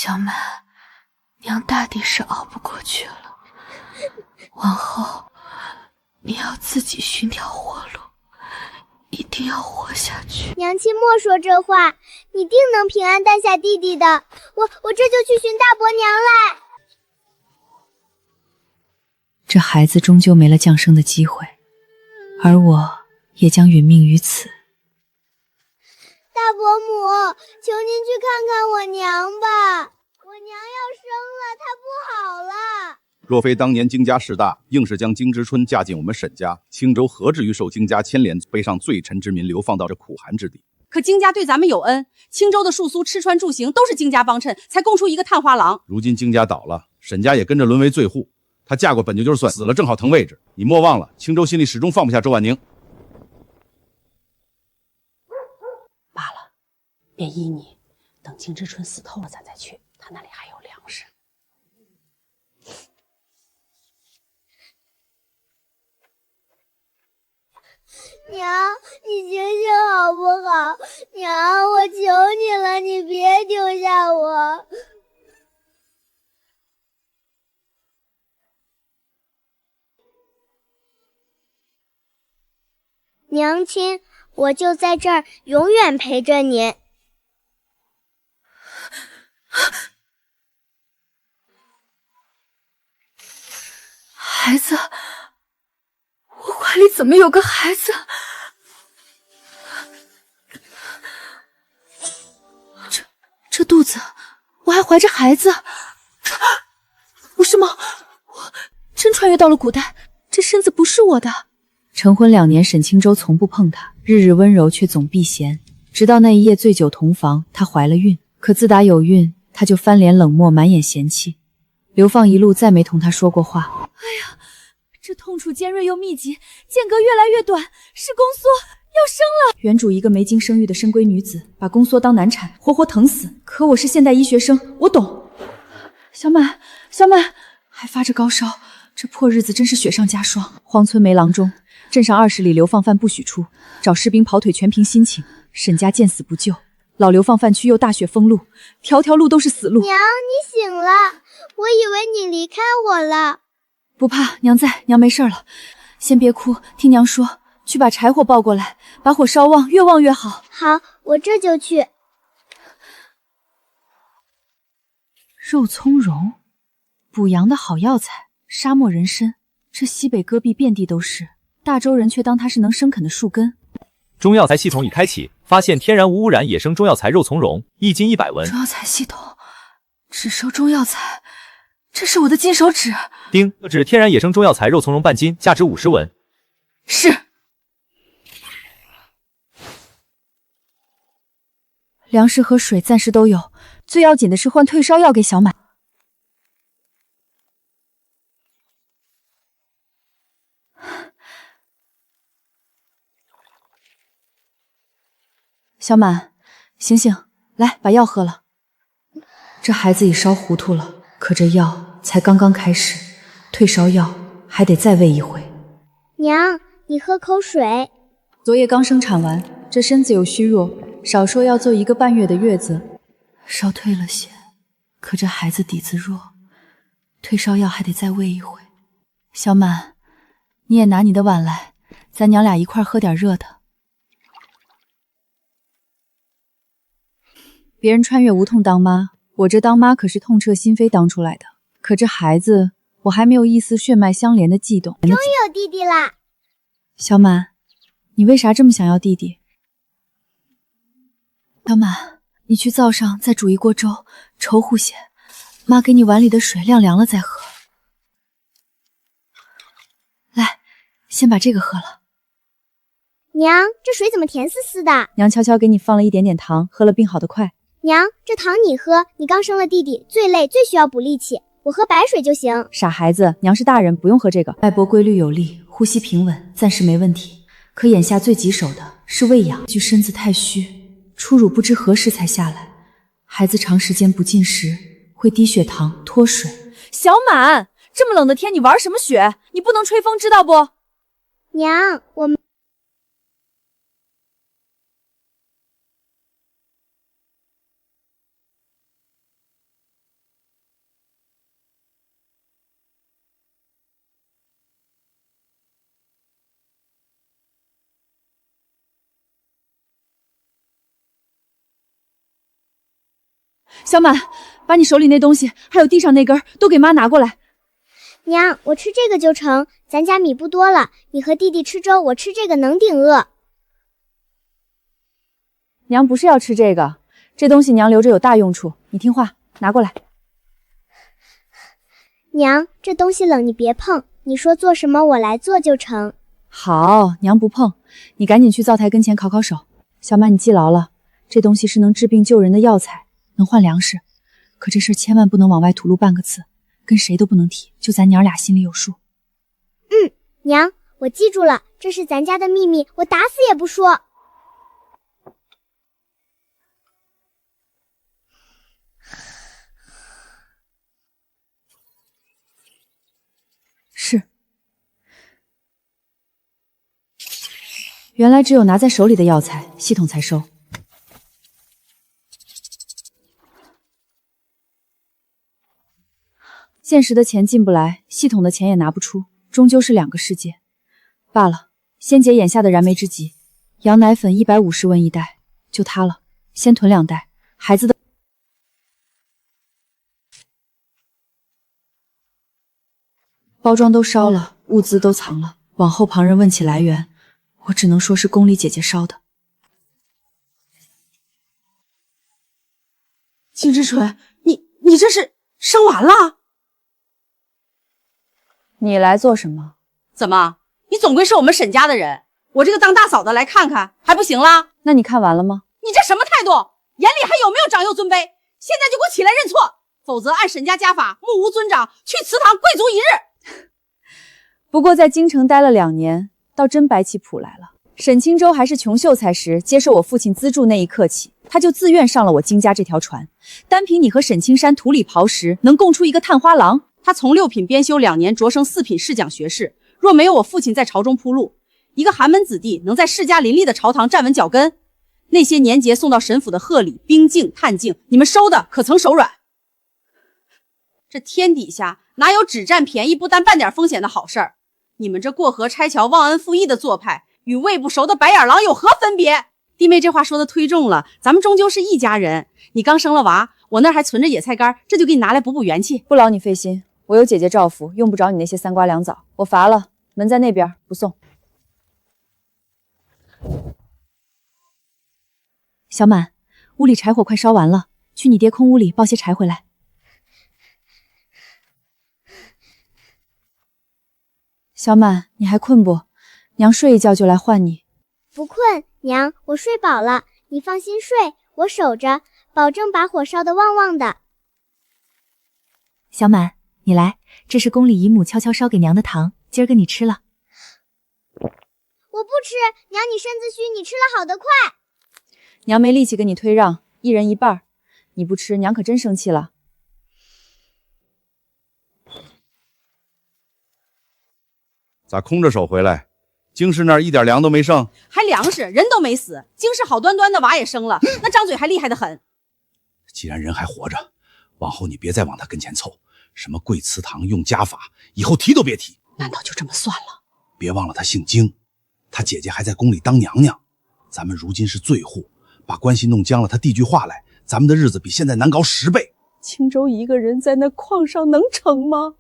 小满，娘大抵是熬不过去了，往后你要自己寻条活路，一定要活下去。娘亲莫说这话，你定能平安带下弟弟的。我这就去寻大伯娘来。这孩子终究没了降生的机会，而我也将殒命于此。大伯母，求您去看看我娘吧，我娘要生了，她不好了。若非当年荆家势大，硬是将荆之春嫁进我们沈家，青州何至于受荆家牵连，背上罪臣之民流放到这苦寒之地？可荆家对咱们有恩，青州的庶苏吃穿住行都是荆家帮衬，才供出一个探花郎。如今荆家倒了，沈家也跟着沦为罪户。她嫁过本就算，死了正好腾位置。你莫忘了，青州心里始终放不下周婉宁。罢了，便依你，等荆之春死透了，咱再去，他那里还有粮食。娘，你行行好不好？娘，我求你了，你别丢下我。娘亲，我就在这儿永远陪着您。孩子，我怀里怎么有个孩子？这肚子，我还怀着孩子，不是吗？我真穿越到了古代，这身子不是我的。成婚2年，沈清舟从不碰她，日日温柔却总避嫌。直到那一夜醉酒同房，她怀了孕。可自打有孕，她就翻脸冷漠，满眼嫌弃。流放一路再没同她说过话。哎呀，这痛楚尖锐又密集，间隔越来越短，是宫缩，要生了。原主一个没经生育的深闺女子，把宫缩当难产，活活疼死。可我是现代医学生，我懂。小满，小满，还发着高烧，这破日子真是雪上加霜。荒村梅郎中，镇上20里流放犯不许出，找士兵跑腿全凭心情。沈家见死不救，老流放犯区又大雪封路，条条路都是死路。娘，你醒了，我以为你离开我了。不怕，娘在，娘没事了。先别哭，听娘说，去把柴火抱过来，把火烧旺，越旺越好。好，我这就去。肉苁蓉，补阳的好药材，沙漠人参，这西北戈壁遍地都是，大洲人却当它是能生啃的树根。中药材系统已开启，发现天然无污染野生中药材肉苁蓉，1斤100文。中药材系统只收中药材，这是我的金手指。丁，特制天然野生中药材肉苁蓉半斤，价值50文。是。粮食和水暂时都有，最要紧的是换退烧药给小满。小满，醒醒，来，把药喝了。这孩子已烧糊涂了，可这药才刚刚开始，退烧药还得再喂一回。娘，你喝口水。昨夜刚生产完，这身子有虚弱，少说要做1个半月的月子，烧退了些，可这孩子底子弱，退烧药还得再喂一回。小满，你也拿你的碗来，咱娘俩一块喝点热的。别人穿越无痛当妈，我这当妈可是痛彻心扉当出来的。可这孩子，我还没有一丝血脉相连的悸动。终于有弟弟啦！小满，你为啥这么想要弟弟？小满，你去灶上再煮一锅粥，稠乎些。妈给你碗里的水晾凉了再喝。来，先把这个喝了。娘，这水怎么甜丝丝的？娘悄悄给你放了一点点糖，喝了病好得快。娘，这糖你喝，你刚生了弟弟，最累最需要补力气，我喝白水就行。傻孩子，娘是大人，不用喝这个。脉搏规律有力，呼吸平稳，暂时没问题。可眼下最棘手的是喂养，就身子太虚，初乳不知何时才下来。孩子长时间不进食，会低血糖、脱水。小满，这么冷的天，你玩什么雪？你不能吹风，知道不？娘，我们小满，把你手里那东西，还有地上那根都给妈拿过来。娘，我吃这个就成，咱家米不多了，你和弟弟吃粥，我吃这个能顶饿。娘不是要吃这个，这东西娘留着有大用处，你听话，拿过来。娘，这东西冷，你别碰，你说做什么我来做就成。好，娘不碰，你赶紧去灶台跟前烤烤手。小满，你记牢了，这东西是能治病救人的药材，能换粮食，可这事千万不能往外吐露半个字，跟谁都不能提，就咱娘俩心里有数。娘，我记住了，这是咱家的秘密，我打死也不说。是，原来只有拿在手里的药材，系统才收。现实的钱进不来，系统的钱也拿不出，终究是两个世界。罢了，先解眼下的燃眉之急。羊奶粉150文一袋，就它了，先囤2袋。孩子的包装都烧了，物资都藏了，往后旁人问起来源，我只能说是宫里姐姐烧的。金之纯，你这是生完了？你来做什么？怎么，你总归是我们沈家的人，我这个当大嫂的来看看还不行啦？那你看完了吗？你这什么态度？眼里还有没有长幼尊卑？现在就给我起来认错，否则按沈家家法，目无尊长，去祠堂跪足1日。不过在京城待了2年，倒真摆起谱来了。沈清舟还是穷秀才时，接受我父亲资助那一刻起，他就自愿上了我金家这条船。单凭你和沈青山土里刨食，能供出一个探花郎。他从6品编修2年，擢升4品侍讲学士。若没有我父亲在朝中铺路，一个寒门子弟能在世家林立的朝堂站稳脚跟？那些年节送到沈府的贺礼、冰镜、炭镜，你们收的可曾手软？这天底下哪有只占便宜不担半点风险的好事儿？你们这过河拆桥、忘恩负义的做派，与喂不熟的白眼狼有何分别？弟妹这话说的忒重了，咱们终究是一家人。你刚生了娃，我那儿还存着野菜干，这就给你拿来补补元气。不劳你费心，我有姐姐照拂，用不着你那些3瓜2枣。我乏了，门在那边，不送。小满，屋里柴火快烧完了，去你爹空屋里抱些柴回来。小满，你还困不？娘睡一觉就来唤你。不困，娘，我睡饱了，你放心睡，我守着，保证把火烧得旺旺的。小满，你来，这是宫里姨母悄悄烧给娘的糖，今儿个你吃了。我不吃，娘你身子虚，你吃了好得快。娘没力气跟你推让，一人一半，你不吃，娘可真生气了。咋空着手回来？京师那儿一点粮都没剩，还粮食，人都没死，京师好端端的娃也生了，那张嘴还厉害得很。既然人还活着，往后你别再往他跟前凑，什么跪祠堂用家法，以后提都别提。难道就这么算了？别忘了他姓京，他姐姐还在宫里当娘娘，咱们如今是罪户，把关系弄僵了，他递句话来，咱们的日子比现在难搞10倍。青州一个人在那矿上能成吗？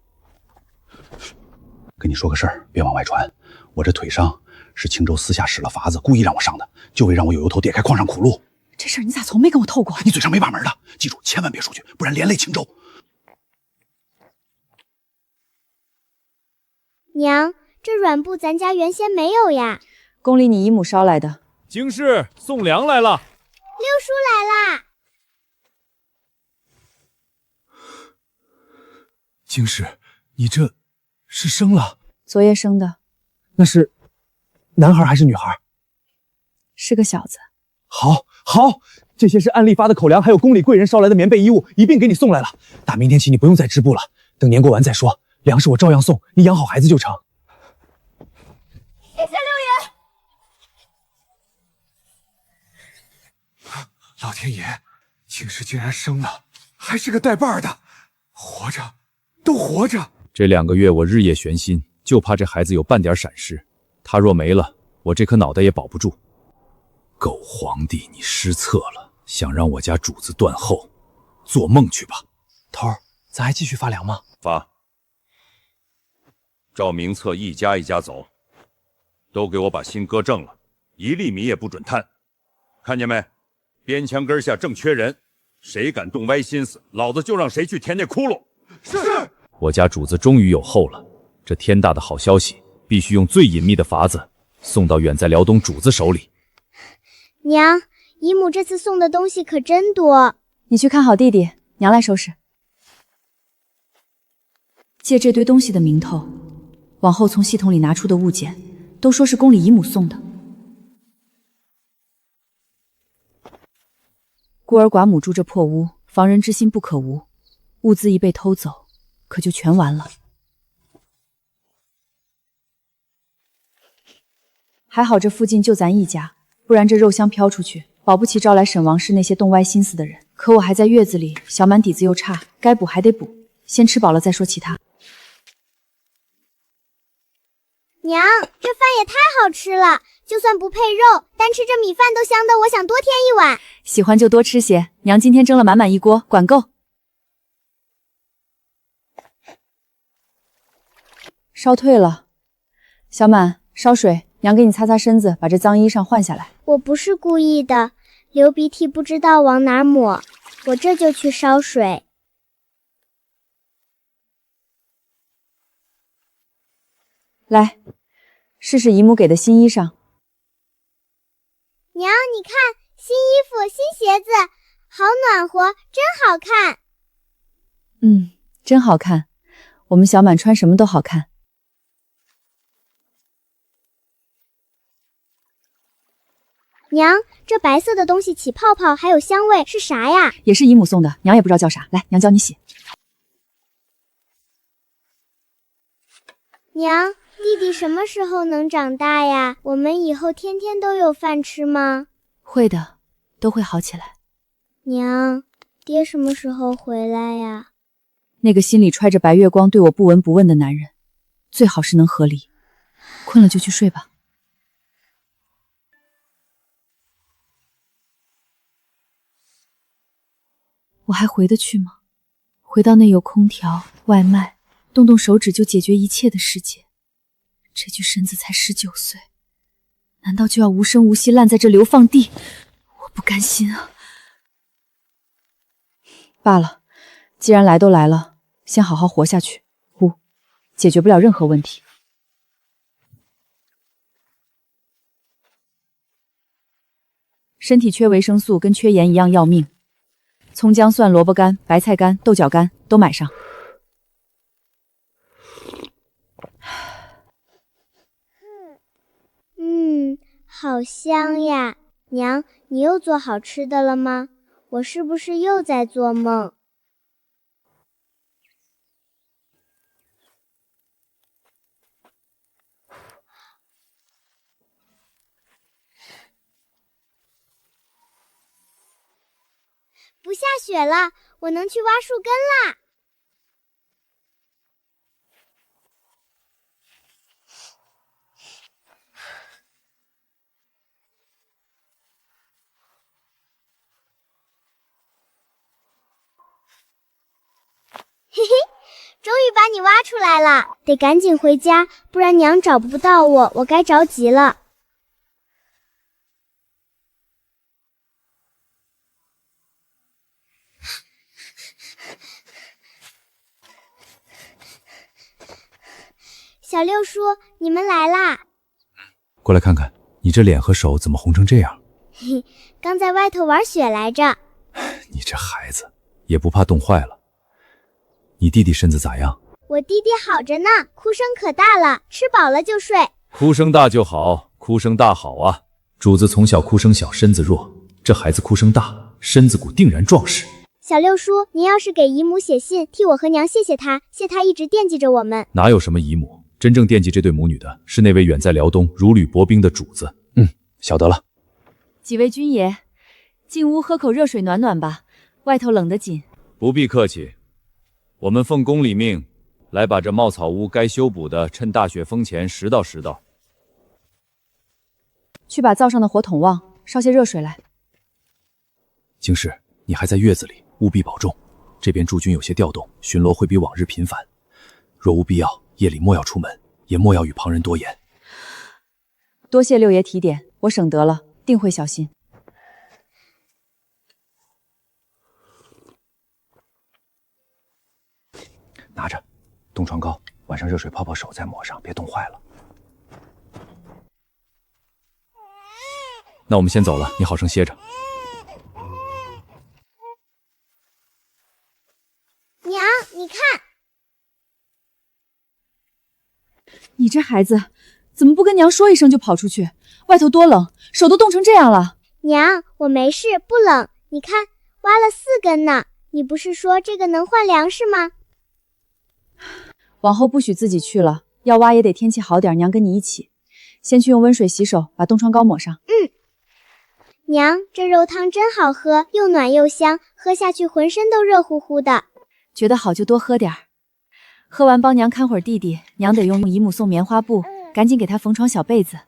跟你说个事儿，别往外传。我这腿伤是青州私下使了法子，故意让我上的，就为让我有由头点开矿上苦路。这事儿你咋从没跟我透过？你嘴上没把门的，记住千万别说去，不然连累青州。娘，这软布咱家原先没有呀。宫里你姨母烧来的。京师送粮来了。六叔来啦。京师，你这是生了？昨夜生的。那是男孩还是女孩？是个小子。好，这些是按例发的口粮，还有宫里贵人捎来的棉被衣物，一并给你送来了。打明天起你不用再织布了，等年过完再说。粮食我照样送，你养好孩子就成。谢谢六爷。老天爷，京师竟然生了，还是个带把的，活着，都活着。这2个月我日夜悬心，就怕这孩子有半点闪失。他若没了，我这颗脑袋也保不住。狗皇帝，你失策了，想让我家主子断后，做梦去吧。头儿，咱还继续发粮吗？发。照名册一家一家走，都给我把心搁正了，1粒米也不准贪。看见没？边墙根下正缺人，谁敢动歪心思，老子就让谁去填那窟窿。是。我家主子终于有后了，这天大的好消息，必须用最隐秘的法子送到远在辽东主子手里。娘，姨母这次送的东西可真多。你去看好弟弟，娘来收拾。借这堆东西的名头，往后从系统里拿出的物件，都说是宫里姨母送的。孤儿寡母住这破屋，防人之心不可无，物资一被偷走，可就全完了。还好这附近就咱一家，不然这肉香飘出去，保不齐招来沈王氏那些动歪心思的人。可我还在月子里，小满底子又差，该补还得补，先吃饱了再说其他。娘，这饭也太好吃了，就算不配肉，单吃这米饭都香的我想多添一碗。喜欢就多吃些，娘今天蒸了满满一锅，管够。烧退了，小满烧水，娘给你擦擦身子，把这脏衣裳换下来。我不是故意的，流鼻涕不知道往哪抹，我这就去烧水。来，试试姨母给的新衣裳。娘，你看，新衣服，新鞋子，好暖和，真好看。真好看。我们小满穿什么都好看。娘，这白色的东西起泡泡还有香味，是啥呀？也是姨母送的，娘也不知道叫啥。来，娘教你洗。娘，弟弟什么时候能长大呀？我们以后天天都有饭吃吗？会的，都会好起来。娘，爹什么时候回来呀？那个心里揣着白月光对我不闻不问的男人，最好是能和离。困了就去睡吧。我还回得去吗？回到那有空调、外卖，动动手指就解决一切的世界。这具身子才19岁，难道就要无声无息烂在这流放地？我不甘心啊！罢了，既然来都来了，先好好活下去。解决不了任何问题。身体缺维生素跟缺盐一样要命。葱姜蒜萝卜干、白菜干、豆角干都买上。好香呀！娘，你又做好吃的了吗？我是不是又在做梦？不下雪了，我能去挖树根啦！嘿嘿，终于把你挖出来了，得赶紧回家，不然娘找不到我，我该着急了。小六叔，你们来啦！过来看看，你这脸和手怎么红成这样？嘿，刚在外头玩雪来着。你这孩子也不怕冻坏了。你弟弟身子咋样？我弟弟好着呢，哭声可大了，吃饱了就睡。哭声大就好，哭声大好啊。主子从小哭声小，身子弱，这孩子哭声大，身子骨定然壮实。小六叔，您要是给姨母写信，替我和娘谢谢她，谢她一直惦记着我们。哪有什么姨母，真正惦记这对母女的是那位远在辽东如履薄冰的主子。晓得了。几位君爷，进屋喝口热水暖暖吧，外头冷得紧。不必客气，我们奉宫里命，来把这茂草屋该修补的，趁大雪封前拾到拾到。去把灶上的火捅旺，烧些热水来。经师，你还在月子里，务必保重。这边驻军有些调动，巡逻会比往日频繁。若无必要，夜里莫要出门，也莫要与旁人多言。多谢六爷提点，我省得了，定会小心。拿着，冻疮膏，晚上热水泡泡手再抹上，别冻坏了。那我们先走了，你好生歇着。娘，你看，你这孩子怎么不跟娘说一声就跑出去？外头多冷，手都冻成这样了。娘，我没事，不冷。你看，挖了4根呢。你不是说这个能换粮食吗？往后不许自己去了，要挖也得天气好点，娘跟你一起。先去用温水洗手，把冻疮膏抹上。娘，这肉汤真好喝，又暖又香，喝下去浑身都热乎乎的。觉得好就多喝点儿。喝完帮娘看会儿弟弟，娘得用姨母送棉花布，赶紧给他缝床小被子。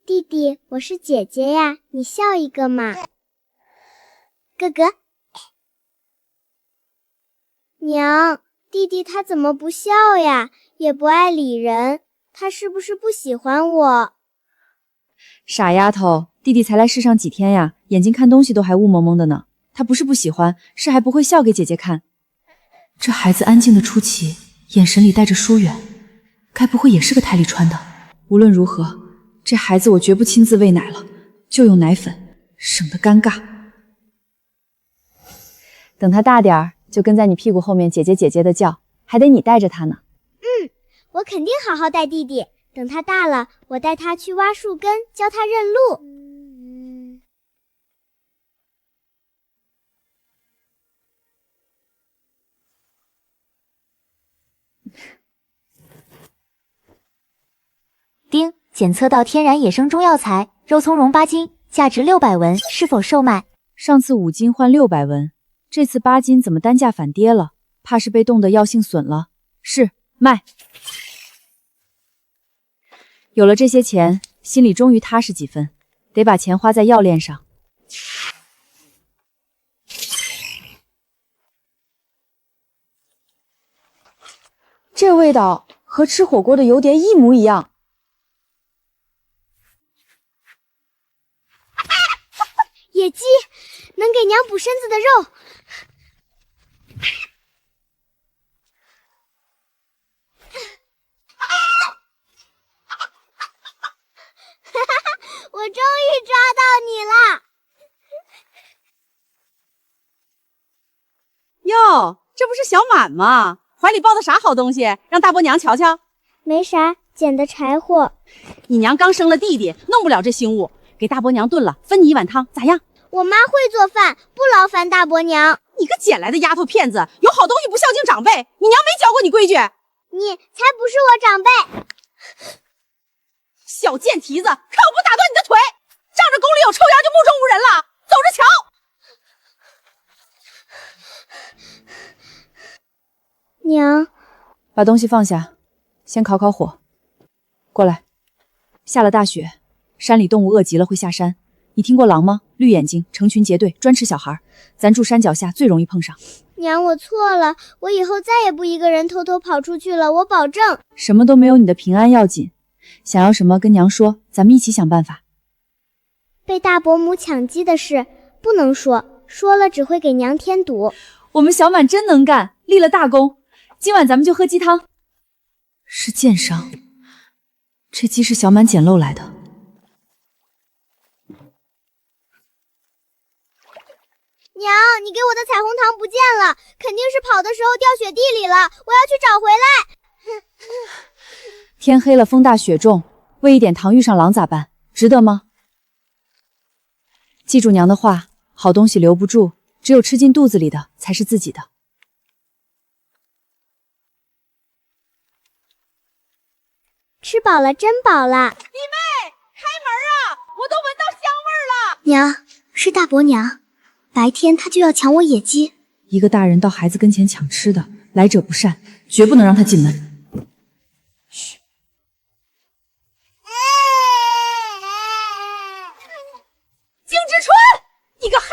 弟弟，我是姐姐呀，你笑一个嘛。哥哥。娘，弟弟他怎么不笑呀？也不爱理人，他是不是不喜欢我？傻丫头，弟弟才来世上几天呀，眼睛看东西都还雾蒙蒙的呢。他不是不喜欢，是还不会笑给姐姐看。这孩子安静的出奇，眼神里带着疏远，该不会也是个胎里穿的？无论如何，这孩子我绝不亲自喂奶了，就用奶粉，省得尴尬。等他大点儿，就跟在你屁股后面姐姐姐姐的叫，还得你带着他呢。我肯定好好带弟弟，等他大了，我带他去挖树根，教他认路。丁，检测到天然野生中药材肉苁蓉8斤，价值600文，是否售卖？上次5斤换600文，这次8斤怎么单价反跌了？怕是被冻得药性损了。是，卖。有了这些钱，心里终于踏实几分，得把钱花在药炼上。这味道和吃火锅的油碟一模一样。野鸡，能给娘补身子的肉。我终于抓到你了！哟，这不是小满吗？怀里抱的啥好东西？让大伯娘瞧瞧。没啥，捡的柴火。你娘刚生了弟弟，弄不了这腥物，给大伯娘炖了，分你1碗汤，咋样？我妈会做饭，不劳烦大伯娘。你个捡来的丫头片子，有好东西不孝敬长辈，你娘没教过你规矩。你才不是我长辈！小贱蹄子，看我不打断你的腿！仗着宫里有臭丫就目中无人了，走着瞧！娘，把东西放下，先烤烤火。过来。下了大雪，山里动物饿极了会下山。你听过狼吗？绿眼睛，成群结队，专吃小孩。咱住山脚下，最容易碰上。娘，我错了，我以后再也不一个人偷偷跑出去了，我保证。什么都没有你的平安要紧。想要什么跟娘说，咱们一起想办法。被大伯母抢鸡的事不能说，说了只会给娘添堵。我们小满真能干，立了大功。今晚咱们就喝鸡汤。是箭伤，这鸡是小满捡漏来的。娘，你给我的彩虹糖不见了，肯定是跑的时候掉雪地里了，我要去找回来。天黑了，风大雪重，喂一点糖遇上狼咋办？值得吗？记住娘的话，好东西留不住，只有吃进肚子里的才是自己的。吃饱了，真饱了。弟妹，开门啊！我都闻到香味了。娘，是大伯娘，白天她就要抢我野鸡。一个大人到孩子跟前抢吃的，来者不善，绝不能让他进门。嘘。荆之春，你个害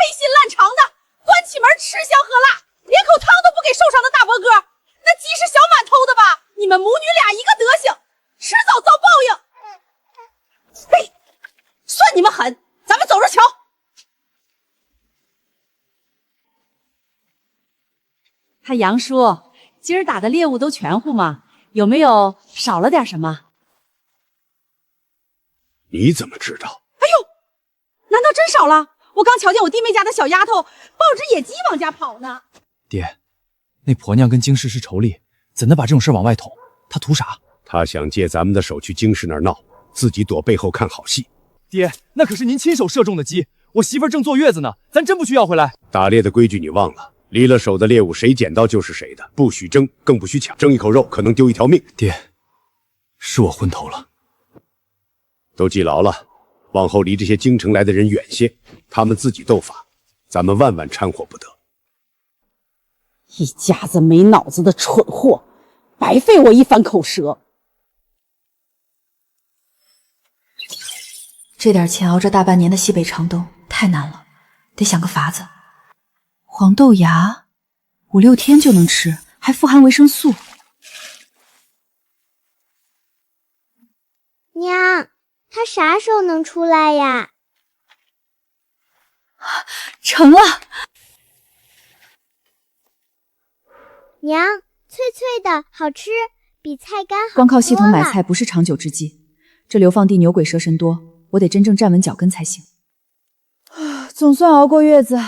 嗨，杨叔，今儿打的猎物都全乎吗？有没有少了点什么？你怎么知道？难道真少了？我刚瞧见我弟妹家的小丫头抱只野鸡往家跑呢。爹，那婆娘跟京师是仇力，怎能把这种事往外捅？她图啥？他想借咱们的手去京师那儿闹，自己躲背后看好戏。爹，那可是您亲手射中的鸡，我媳妇儿正坐月子呢，咱真不去要回来。打猎的规矩你忘了？离了手的猎物谁捡到就是谁的，不许争，更不许抢，争一口肉可能丢一条命。爹，是我昏头了，都记牢了，往后离这些京城来的人远些，他们自己斗法，咱们万万掺和不得。一家子没脑子的蠢货，白费我一番口舌。这点钱熬着大半年的西北长冬太难了，得想个法子。黄豆芽5、6天就能吃，还富含维生素。娘，他啥时候能出来呀？成了！娘，脆脆的，好吃，比菜干好多了。光靠系统买菜不是长久之计，这流放地牛鬼蛇神多，我得真正站稳脚跟才行。总算熬过月子。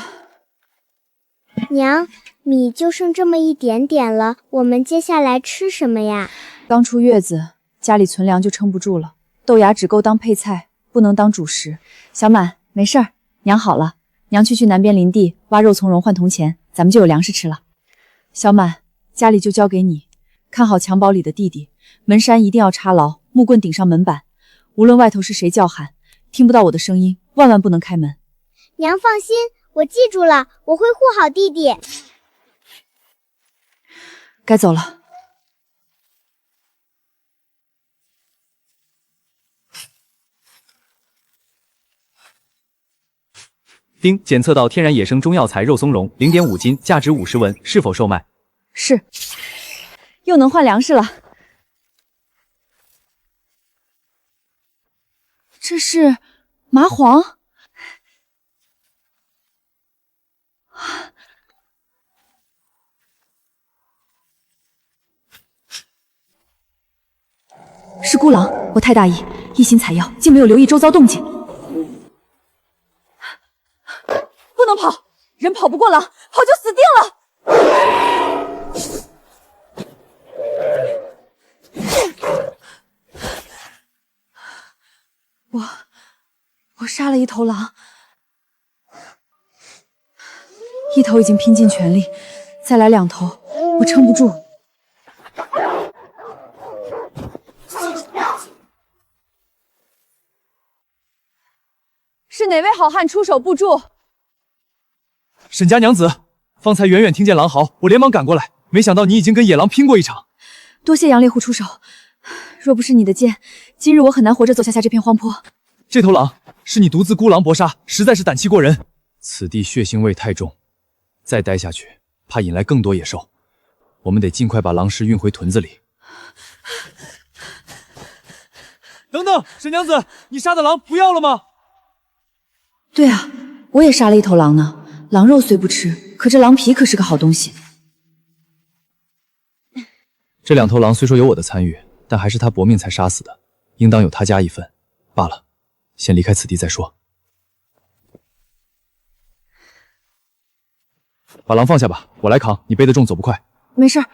娘，米就剩这么一点点了，我们接下来吃什么呀？刚出月子，家里存粮就撑不住了，豆芽只够当配菜，不能当主食。小满，没事儿，娘好了，娘去南边林地挖肉苁蓉换铜钱，咱们就有粮食吃了。小满，家里就交给你，看好襁褓里的弟弟，门扇一定要插牢，木棍顶上门板，无论外头是谁叫喊，听不到我的声音，万万不能开门。娘放心，我记住了，我会护好弟弟。该走了。丁，检测到天然野生中药材肉苁蓉0.5斤，价值50文，是否售卖？是。又能换粮食了。这是麻黄。是孤狼，我太大意，一心采药，竟没有留意周遭动静。不能跑，人跑不过狼，跑就死定了。我杀了一头狼，一头已经拼尽全力，再来2头，我撑不住。是哪位好汉出手布助？沈家娘子，方才远远听见狼嚎，我连忙赶过来，没想到你已经跟野狼拼过一场。多谢杨猎户出手，若不是你的剑，今日我很难活着走下这片荒坡。这头狼是你独自孤狼搏杀，实在是胆气过人。此地血腥味太重，再待下去怕引来更多野兽，我们得尽快把狼尸运回屯子里。等等，沈娘子，你杀的狼不要了吗？对啊，我也杀了一头狼呢。狼肉虽不吃，可这狼皮可是个好东西。这2头狼虽说有我的参与，但还是他搏命才杀死的，应当有他家一份。罢了，先离开此地再说。把狼放下吧，我来扛，你背得重，走不快。没事，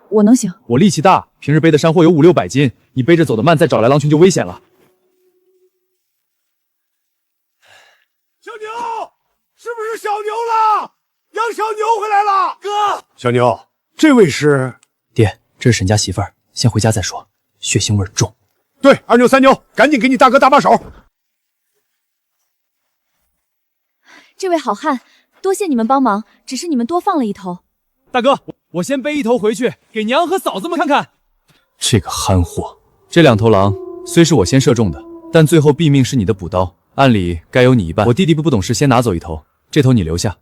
我能行。我力气大，平日背的山货有5、600斤，你背着走得慢，再找来狼群就危险了。小牛，是不是小牛了？杨小牛回来了，哥。小牛，这位是？爹，这是沈家媳妇儿，先回家再说。血腥味重。对，2牛3牛，赶紧给你大哥搭把手。这位好汉，多谢你们帮忙，只是你们多放了一头。大哥，我先背一头回去，给娘和嫂子们看看。这个憨货，这2头狼虽是我先射中的，但最后毙命是你的补刀，按理该有你一半。我弟弟不懂事，先拿走一头，这头你留下。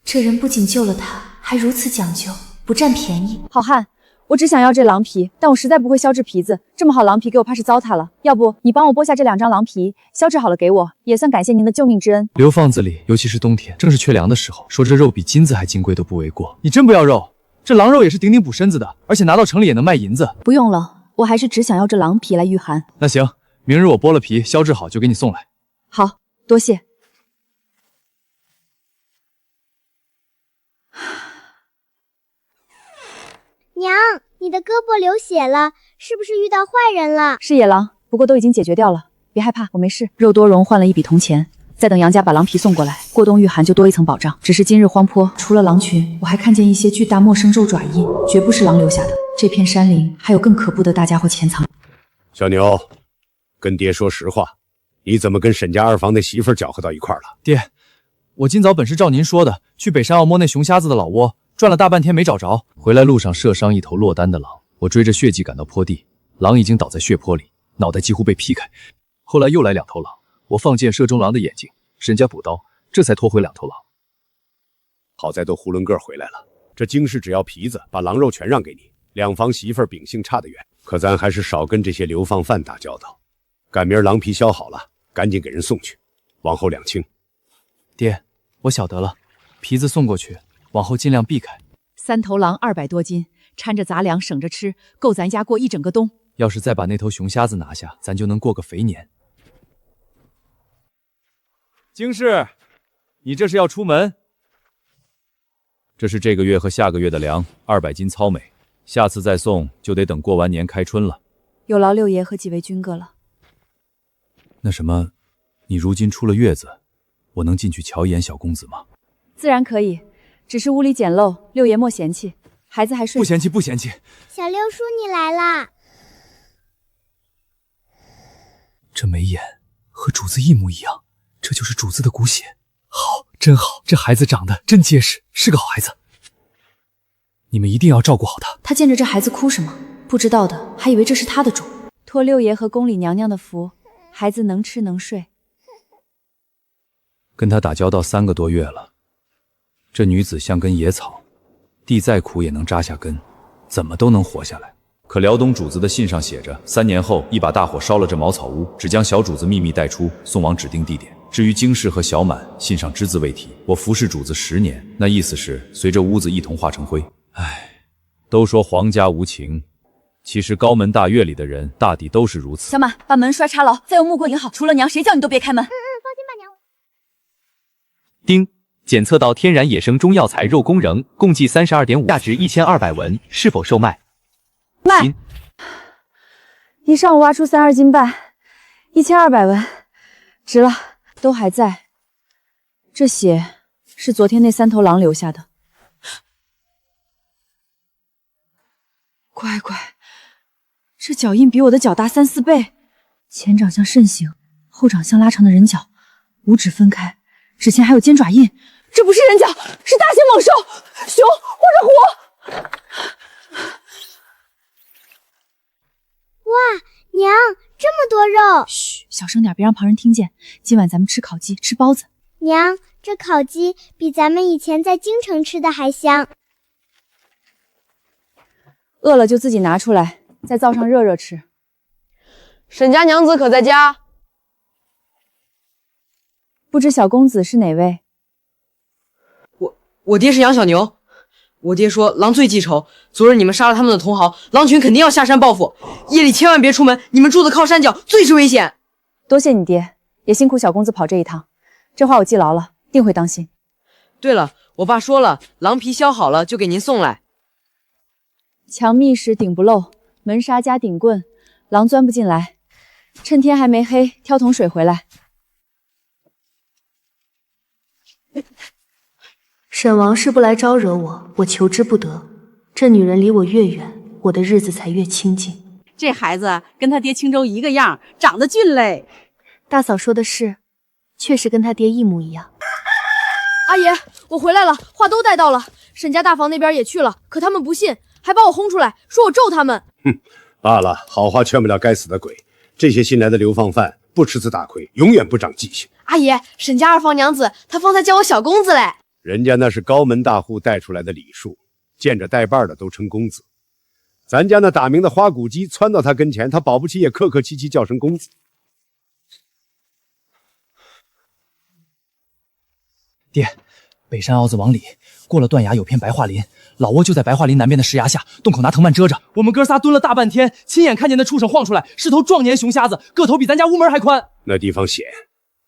这人不仅救了他，还如此讲究，不占便宜。好汉，我只想要这狼皮，但我实在不会削制皮子，这么好狼皮给我怕是糟蹋了。要不你帮我剥下这2张狼皮，削制好了给我，也算感谢您的救命之恩。流放子里，尤其是冬天，正是缺粮的时候，说这肉比金子还金贵都不为过。你真不要肉，这狼肉也是顶顶补身子的，而且拿到城里也能卖银子。不用了，我还是只想要这狼皮来御寒。那行，明日我剥了皮，消制好就给你送来。好，多谢。娘，你的胳膊流血了，是不是遇到坏人了？是野狼，不过都已经解决掉了，别害怕，我没事。肉多荣换了一笔铜钱，再等杨家把狼皮送过来，过冬御寒就多一层保障。只是今日荒坡除了狼群，我还看见一些巨大陌生兽爪印，绝不是狼留下的。这片山林还有更可怖的大家伙潜藏。小牛，跟爹说实话，你怎么跟沈家二房那媳妇搅和到一块了？爹，我今早本是照您说的，去北山坳摸那熊瞎子的老窝，转了大半天没找着，回来路上射伤一头落单的狼，我追着血迹赶到坡地，狼已经倒在血泊里，脑袋几乎被劈开。后来又来2头狼，我放箭射中狼的眼睛，沈家补刀，这才拖回2头狼。好在都囫囵个回来了，这京市只要皮子，把狼肉全让给你。两房媳妇儿秉性差得远，可咱还是少跟这些流放犯打交道。赶明儿狼皮削好了，赶紧给人送去，往后两清。爹，我晓得了，皮子送过去，往后尽量避开。3头狼200多斤，掺着杂粮省着吃，够咱家过一整个冬。要是再把那头熊瞎子拿下，咱就能过个肥年。京市，你这是要出门？这是这个月和下个月的粮，200斤糙美。下次再送就得等过完年开春了。有劳六爷和几位军哥了。那什么，你如今出了月子，我能进去瞧一眼小公子吗？自然可以，只是屋里简陋，六爷莫嫌弃。孩子还睡。不嫌弃，不嫌弃。小六叔，你来啦！这眉眼和主子一模一样，这就是主子的骨血。好，真好，这孩子长得真结实，是个好孩子。你们一定要照顾好他。他见着这孩子哭什么？不知道的还以为这是他的主。托六爷和宫里娘娘的福，孩子能吃能睡。跟他打交道3个多月了，这女子像根野草，地再苦也能扎下根，怎么都能活下来。可辽东主子的信上写着，3年后一把大火烧了这茅草屋，只将小主子秘密带出，送往指定地点。至于京市和小满，信上只字未提。我服侍主子10年，那意思是随着屋子一同化成灰。唉，都说皇家无情，其实高门大院里的人大抵都是如此。小满，把门刷插牢，再用木棍拧好。除了娘，谁叫你都别开门。放心吧，娘。丁，检测到天然野生中药材肉肱荏，共计32.5，价值1200文，是否售卖？卖。一上午挖出32斤半，1200文，值了，都还在。这血是昨天那3头狼留下的。乖乖，这脚印比我的脚大3、4倍，前掌像肾形，后掌像拉长的人脚，5指分开，指前还有尖爪印。这不是人脚，是大型猛兽，熊或者虎。哇，娘，这么多肉！嘘，小声点，别让旁人听见。今晚咱们吃烤鸡，吃包子。娘，这烤鸡比咱们以前在京城吃的还香。饿了就自己拿出来，再灶上热热吃。沈家娘子可在家？不知小公子是哪位？我爹是杨小牛。我爹说狼最记仇，昨日你们杀了他们的同行，狼群肯定要下山报复，夜里千万别出门，你们住的靠山脚，最是危险。多谢你爹，也辛苦小公子跑这一趟，这话我记牢了，定会当心。对了，我爸说了，狼皮削好了就给您送来。墙密实顶不漏，门纱加顶棍，狼钻不进来。趁天还没黑，挑桶水回来。沈王是不来招惹我，我求之不得。这女人离我越远，我的日子才越清静。这孩子跟他爹青州一个样，长得俊嘞。大嫂说的是，确实跟他爹一模一样。阿爷，我回来了，话都带到了，沈家大房那边也去了，可他们不信，还把我轰出来，说我咒他们。哼，罢了，好话劝不了该死的鬼。这些新来的流放犯不吃此大亏，永远不长记性。阿爷，沈家二房娘子，她方才叫我小公子嘞。人家那是高门大户带出来的礼数，见着带把的都称公子。咱家那打鸣的花骨鸡窜到他跟前，他保不齐也客客气气叫声公子。爹，北山凹子往里，过了断崖有片白桦林，老窝就在白桦林南边的石崖下，洞口拿藤蔓遮着。我们哥仨蹲了大半天，亲眼看见那畜生晃出来，是头壮年熊瞎子，个头比咱家屋门还宽。那地方险，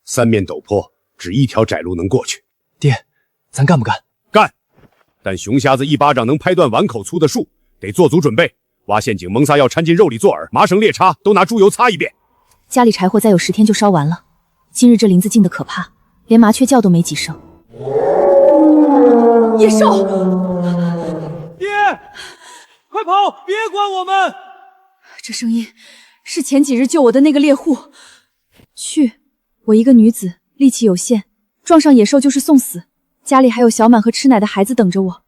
三面陡坡，只一条窄路能过去。爹，咱干不干？干！但熊瞎子一巴掌能拍断碗口粗的树，得做足准备。挖陷阱、蒙撒药掺进肉里做饵，麻绳猎叉都拿猪油擦一遍。家里柴火再有10天就烧完了。今日这林子静得可怕，连麻雀叫都没几声。野兽！爹，快跑！别管我们！这声音是前几日救我的那个猎户。去，我一个女子，力气有限，撞上野兽就是送死。家里还有小满和吃奶的孩子等着我，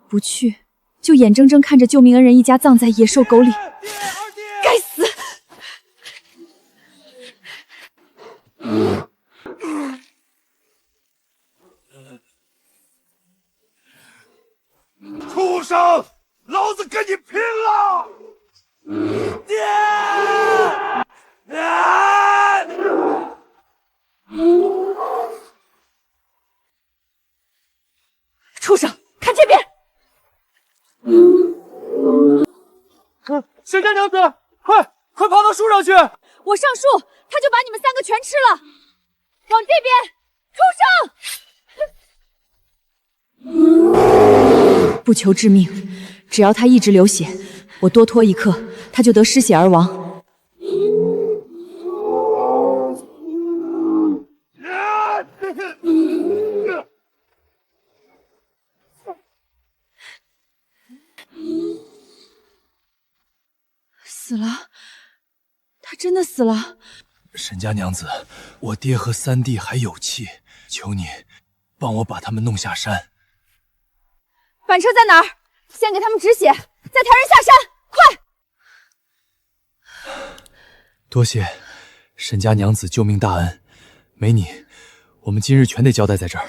不去就眼睁睁看着救命恩人一家葬在野兽沟里。该死！畜生，老子跟你拼了！爹！畜生，看这边！沈家娘子，快爬到树上去！我上树，他就把你们3个全吃了。往这边，畜生！不求致命，只要他一直流血，我多拖一刻，他就得失血而亡。死了，他真的死了。沈家娘子，我爹和三弟还有气，求你帮我把他们弄下山。板车在哪儿？先给他们止血，再抬人下山，快！多谢沈家娘子救命大恩，没你，我们今日全得交代在这儿。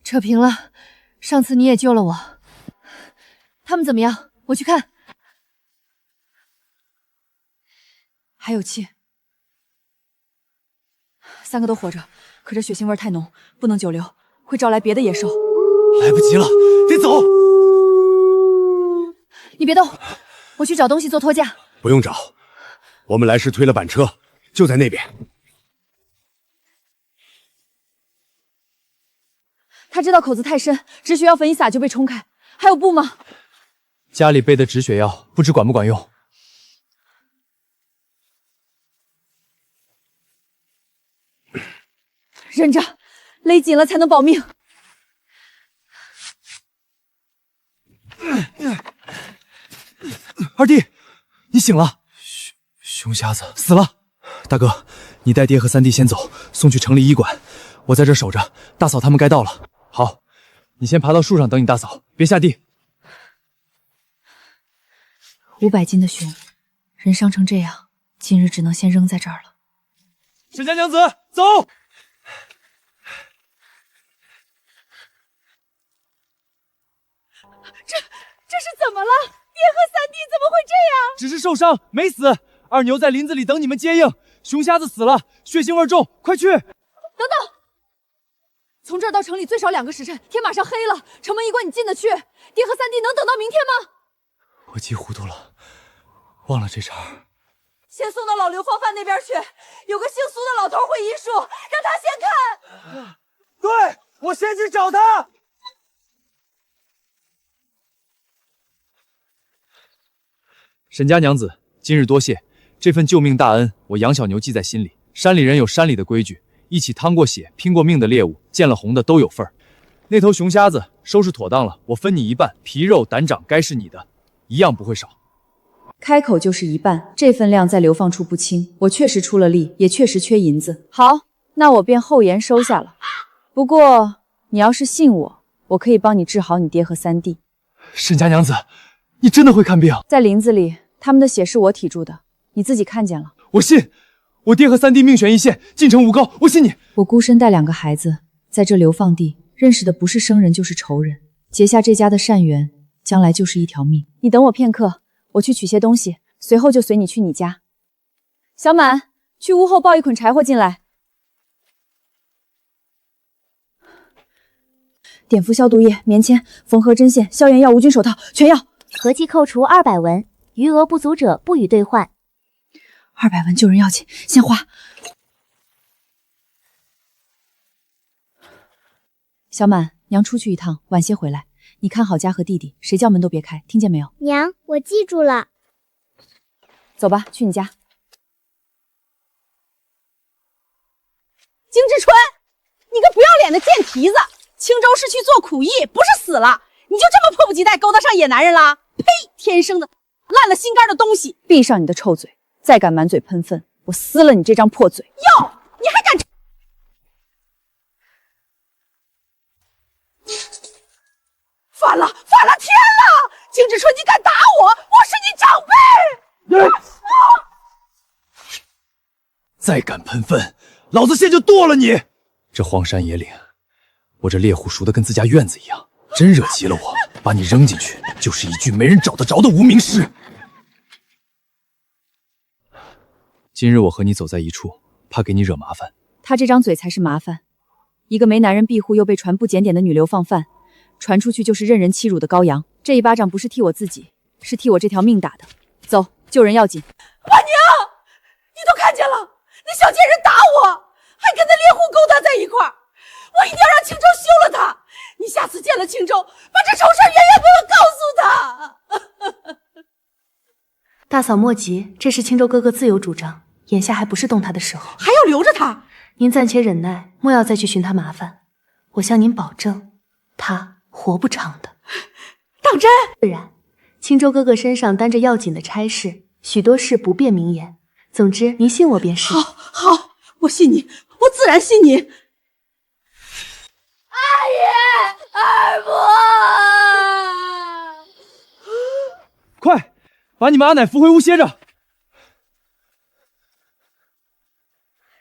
扯平了，上次你也救了我。他们怎么样？我去看。还有气，3个都活着，可这血腥味太浓，不能久留，会招来别的野兽。来不及了，得走！你别动，我去找东西做托架。不用找，我们来时推了板车，就在那边。他知道口子太深，止血药粉一撒就被冲开。还有布吗？家里备的止血药，不知管不管用。忍着，勒紧了才能保命。二弟，你醒了。熊瞎子死了。大哥，你带爹和三弟先走，送去城里医馆。我在这守着，大嫂他们该到了。好，你先爬到树上等你大嫂，别下地。500斤的熊，人伤成这样，今日只能先扔在这儿了。沈家娘子，走！这是怎么了？爹和三弟怎么会这样？只是受伤，没死。二牛在林子里等你们接应。熊瞎子死了，血腥味重，快去！等等，从这儿到城里最少2个时辰，天马上黑了，城门一关，你进得去？爹和三弟能等到明天吗？我记糊涂了，忘了这茬。先送到老刘放饭那边去，有个姓苏的老头会医术，让他先看。对，我先去找他。沈家娘子，今日多谢，这份救命大恩，我杨小牛记在心里。山里人有山里的规矩，一起趟过血、拼过命的猎物，见了红的都有份儿。那头熊瞎子收拾妥当了，我分你一半，皮肉胆掌该是你的，一样不会少。开口就是1半，这份量在流放处不轻，我确实出了力，也确实缺银子。好，那我便厚颜收下了。不过你要是信我，我可以帮你治好你爹和三弟。沈家娘子，你真的会看病？在林子里，他们的血是我提住的，你自己看见了。我信，我爹和三弟命悬一线，进城无告，我信你。我孤身带2个孩子，在这流放地，认识的不是生人就是仇人，结下这家的善缘，将来就是一条命。你等我片刻，我去取些东西，随后就随你去你家。小满，去屋后抱一捆柴火进来。碘伏消毒液、棉签、缝合针线、消炎药、无菌手套，全要。合计扣除200文，余额不足者不予兑换。200文救人要紧，先花。小满，娘出去一趟，晚些回来。你看好家和弟弟，谁叫门都别开，听见没有？娘，我记住了。走吧，去你家。金志春，你个不要脸的贱蹄子！青州是去做苦役，不是死了，你就这么迫不及待勾搭上野男人啦？呸！天生的烂了心肝的东西！闭上你的臭嘴，再敢满嘴喷粪，我撕了你这张破嘴！哟，你还敢！反了，天了！金志春，你敢打我？我是你长辈！再敢喷粪，老子现就剁了你！这荒山野岭，我这猎户熟得跟自家院子一样，真惹急了我，把你扔进去，就是一句没人找得着的无名尸。今日我和你走在一处，怕给你惹麻烦。他这张嘴才是麻烦，一个没男人庇护又被传不检点的女流放犯，传出去就是任人欺辱的羔羊。这一巴掌不是替我自己，是替我这条命打的。走，救人要紧。爸娘，你都看见了，那小贱人打我，还跟那猎户勾搭在一块儿，我一定要让青州休了他。你下次见了青州，把这丑事远远不能告诉他。大嫂莫急，这是青州哥哥自有主张，眼下还不是动他的时候，还要留着他。您暂且忍耐，莫要再去寻他麻烦。我向您保证，他活不长的。当真？自然。青州哥哥身上担着要紧的差事，许多事不便明言。总之，您信我便是。好，我信你，我自然信你。阿姨，二伯，快，把你们阿奶扶回屋歇着。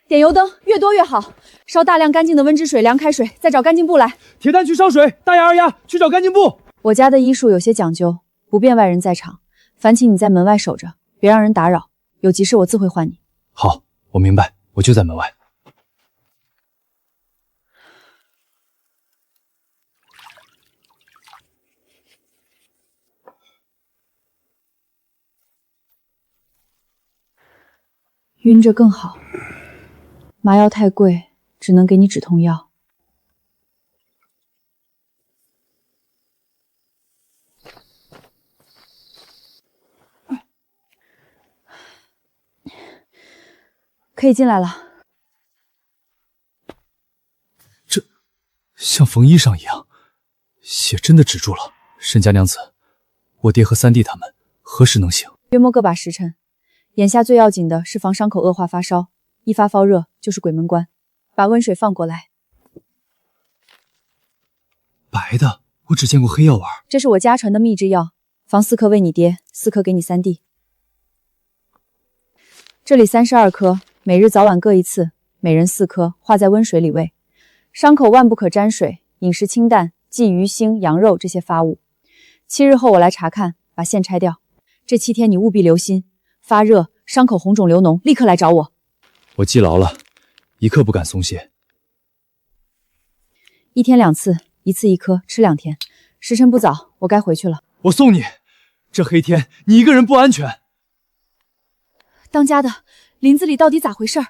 点油灯，越多越好。烧大量干净的温之水、凉开水，再找干净布来。铁蛋去烧水，大牙二丫去找干净布。我家的医术有些讲究，不便外人在场，烦请你在门外守着，别让人打扰。有急事我自会唤你。好，我明白，我就在门外。晕着更好，麻药太贵，只能给你止痛药。可以进来了。这像缝衣裳一样，血真的止住了。沈家娘子，我爹和三弟他们何时能醒？约莫个把时辰。眼下最要紧的是防伤口恶化发烧，一发发热就是鬼门关。把温水放过来。白的，我只见过黑药丸。这是我家传的秘制药，防4颗喂你爹，4颗给你三弟。这里32颗，每日早晚各一次，每人4颗，化在温水里喂。伤口万不可沾水，饮食清淡，忌鱼腥、羊肉这些发物。7日后我来查看，把线拆掉。这7天你务必留心，发热、伤口红肿流脓，立刻来找我。我记牢了，一刻不敢松懈。1天2次，1次1颗，吃2天。时辰不早，我该回去了。我送你。这黑天你一个人不安全。当家的，林子里到底咋回事？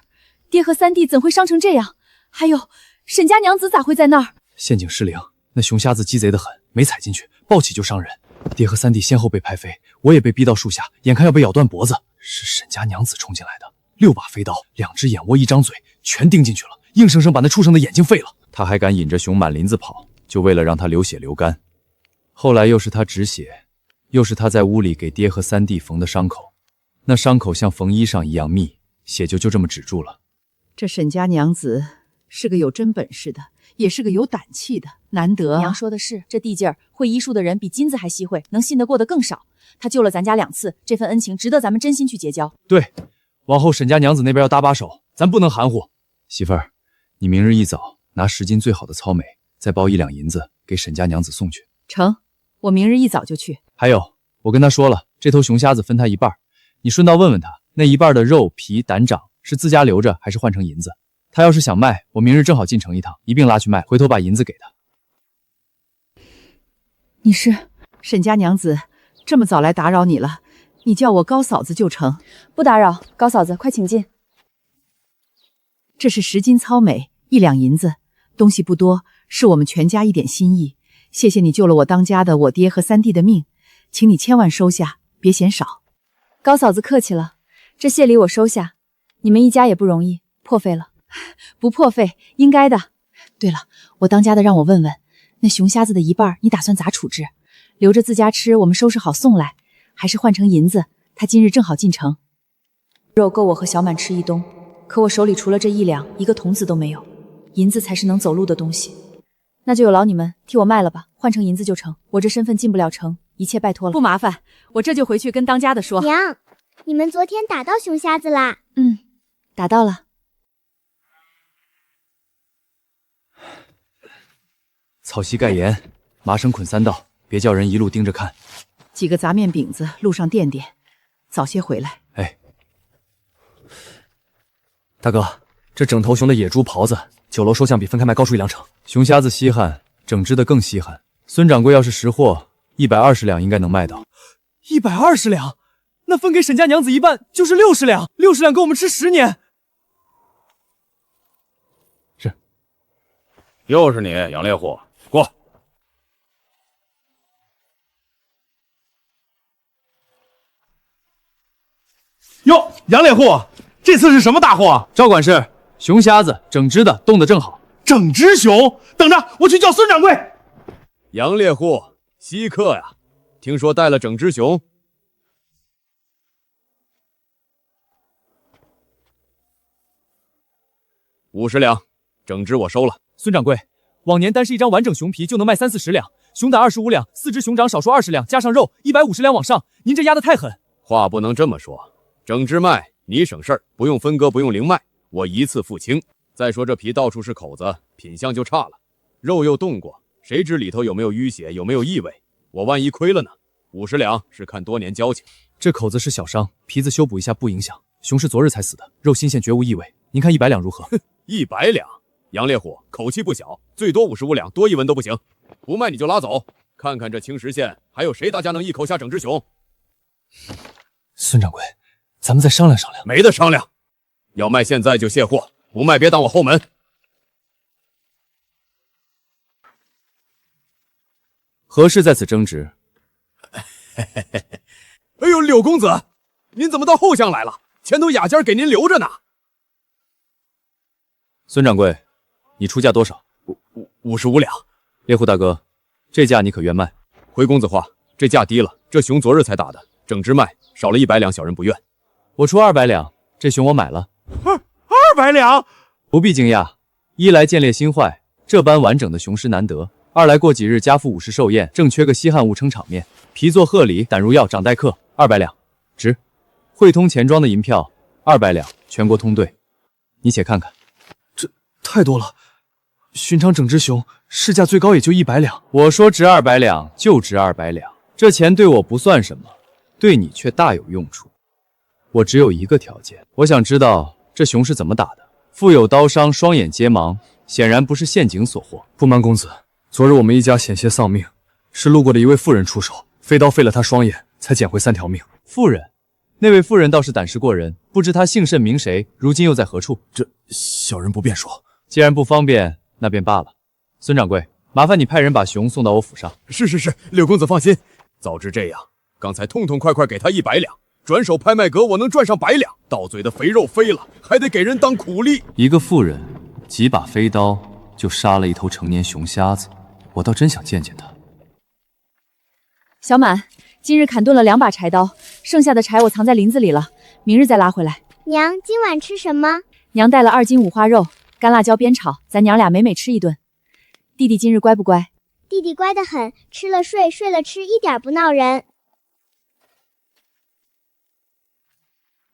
爹和三弟怎会伤成这样？还有沈家娘子咋会在那儿？陷阱失灵，那熊瞎子鸡贼得很，没踩进去，抱起就伤人。爹和三弟先后被拍飞，我也被逼到树下，眼看要被咬断脖子。是沈家娘子冲进来的，6把飞刀，2只眼窝，1张嘴，全钉进去了，硬生生把那畜生的眼睛废了。他还敢引着熊满林子跑，就为了让他流血流干。后来又是他止血，又是他在屋里给爹和三弟缝的伤口，那伤口像缝衣裳一样密，血就这么止住了。这沈家娘子是个有真本事的，也是个有胆气的，难得。娘说的是，这地界儿会医术的人比金子还稀讳，能信得过的更少。他救了咱家2次，这份恩情值得咱们真心去结交。对，往后沈家娘子那边要搭把手，咱不能含糊。媳妇儿，你明日一早拿10斤最好的糙米，再包1两银子给沈家娘子送去。成，我明日一早就去。还有，我跟他说了，这头熊瞎子分他一半，你顺道问问他，那一半的肉皮胆掌是自家留着还是换成银子？他要是想卖，我明日正好进城一趟，一并拉去卖，回头把银子给他。你是沈家娘子，这么早来打扰你了，你叫我高嫂子就成。不打扰，高嫂子快请进。这是10斤糙美，1两银子，东西不多，是我们全家一点心意。谢谢你救了我当家的我爹和3弟的命，请你千万收下，别嫌少。高嫂子客气了，这谢礼我收下。你们一家也不容易，破费了。不破费，应该的。对了，我当家的让我问问，那熊瞎子的一半你打算咋处置？留着自家吃，我们收拾好送来，还是换成银子？他今日正好进城。肉够我和小满吃一冬，可我手里除了这1两，一个铜子都没有。银子才是能走路的东西，那就有劳你们替我卖了吧，换成银子就成。我这身份进不了城，一切拜托了。不麻烦，我这就回去跟当家的说。娘，你们昨天打到熊瞎子啦？打到了。草席盖严，麻绳捆3道，别叫人一路盯着看。几个杂面饼子，路上垫垫，早些回来。哎，大哥，这整头熊的野猪袍子，酒楼收项比分开卖高出1两成。熊瞎子稀罕，整只的更稀罕。孙掌柜要是识货，120两应该能卖到。120两，那分给沈家娘子一半就是60两，60两够我们吃10年。是。又是你，杨猎户，过。哟，杨猎户，这次是什么大货？赵管事，熊瞎子，整只的，冻得正好。整只熊？等着，我去叫孙掌柜。杨猎户，稀客呀！听说带了整只熊。50两，整只我收了。孙掌柜，往年单是一张完整熊皮就能卖30-40两，熊胆25两，4只熊掌少说20两，加上肉150两往上，您这压得太狠。话不能这么说，整只卖你省事儿，不用分割，不用零卖，我一次付清。再说这皮到处是口子，品相就差了，肉又冻过，谁知里头有没有淤血，有没有异味？我万一亏了呢？50两是看多年交情。这口子是小伤，皮子修补一下不影响。熊是昨日才死的，肉新鲜绝无异味。您看100两如何？100两，杨猎户口气不小，最多55两，多一文都不行。不卖你就拉走，看看这青石县还有谁大家能一口下整只熊？孙掌柜，咱们再商量商量。没得商量，要卖现在就卸货，不卖别挡我后门。何事在此争执？哎呦，柳公子，您怎么到后巷来了？前头雅间给您留着呢。孙掌柜，你出价多少？55两。猎户大哥，这价你可愿卖？回公子话，这价低了，这熊昨日才打的，整只卖少了100两，小人不愿。我出200两，这熊我买了。200两？不必惊讶，一来见猎心坏，这般完整的雄狮难得；二来过几日家父50寿宴，正缺个稀罕物撑场面。皮做贺礼，胆如药，长待客，200两，值。汇通钱庄的银票200两，全国通兑。你且看看，这太多了。寻常整只熊市价最高也就100两。我说值200两就值200两，这钱对我不算什么，对你却大有用处。我只有一个条件，我想知道这熊是怎么打的。腹有刀伤，双眼皆盲，显然不是陷阱所获。不瞒公子，昨日我们一家险些丧命，是路过的一位妇人出手，飞刀废了她双眼，才捡回3条命。妇人？那位妇人倒是胆识过人，不知她姓甚名谁，如今又在何处？这小人不便说。既然不方便，那便罢了。孙掌柜，麻烦你派人把熊送到我府上。是，柳公子放心。早知这样，刚才痛痛快快给他100两，转手拍卖阁我能赚上100两。到嘴的肥肉飞了，还得给人当苦力。一个妇人，几把飞刀就杀了一头成年熊瞎子，我倒真想见见他。小满，今日砍钝了2把柴刀，剩下的柴我藏在林子里了，明日再拉回来。娘，今晚吃什么？娘带了2斤五花肉，干辣椒煸炒，咱娘俩美美吃一顿。弟弟今日乖不乖？弟弟乖得很，吃了睡，睡了吃，一点不闹人。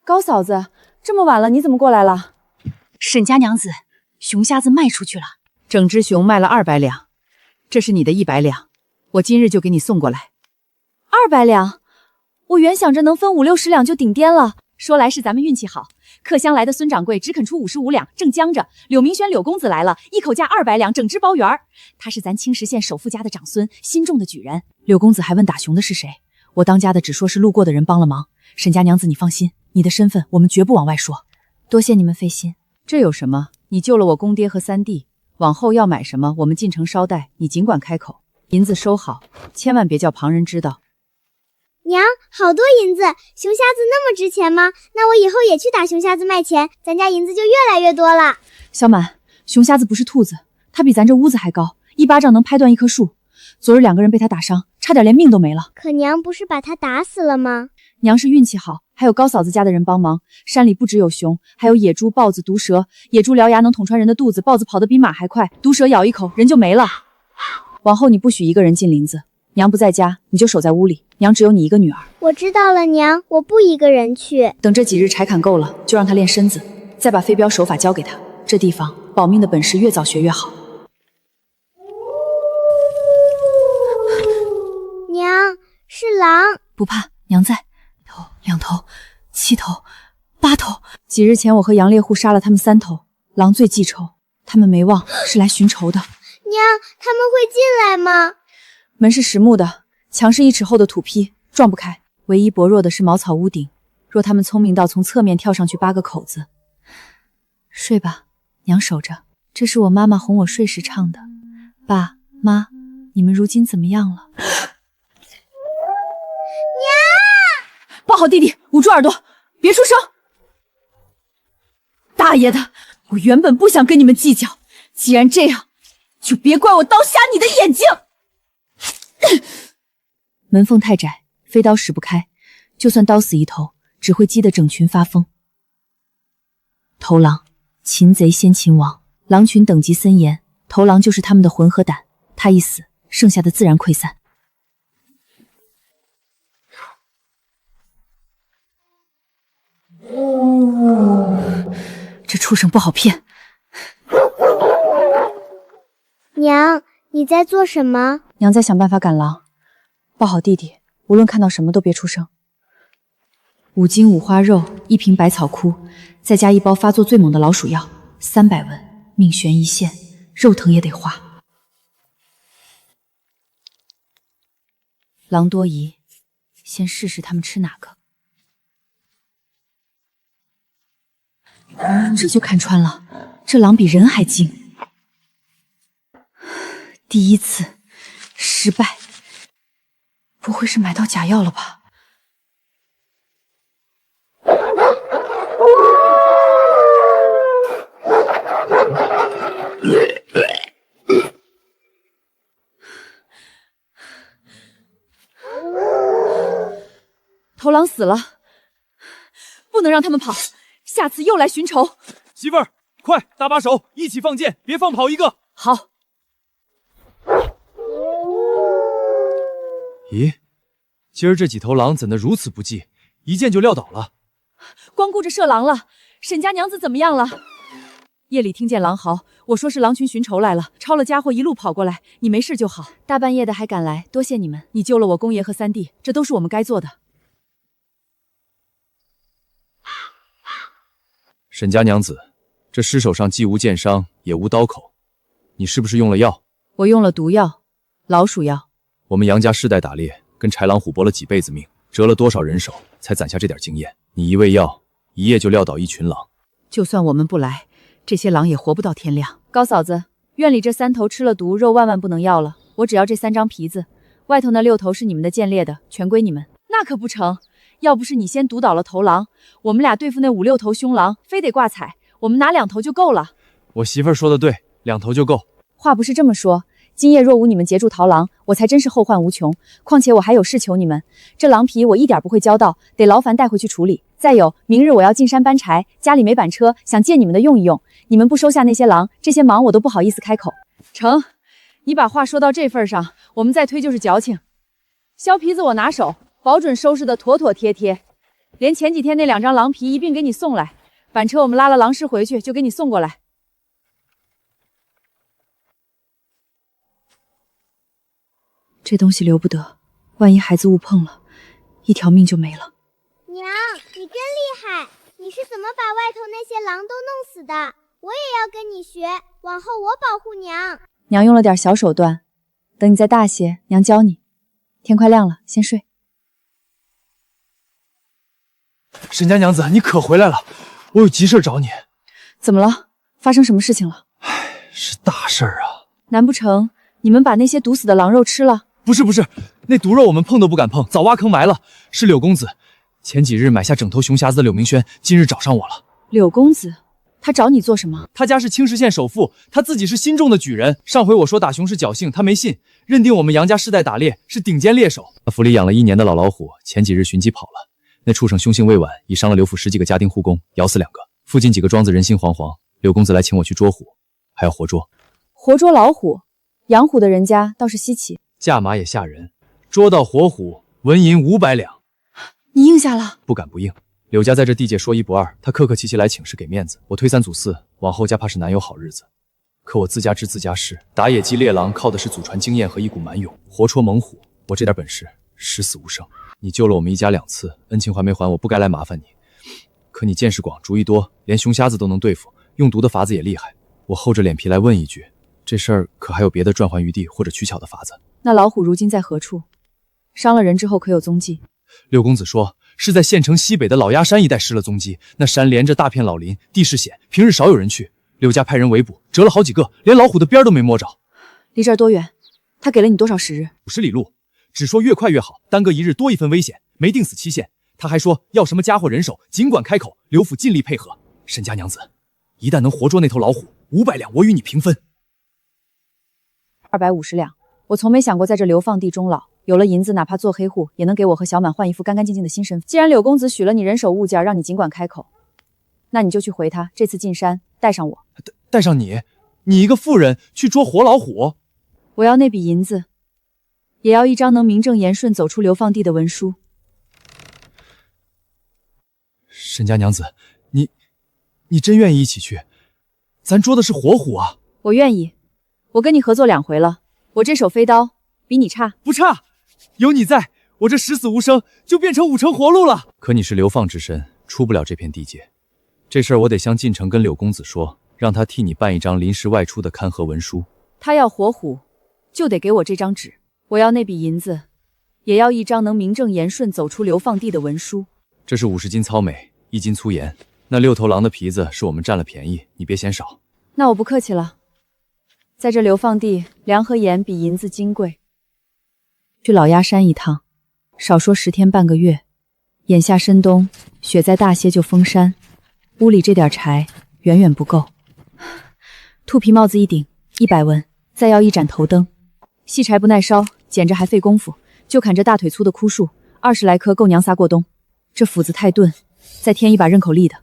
高嫂子，这么晚了，你怎么过来了？沈家娘子，熊瞎子卖出去了，整只熊卖了200两，这是你的100两，我今日就给你送过来。200两？我原想着能分50-60两就顶颠了，说来是咱们运气好，客乡来的孙掌柜只肯出55两，正僵着。柳明轩柳公子来了，一口价200两，整只包圆儿。他是咱青石县首富家的长孙，心中的举人。柳公子还问打熊的是谁，我当家的只说是路过的人帮了忙。沈家娘子，你放心，你的身份我们绝不往外说。多谢你们费心。这有什么？你救了我公爹和三弟，往后要买什么，我们进城捎带，你尽管开口。银子收好，千万别叫旁人知道。娘，好多银子，熊瞎子那么值钱吗？那我以后也去打熊瞎子卖钱，咱家银子就越来越多了。小满，熊瞎子不是兔子，它比咱这屋子还高，一巴掌能拍断一棵树。昨日2个人被他打伤，差点连命都没了。可娘不是把他打死了吗？娘是运气好，还有高嫂子家的人帮忙。山里不只有熊，还有野猪、豹子、毒蛇。野猪獠牙能捅穿人的肚子，豹子跑得比马还快，毒蛇咬一口人就没了。往后你不许一个人进林子，娘不在家，你就守在屋里。娘只有你一个女儿。我知道了，娘，我不一个人去。等这几日柴砍够了，就让他练身子，再把飞镖手法教给他。这地方保命的本事越早学越好。娘，是狼。不怕，娘在。头、2头、7头、8头。几日前我和杨猎户杀了他们3头，狼最记仇，他们没忘，是来寻仇的。娘，他们会进来吗？门是实木的，墙是1尺厚的土坯，撞不开。唯一薄弱的是茅草屋顶，若他们聪明到从侧面跳上去8个口子。睡吧，娘守着。这是我妈妈哄我睡时唱的。爸妈，你们如今怎么样了？娘！抱好弟弟，捂住耳朵，别出声。大爷的，我原本不想跟你们计较，既然这样，就别怪我刀瞎你的眼睛。门缝太窄，飞刀使不开，就算刀死1头，只会激得整群发疯。头狼，擒贼先擒王，狼群等级森严，头狼就是他们的魂和胆，他一死，剩下的自然溃散。这畜生不好骗。娘，你在做什么？娘在想办法赶狼。抱好弟弟，无论看到什么都别出声。5斤五花肉，1瓶百草枯，再加1包发作最猛的老鼠药，300文，命悬一线，肉疼也得花。狼多疑，先试试他们吃哪个。这就看穿了，这狼比人还精。第一次失败，不会是买到假药了吧？头狼死了，不能让他们跑，下次又来寻仇。媳妇儿，快搭把手，一起放箭，别放跑一个。好。咦，今儿这几头狼怎的如此不济，一箭就撂倒了？光顾着射狼了，沈家娘子怎么样了？夜里听见狼嚎，我说是狼群寻仇来了，抄了家伙一路跑过来，你没事就好。大半夜的还赶来，多谢你们，你救了我公爷和三弟，这都是我们该做的。沈家娘子，这尸首上既无剑伤，也无刀口，你是不是用了药？我用了毒药，老鼠药。我们杨家世代打猎，跟豺狼虎搏了几辈子命，折了多少人手，才攒下这点经验。你一味药，一夜就撂倒一群狼。就算我们不来，这些狼也活不到天亮。高嫂子，院里这3头吃了毒，肉万万不能要了。我只要这3张皮子，外头那6头是你们的贱猎的，全归你们。那可不成，要不是你先毒倒了头狼，我们俩对付那5、6头凶狼，非得挂彩，我们拿2头就够了。我媳妇儿说的对，2头就够。话不是这么说，今夜若无你们截住逃狼，我才真是后患无穷。况且我还有事求你们，这狼皮我一点不会交到，得劳烦带回去处理。再有，明日我要进山搬柴，家里没板车，想借你们的用一用。你们不收下那些狼，这些忙我都不好意思开口。成，你把话说到这份上，我们再推就是矫情。削皮子我拿手，保准收拾的妥妥帖帖，连前几天那2张狼皮一并给你送来。板车我们拉了狼尸回去，就给你送过来。这东西留不得，万一孩子误碰了，一条命就没了。娘，你真厉害！你是怎么把外头那些狼都弄死的？我也要跟你学，往后我保护娘。娘用了点小手段，等你再大些，娘教你。天快亮了，先睡。沈家娘子，你可回来了，我有急事找你。怎么了？发生什么事情了？是大事儿啊！难不成你们把那些毒死的狼肉吃了？不是，那毒肉我们碰都不敢碰，早挖坑埋了。是柳公子，前几日买下整头熊匣子的柳明轩，今日找上我了。柳公子，他找你做什么？他家是青石县首富，他自己是心中的举人。上回我说打熊是侥幸，他没信，认定我们杨家世代打猎是顶尖猎手。他府里养了1年的老老虎，前几日寻机跑了。那畜生凶性未晚，已伤了刘府10几个家丁护工，咬死2个。附近几个庄子人心惶惶，柳公子来请我去捉虎，还要活捉。活捉老虎，养虎的人家倒是稀奇，价码也吓人，捉到活虎，纹银500两。你应下了？不敢不应。柳家在这地界说一不二，他客客气气来请示给面子，我推3阻4，往后家怕是难有好日子。可我自家知自家事，打野鸡猎狼靠的是祖传经验和一股蛮勇，活捉猛虎，我这点本事十死无生。你救了我们一家2次，恩情还没还，我不该来麻烦你。可你见识广，主意多，连熊瞎子都能对付，用毒的法子也厉害。我厚着脸皮来问一句，这事儿可还有别的转圜余地或者取巧的法子？那老虎如今在何处？伤了人之后可有踪迹？六公子说是在县城西北的老鸦山一带失了踪迹，那山连着大片老林，地势险，平日少有人去。柳家派人围捕，折了好几个，连老虎的边都没摸着。离这儿多远？他给了你多少时日？50里路，只说越快越好，耽搁1日多1分危险，没定死期限。他还说要什么家伙人手，尽管开口，刘府尽力配合。沈家娘子，一旦能活捉那头老虎，500两我与你平分。250两，我从没想过在这流放地终老，有了银子，哪怕做黑户，也能给我和小满换一副干干净净的新身份。既然柳公子许了你人手物件，让你尽管开口，那你就去回他，这次进山带上我，带上你一个妇人去捉活老虎？我要那笔银子，也要一张能名正言顺走出流放地的文书。沈家娘子，你真愿意一起去？咱捉的是活虎啊！我愿意，我跟你合作2回了，我这手飞刀比你差。不差，有你在，我这十死无生就变成5成活路了。可你是流放之身，出不了这片地界。这事儿我得向进城跟柳公子说，让他替你办一张临时外出的勘核文书。他要活虎，就得给我这张纸。我要那笔银子，也要一张能名正言顺走出流放地的文书。这是50斤糙美，1斤粗盐。那6头狼的皮子是我们占了便宜，你别嫌少。那我不客气了。在这流放地，粮和盐比银子金贵。去老鸦山一趟，少说10天半个月。眼下深冬，雪再大些就封山，屋里这点柴远远不够。兔皮帽子一顶，100文，再要1盏头灯。细柴不耐烧，捡着还费功夫，就砍这大腿粗的枯树，20来棵够娘仨过冬。这斧子太钝，再添一把刃口利的。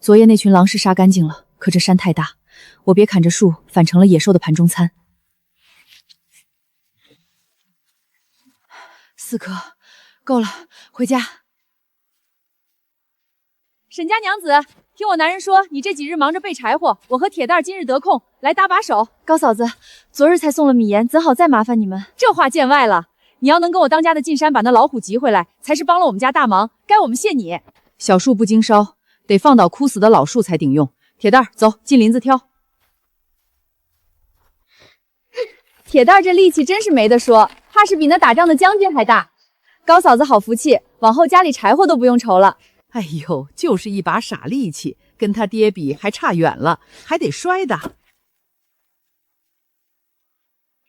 昨夜那群狼是杀干净了，可这山太大，我别砍着树，反成了野兽的盘中餐。4颗，够了，回家。沈家娘子，听我男人说，你这几日忙着备柴火，我和铁蛋今日得空来搭把手。高嫂子，昨日才送了米盐，怎好再麻烦你们？这话见外了，你要能跟我当家的进山把那老虎急回来，才是帮了我们家大忙，该我们谢你。小树不经烧，得放倒枯死的老树才顶用。铁蛋，走进林子挑。铁蛋这力气真是没得说，怕是比那打仗的将军还大。高嫂子好福气，往后家里柴火都不用愁了。哎呦，就是一把傻力气，跟他爹比还差远了，还得摔的。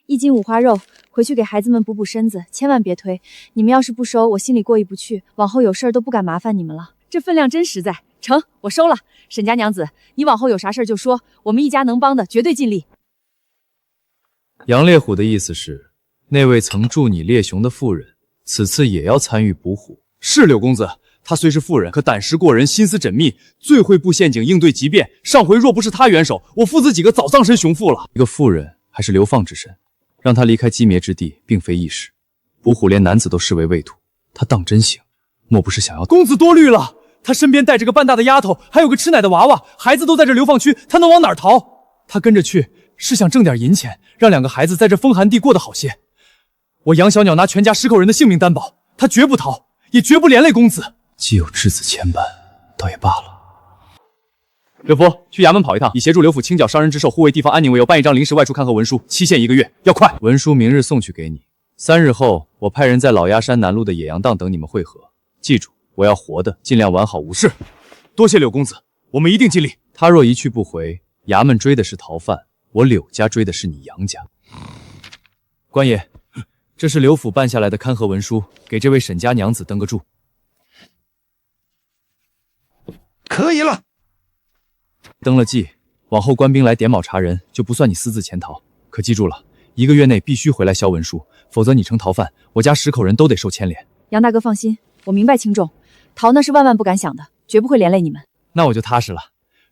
1斤五花肉，回去给孩子们补补身子，千万别推。你们要是不收，我心里过意不去，往后有事儿都不敢麻烦你们了。这分量真实在，成，我收了。沈家娘子，你往后有啥事儿就说，我们一家能帮的绝对尽力。杨烈虎的意思是，那位曾助你猎熊的妇人，此次也要参与捕虎。是柳公子，他虽是妇人，可胆识过人，心思缜密，最会布陷阱应对急变。上回若不是他援手，我父子几个早葬身雄父了。一个妇人还是流放之身，让他离开鸡灭之地，并非易事。捕虎连男子都视为畏途，他当真行？莫不是想要……公子多虑了，他身边带着个半大的丫头，还有个吃奶的娃娃，孩子都在这流放区，他能往哪儿逃？他跟着去是想挣点银钱，让2个孩子在这风寒地过得好些。我杨小鸟拿全家10口人的性命担保，他绝不逃，也绝不连累公子。既有质子牵绊，倒也罢了。刘福，去衙门跑一趟，以协助刘府清剿伤人之手、护卫地方安宁为由，办一张临时外出看河文书，期限1个月，要快。文书明日送去给你，3日后我派人在老鸭山南路的野羊档等你们会合。记住，我要活的，尽量完好无事。多谢柳公子，我们一定尽力。他若一去不回，衙门追的是逃犯，我柳家追的是你杨家。官爷，这是刘府办下来的勘核文书，给这位沈家娘子登个注。可以了。登了记，往后官兵来点卯查人，就不算你私自潜逃。可记住了，1个月内必须回来销文书，否则你成逃犯，我家10口人都得受牵连。杨大哥放心，我明白轻重，逃那是万万不敢想的，绝不会连累你们。那我就踏实了。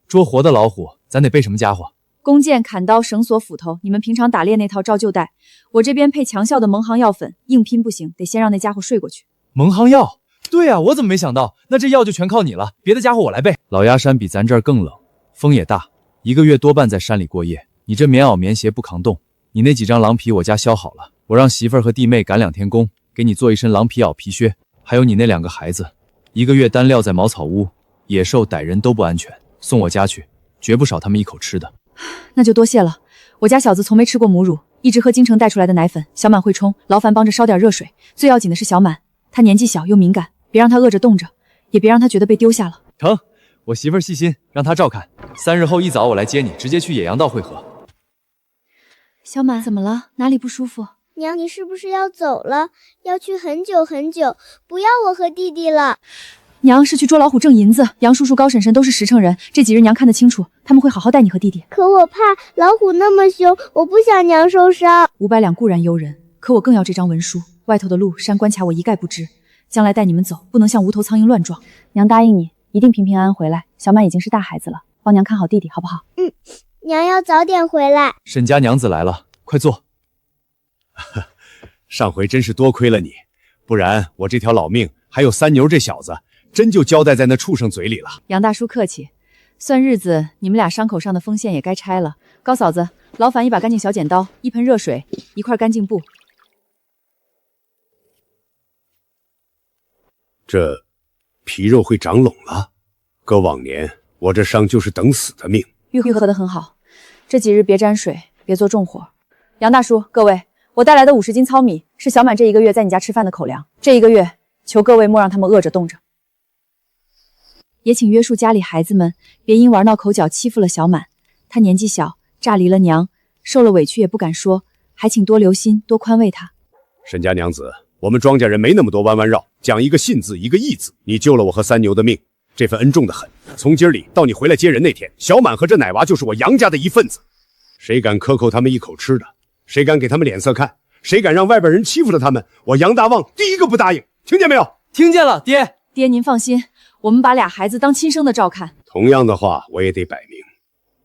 捉活的老虎，咱得备什么家伙？弓箭、砍刀、绳索、斧头，你们平常打猎那套照旧带。我这边配强效的蒙航药粉，硬拼不行，得先让那家伙睡过去。蒙航药？对啊，我怎么没想到？那这药就全靠你了，别的家伙我来备。老鸭山比咱这儿更冷，风也大，1个月多半在山里过夜。你这棉袄棉鞋不扛冻，你那几张狼皮我家削好了，我让媳妇儿和弟妹赶2天工，给你做一身狼皮袄皮靴。还有你那2个孩子，1个月单撂在茅草屋，野兽歹人都不安全，送我家去，绝不少他们一口吃的。那就多谢了，我家小子从没吃过母乳，一直喝京城带出来的奶粉。小满会冲，劳烦帮着烧点热水。最要紧的是小满，他年纪小又敏感，别让他饿着冻着，也别让他觉得被丢下了。成，我媳妇儿细心，让她照看。3日后一早我来接你，直接去野羊道会合。小满怎么了？哪里不舒服？娘，你是不是要走了？要去很久很久，不要我和弟弟了。娘是去捉老虎挣银子，杨叔叔、高婶婶都是实诚人，这几日娘看得清楚，他们会好好带你和弟弟。可我怕老虎那么凶，我不想娘受伤。500两固然诱人，可我更要这张文书，外头的路山关卡我一概不知，将来带你们走，不能像无头苍蝇乱撞。娘答应你，一定平平安安回来。小满已经是大孩子了，帮娘看好弟弟，好不好？娘要早点回来。沈家娘子来了，快坐。上回真是多亏了你，不然我这条老命还有三牛这小子，真就交代在那畜生嘴里了。杨大叔客气，算日子你们俩伤口上的锋线也该拆了。高嫂子，劳烦一把干净小剪刀，1盆热水，1块干净布。这皮肉会长拢了，搁往年我这伤就是等死的命。愈合得很好，这几日别沾水，别做重活。杨大叔，各位，我带来的50斤糙米是小满这1个月在你家吃饭的口粮，这1个月求各位莫让他们饿着冻着。也请约束家里孩子们，别因玩闹口角欺负了小满。他年纪小，乍离了娘，受了委屈也不敢说，还请多留心，多宽慰他。沈家娘子，我们庄稼人没那么多弯弯绕，讲一个信字，一个义字。你救了我和三牛的命，这份恩重得很。从今儿里到你回来接人那天，小满和这奶娃就是我杨家的一份子。谁敢克扣他们一口吃的，谁敢给他们脸色看，谁敢让外边人欺负了他们，我杨大旺第一个不答应。听见没有？听见了，爹。爹您放心，我们把俩孩子当亲生的照看。同样的话我也得摆明，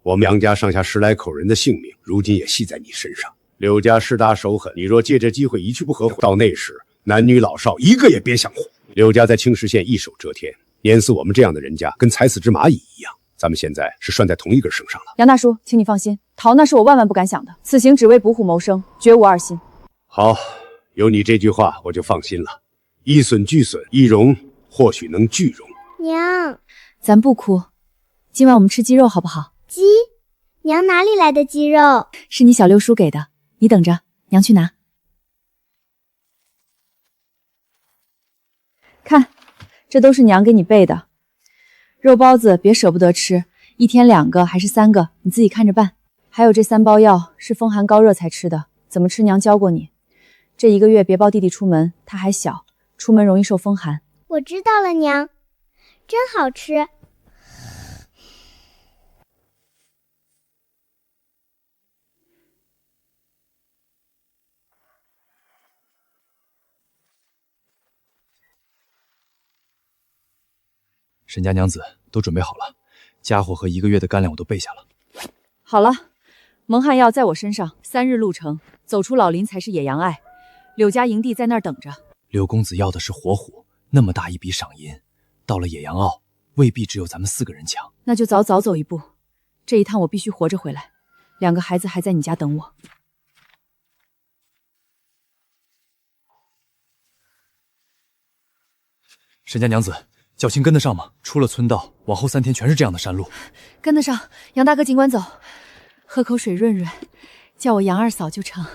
我们杨家上下10来口人的性命，如今也系在你身上。柳家势大手狠，你若借这机会一去不合，到那时男女老少一个也别想活。柳家在青石县一手遮天，碾死我们这样的人家，跟踩死只蚂蚁一样。咱们现在是拴在同一根绳上了。杨大叔，请你放心，逃那是我万万不敢想的，此行只为捕虎谋生，绝无二心。好，有你这句话我就放心了。一损俱损，一荣或许能俱荣。娘，咱不哭，今晚我们吃鸡肉好不好？鸡？娘哪里来的鸡肉？是你小六叔给的，你等着，娘去拿。看，这都是娘给你备的。肉包子别舍不得吃，1天2个还是3个，你自己看着办。还有这3包药是风寒高热才吃的，怎么吃娘教过你。这1个月别抱弟弟出门，他还小，出门容易受风寒。我知道了，娘，真好吃。沈家娘子都准备好了，家伙和1个月的干粮我都备下了。好了，蒙汗药在我身上，3日路程，走出老林才是野羊隘。柳家营地在那儿等着。柳公子要的是活虎，那么大一笔赏银，到了野羊坳，未必只有咱们4个人抢。那就早走一步，这一趟我必须活着回来。2个孩子还在你家等我。沈家娘子，小青跟得上吗？出了村道，往后3天全是这样的山路。跟得上，杨大哥尽管走，喝口水润润，叫我杨二嫂就成。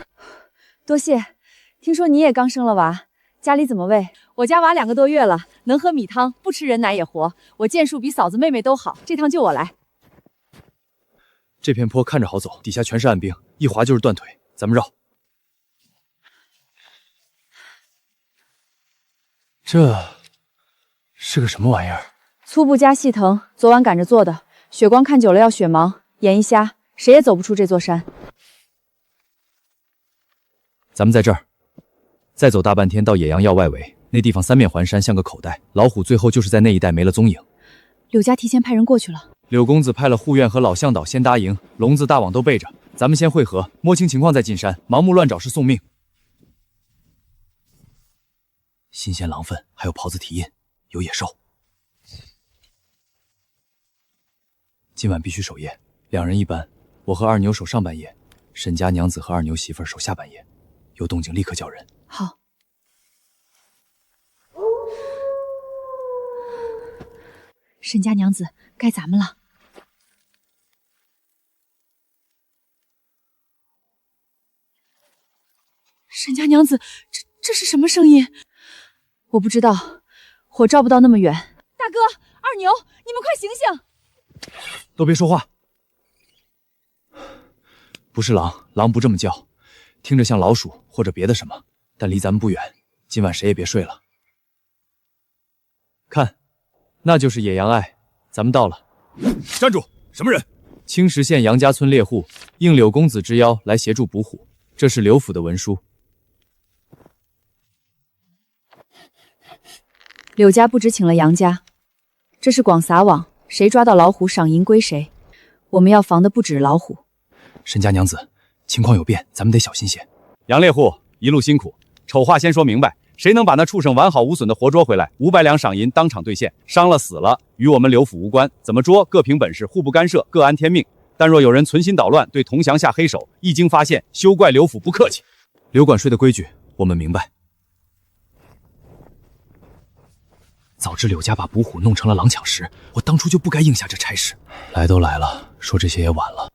多谢。听说你也刚生了娃，家里怎么喂？我家娃2个多月了，能喝米汤，不吃人奶也活。我剑术比嫂子妹妹都好，这趟就我来。这片坡看着好走，底下全是暗冰，一滑就是断腿。咱们绕。这是个什么玩意儿？粗布加细藤，昨晚赶着做的。血光看久了要血盲，眼一瞎，谁也走不出这座山。咱们在这儿，再走大半天到野羊要外围，那地方3面环山，像个口袋。老虎最后就是在那一带没了踪影。柳家提前派人过去了。柳公子派了护院和老向导先搭营，笼子大网都备着，咱们先会合，摸清情况再进山，盲目乱找是送命。新鲜狼粪，还有狍子蹄印，有野兽。今晚必须守夜，2人一班，我和二牛守上半夜，沈家娘子和二牛媳妇守下半夜，有动静立刻叫人。好。沈家娘子，该咱们了。沈家娘子，这是什么声音？我不知道，火照不到那么远。大哥，二牛，你们快醒醒！都别说话。不是狼，狼不这么叫，听着像老鼠或者别的什么，但离咱们不远。今晚谁也别睡了。看，那就是野羊隘，咱们到了。站住！什么人？青石县杨家村猎户应柳公子之邀来协助捕虎，这是柳府的文书。柳家不只请了杨家，这是广撒网，谁抓到老虎赏银归谁。我们要防的不止老虎。沈家娘子，情况有变，咱们得小心些。杨猎户一路辛苦，丑话先说明白，谁能把那畜生完好无损的活捉回来，500两赏银当场兑现，伤了死了与我们柳府无关，怎么捉各凭本事，互不干涉，各安天命。但若有人存心捣乱，对同乡下黑手，一经发现，休怪柳府不客气。柳管税的规矩我们明白。早知柳家把捕虎弄成了狼抢食，我当初就不该应下这差事。来都来了，说这些也晚了。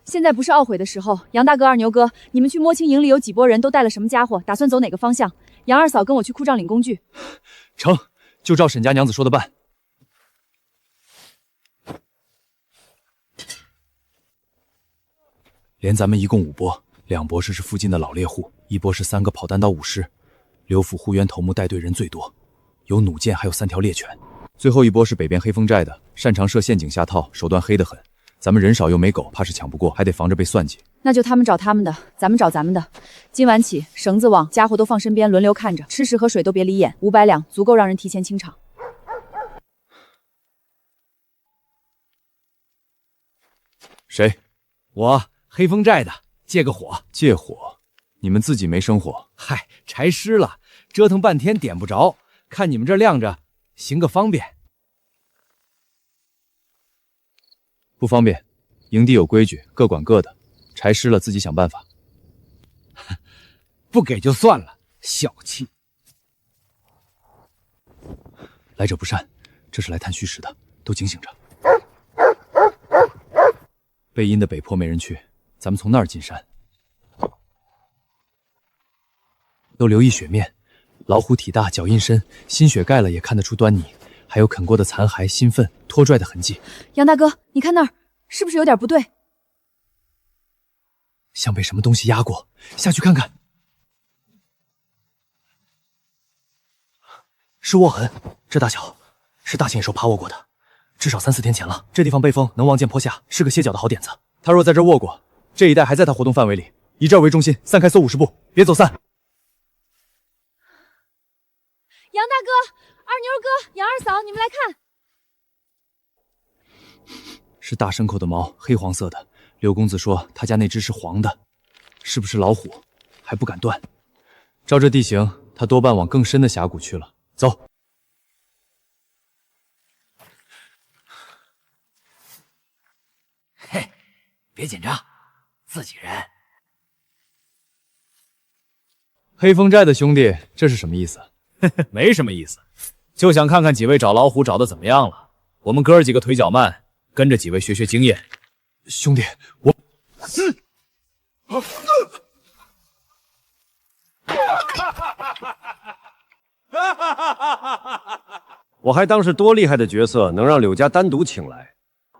现在不是懊悔的时候。杨大哥、二牛哥，你们去摸清营里有几拨人，都带了什么家伙，打算走哪个方向。杨二嫂跟我去库帐领工具。成，就照沈家娘子说的办。连咱们一共5拨，2拨是附近的老猎户，1拨是3个跑单刀武师。柳府护渊头目带队人最多，有弩箭，还有3条猎犬。最后1拨是北边黑风寨的，擅长设陷阱下套，手段黑得很。咱们人少又没狗，怕是抢不过，还得防着被算计。那就他们找他们的，咱们找咱们的。今晚起，绳子网、家伙都放身边，轮流看着，吃食和水都别离眼。500两足够让人提前清场。谁？我黑风寨的，借个火。借火？你们自己没生火？嗨，柴湿了，折腾半天点不着，看你们这亮着，行个方便。不方便，营地有规矩，各管各的，柴湿了自己想办法。不给就算了，小气。来者不善，这是来探虚实的，都警醒着。背阴的北坡没人去，咱们从那儿进山。都留意雪面，老虎体大，脚印深，新雪盖了也看得出端倪，还有啃过的残骸、新粪、拖拽的痕迹。杨大哥，你看那儿，是不是有点不对？像被什么东西压过，下去看看。是握痕，这大小是大型野兽趴卧过的，至少3、4天前了。这地方背风，能望见坡下，是个歇脚的好点子。他若在这卧过，这一带还在他活动范围里，以这儿为中心，散开搜50步，别走散。杨大哥、二牛哥、杨二嫂，你们来看，是大牲口的毛，黑黄色的。柳公子说他家那只是黄的，是不是老虎？还不敢断。照这地形，他多半往更深的峡谷去了。走。嘿，别紧张，自己人。黑风寨的兄弟，这是什么意思？没什么意思，就想看看几位找老虎找的怎么样了。我们哥儿几个腿脚慢，跟着几位学学经验。兄弟，我……我还当是多厉害的角色，能让柳家单独请来，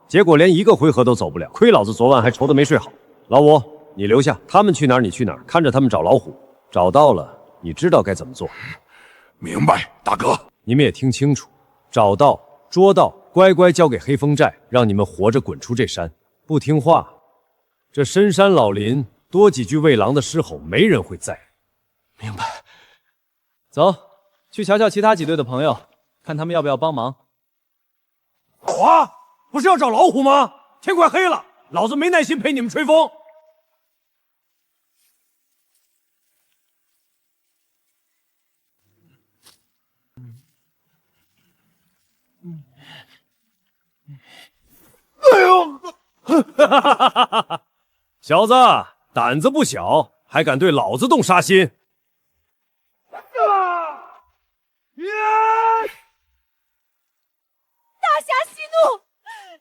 结果连一个回合都走不了，亏老子昨晚还愁得没睡好。老五，你留下，他们去哪儿你去哪儿，看着他们找老虎，找到了，你知道该怎么做。明白，大哥。你们也听清楚，找到、捉到，乖乖交给黑风寨，让你们活着滚出这山。不听话，这深山老林多几句喂狼的狮吼，没人会在意。明白。走，去瞧瞧其他几队的朋友，看他们要不要帮忙。啊，不是要找老虎吗？天快黑了，老子没耐心陪你们吹风。哎呦！小子，胆子不小，还敢对老子动杀心！大侠息怒，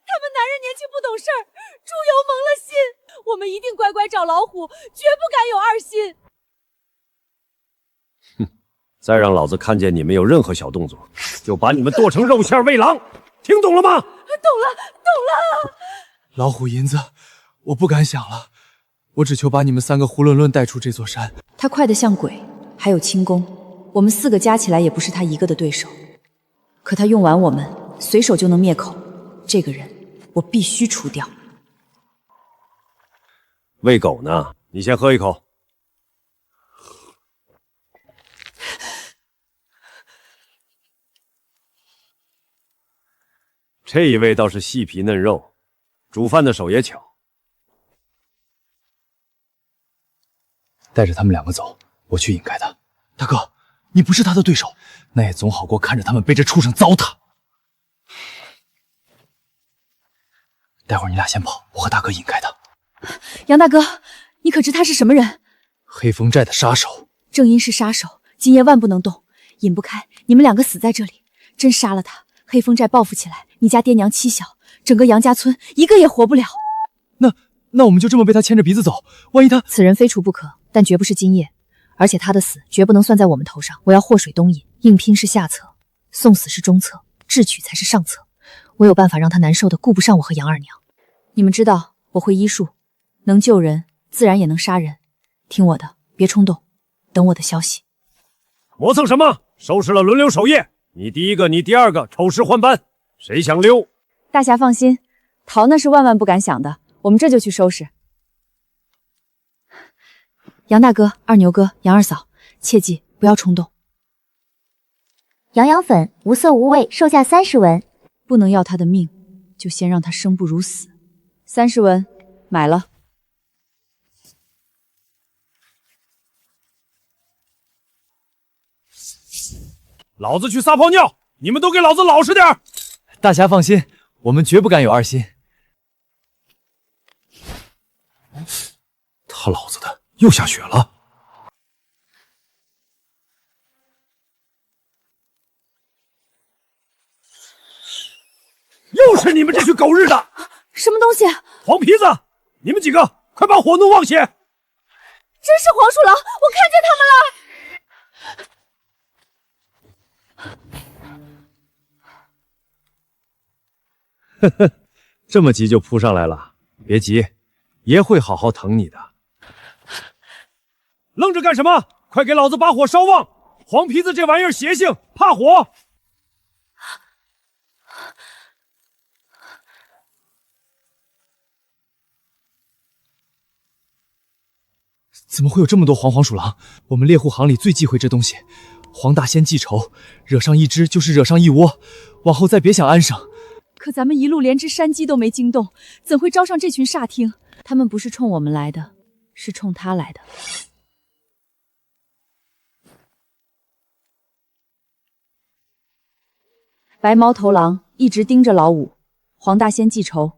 他们男人年轻不懂事儿，猪油蒙了心。我们一定乖乖找老虎，绝不敢有二心。哼！再让老子看见你们有任何小动作，就把你们剁成肉馅喂狼，听懂了吗？懂了，懂了。老虎银子，我不敢想了，我只求把你们3个囫囵囵带出这座山。他快得像鬼，还有轻功，我们4个加起来也不是他一个的对手。可他用完我们，随手就能灭口，这个人我必须除掉。喂狗呢，你先喝一口。这一位倒是细皮嫩肉，煮饭的手也巧。带着他们2个走，我去引开他。大哥，你不是他的对手，那也总好过看着他们被这畜生糟蹋。待会儿你俩先跑，我和大哥引开他。杨大哥，你可知他是什么人？黑风寨的杀手。正因是杀手，今夜万不能动，引不开，你们2个死在这里。真杀了他，黑风寨报复起来，你家爹娘妻小，整个杨家村一个也活不了。那我们就这么被他牵着鼻子走，万一他……此人非除不可，但绝不是今夜。而且他的死绝不能算在我们头上。我要祸水东引，硬拼是下策，送死是中策，智取才是上策。我有办法让他难受的顾不上我和杨二娘。你们知道我会医术，能救人，自然也能杀人。听我的，别冲动，等我的消息。磨蹭什么？收拾了轮流守夜，你第一个，你第二个，抽时换班，谁想溜？大侠放心，逃那是万万不敢想的，我们这就去收拾。杨大哥、二牛哥、杨二嫂，切记不要冲动。羊羊粉无色无味，售价30文。不能要他的命，就先让他生不如死。30文，买了。老子去撒泡尿，你们都给老子老实点！大侠放心，我们绝不敢有二心。他老子的，又下雪了。又是你们这群狗日的！什么东西？黄皮子！你们几个快把火弄旺些！真是黄鼠狼，我看见他们了！呵呵，这么急就扑上来了？别急，爷会好好疼你的。愣着干什么？快给老子把火烧旺！黄皮子这玩意儿邪性，怕火。怎么会有这么多黄鼠狼？我们猎户行里最忌讳这东西。黄大仙记仇，惹上一只就是惹上一窝，往后再别想安生。可咱们一路连只山鸡都没惊动，怎会招上这群煞听？他们不是冲我们来的，是冲他来的。白毛头狼一直盯着老五，黄大仙记仇，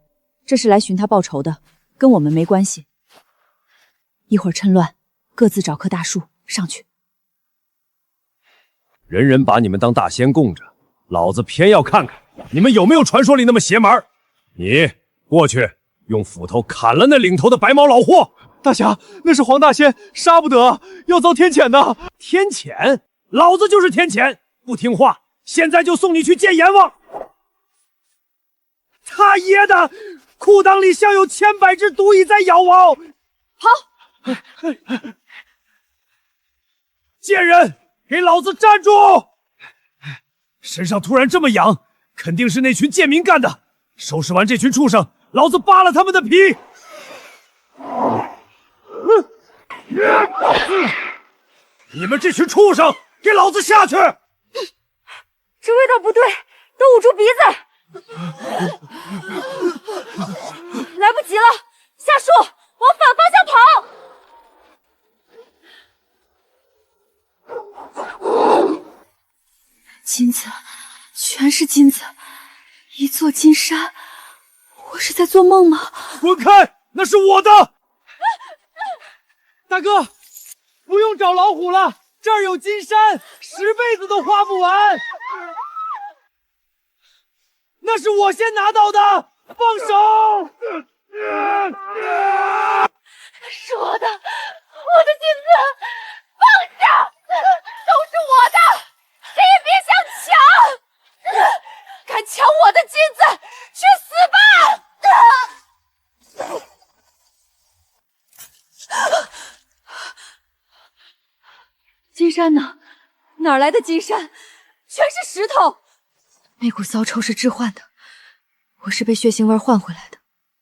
这是来寻他报仇的，跟我们没关系。一会儿趁乱，各自找棵大树上去。人人把你们当大仙供着，老子偏要看看你们有没有传说里那么邪门。你过去用斧头砍了那领头的白毛老货。大侠，那是黄大仙，杀不得，要遭天谴的。天谴？老子就是天谴！不听话，现在就送你去见阎王！他爷的，裤裆里像有千百只毒蚁在咬我！好，贱人，给老子站住！身上突然这么痒，肯定是那群贱民干的。收拾完这群畜生，老子扒了他们的皮！你们这群畜生，给老子下去！这味道不对，都捂住鼻子。来不及了，下树，往反方向跑！金子，全是金子，一座金山。我是在做梦吗？滚开，那是我的！大哥，不用找老虎了，这儿有金山，10辈子都花不完。那是我先拿到的，放手！是我的，我的金子，放下，都是我的，谁也别想抢！敢抢我的金子，去死吧！金山呢？哪来的金山？全是石头。那股骚臭是置换的，我是被血腥味换回来的。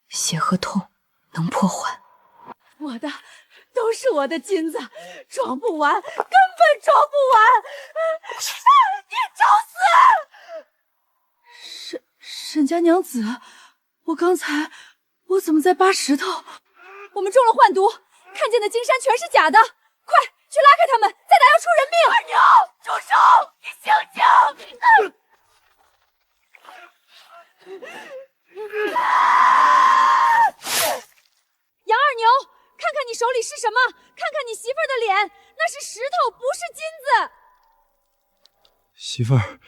血和痛能破幻。我的，都是我的金子，装不完，根本装不完。你找死！沈家娘子，我怎么在扒石头？我们中了幻毒，看见的金山全是假的。快去拉开他们，再打要出人命！二娘，住手！你醒醒！杨二牛，看看你手里是什么？看看你媳妇儿的脸，那是石头，不是金子。媳妇儿，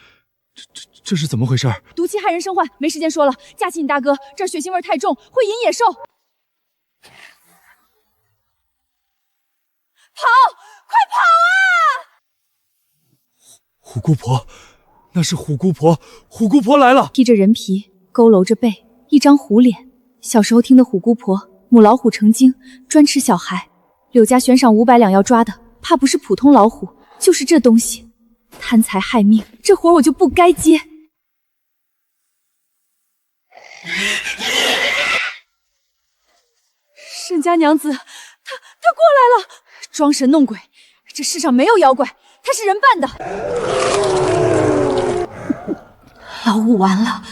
这是怎么回事？毒气害人生患，没时间说了。架起你大哥，这儿血腥味太重，会引野兽。跑！快跑啊！虎姑婆，那是虎姑婆，虎姑婆来了！披着人皮，佝偻着背，一张虎脸。小时候听的虎姑婆，母老虎成精，专吃小孩。柳家悬赏500两要抓的，怕不是普通老虎，就是这东西。贪财害命，这活我就不该接。沈家娘子，她过来了。装神弄鬼，这世上没有妖怪，他是人扮的。老五完了，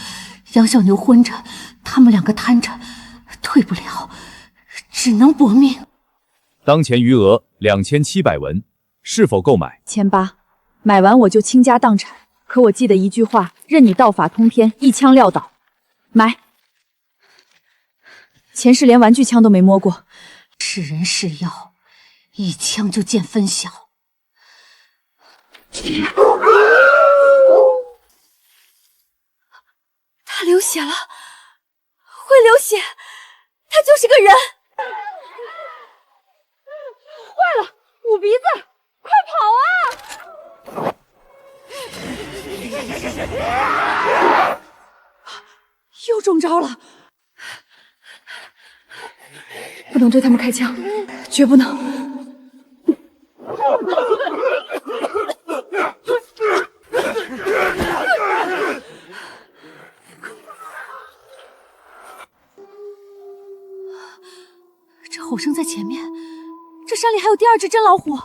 杨小牛昏着，他们2个瘫着，退不了，只能搏命。当前余额2700文，是否购买？1800，买完我就倾家荡产。可我记得一句话，任你道法通天，一枪撂倒。买。前世连玩具枪都没摸过，是人是妖，一枪就见分晓。他流血了，会流血，他就是个人。坏了，捂鼻子，快跑啊！又中招了，不能对他们开枪，绝不能。这吼声在前面，这山里还有第2只真老虎。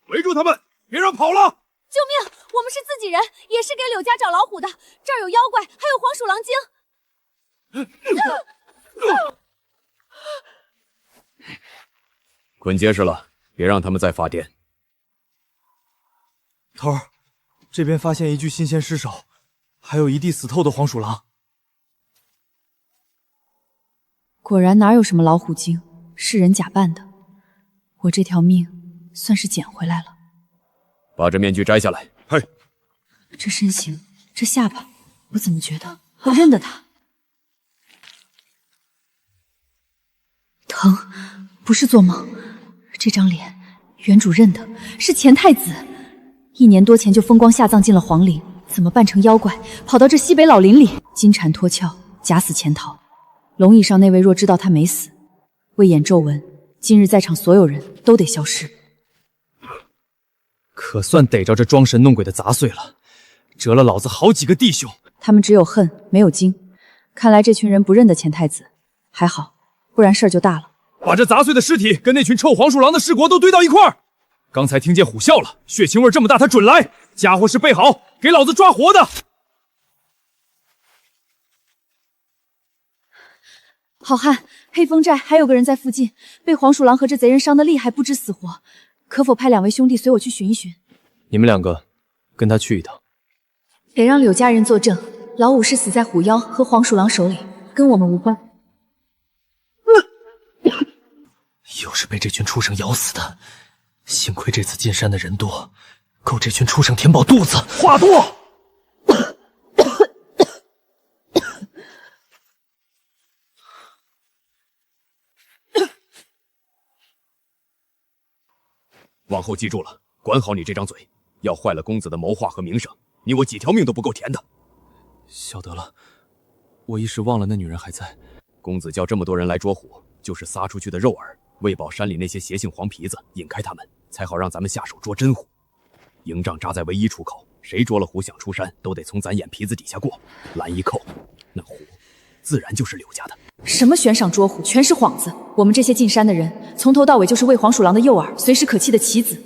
围住他们，别让跑了！救命！我们是自己人，也是给柳家找老虎的。这儿有妖怪，还有黄鼠狼精。捆结实了，别让他们再发癫。头儿，这边发现一具新鲜尸首，还有一地死透的黄鼠狼。果然哪有什么老虎精，是人假扮的。我这条命算是捡回来了。把这面具摘下来。嘿，这身形，这下巴，我怎么觉得我认得他？疼，不是做梦。这张脸，原主认得，是钱太子。1年多前就风光下葬进了皇陵，怎么扮成妖怪，跑到这西北老林里，金蝉脱壳，假死潜逃？龙椅上那位若知道他没死，为演皱纹，今日在场所有人都得消失。可算逮着这装神弄鬼的杂碎了，折了老子好几个弟兄。他们只有恨，没有精。看来这群人不认得钱太子，还好，不然事儿就大了。把这杂碎的尸体跟那群臭黄鼠狼的尸骨都堆到一块儿。刚才听见虎啸了，血腥味这么大，他准来。家伙是备好，给老子抓活的。好汉，黑风寨还有个人在附近，被黄鼠狼和这贼人伤得厉害，不知死活。可否派2位兄弟随我去寻一寻？你们2个跟他去一趟。得让柳家人作证，老五是死在虎妖和黄鼠狼手里，跟我们无关。又是被这群畜生咬死的，幸亏这次进山的人多，够这群畜生填饱肚子。话多。往后记住了，管好你这张嘴，要坏了公子的谋划和名声，你我几条命都不够填的。晓得了，我一时忘了那女人还在。公子叫这么多人来捉虎，就是撒出去的肉饵，为保山里那些邪性黄皮子，引开他们，才好让咱们下手捉真虎。营帐扎在唯一出口，谁捉了虎想出山，都得从咱眼皮子底下过。拦一扣，那虎自然就是柳家的。什么悬赏捉虎，全是幌子。我们这些进山的人，从头到尾就是喂黄鼠狼的诱饵，随时可弃的棋子。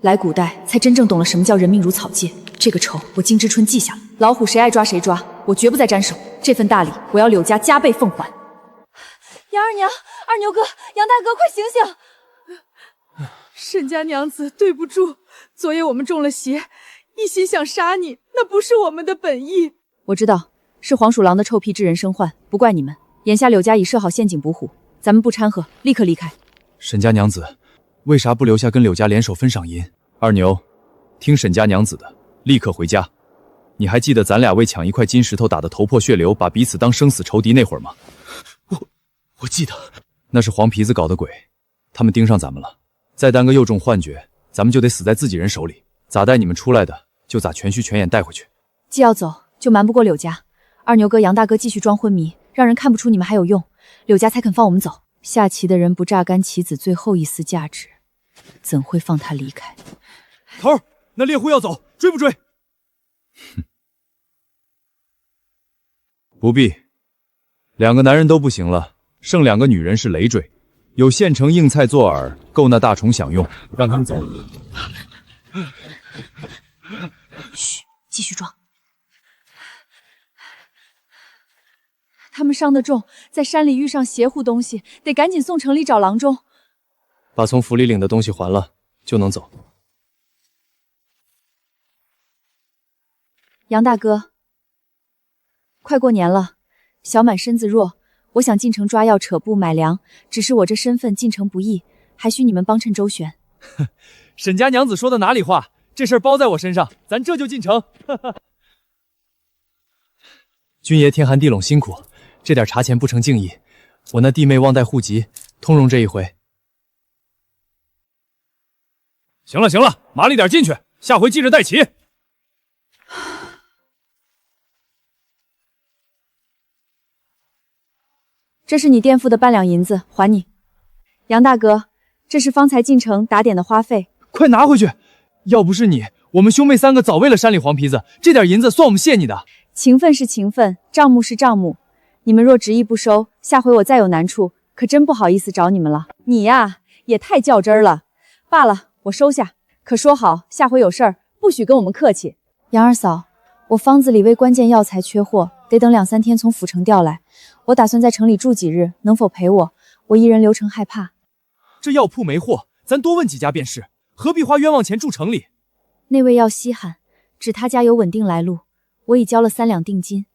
来古代才真正懂了什么叫人命如草芥。这个仇我金之春记下了，老虎谁爱抓谁抓，我绝不再沾手。这份大礼，我要柳家加倍奉还。杨二娘、二牛哥、杨大哥，快醒醒！沈家娘子，对不住，昨夜我们中了邪，一心想杀你，那不是我们的本意。我知道，是黄鼠狼的臭屁致人生患，不怪你们。眼下柳家已设好陷阱捕虎，咱们不掺和，立刻离开。沈家娘子，为啥不留下跟柳家联手分赏银？二牛，听沈家娘子的，立刻回家。你还记得咱俩为抢一块金石头打得头破血流，把彼此当生死仇敌那会儿吗？我记得，那是黄皮子搞的鬼，他们盯上咱们了，再耽搁又中幻觉，咱们就得死在自己人手里。咋带你们出来的，就咋全虚全眼带回去。既要走，就瞒不过柳家。二牛哥、杨大哥继续装昏迷，让人看不出你们还有用，柳家才肯放我们走。下棋的人不榨干棋子最后一丝价值，怎会放他离开？头儿，那猎户要走，追不追？哼，不必，2个男人都不行了，剩2个女人是累赘，有现成硬菜做饵，够那大虫享用，让他们走。嘘，继续装。他们伤得重，在山里遇上邪乎东西，得赶紧送城里找郎中。把从府里领的东西还了，就能走。杨大哥，快过年了，小满身子弱，我想进城抓药、扯布、买粮，只是我这身份进城不易，还需你们帮衬周旋。沈家娘子说的哪里话？这事儿包在我身上，咱这就进城。君爷天寒地冷辛苦，这点茶钱不成敬意，我那弟妹忘带户籍，通融这一回。行了行了，麻利点进去，下回记着带齐。这是你垫付的半两银子，还你。杨大哥，这是方才进城打点的花费，快拿回去！要不是你，我们兄妹3个早喂了山里黄皮子，这点银子算我们谢你的。情分是情分，账目是账目，你们若执意不收，下回我再有难处，可真不好意思找你们了。你呀，也太较真了。罢了，我收下，可说好，下回有事儿不许跟我们客气。杨二嫂，我方子里为关键药材缺货，得等2、3天从府城调来。我打算在城里住几日，能否陪我？我一人留城害怕。这药铺没货，咱多问几家便是，何必花冤枉钱住城里？那位药稀罕，指他家有稳定来路。我已交了3两定金，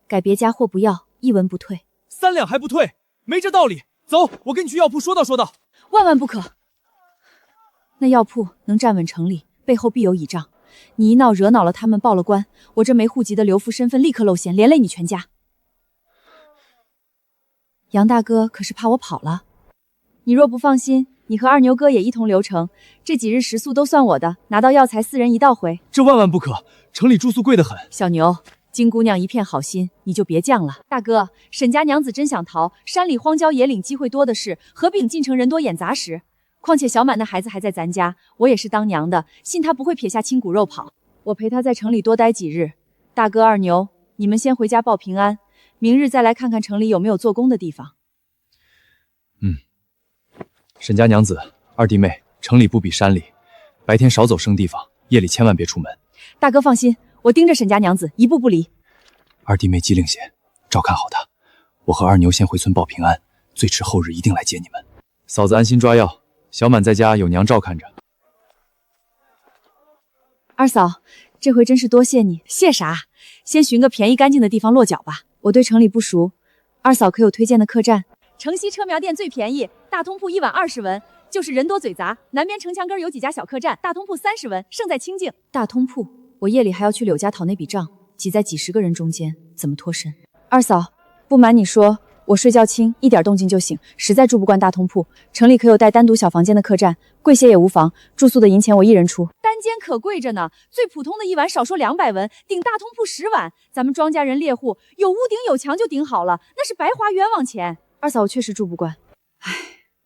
改别家货不要，一文不退。3两还不退？没这道理。走，我跟你去药铺说道说道。万万不可！那药铺能站稳城里，背后必有倚仗。你一闹惹恼了他们，报了官，我这没户籍的刘父身份立刻露馅，连累你全家。杨大哥可是怕我跑了？你若不放心，你和二牛哥也一同留城，这几日食宿都算我的，拿到药材4人一道回。这万万不可，城里住宿贵得很。小牛，金姑娘一片好心，你就别犟了。大哥，沈家娘子真想逃，山里荒郊野岭机会多的是，何必进城人多眼杂时？况且小满那孩子还在咱家，我也是当娘的，信他不会撇下亲骨肉跑。我陪他在城里多待几日。大哥二牛，你们先回家报平安，明日再来看看城里有没有做工的地方。沈家娘子，二弟妹，城里不比山里，白天少走生地方，夜里千万别出门。大哥放心，我盯着沈家娘子，一步不离。二弟妹机灵些，照看好她。我和二牛先回村报平安，最迟后日一定来接你们。嫂子安心抓药，小满在家有娘照看着。二嫂，这回真是多谢你。谢啥？先寻个便宜干净的地方落脚吧。我对城里不熟，二嫂可有推荐的客栈？城西车苗店最便宜，大通铺1晚20文，就是人多嘴杂。南边城墙根有几家小客栈，大通铺30文，胜在清静。大通铺，我夜里还要去柳家讨那笔账，挤在几10个人中间，怎么脱身？二嫂，不瞒你说，我睡觉轻，一点动静就醒，实在住不惯大通铺。城里可有带单独小房间的客栈，贵些也无妨。住宿的银钱我一人出，单间可贵着呢。最普通的1晚少说200文，顶大通铺10晚。咱们庄稼人猎户，有屋顶有墙就顶好了，那是白花冤枉钱。二嫂，我确实住不惯。唉，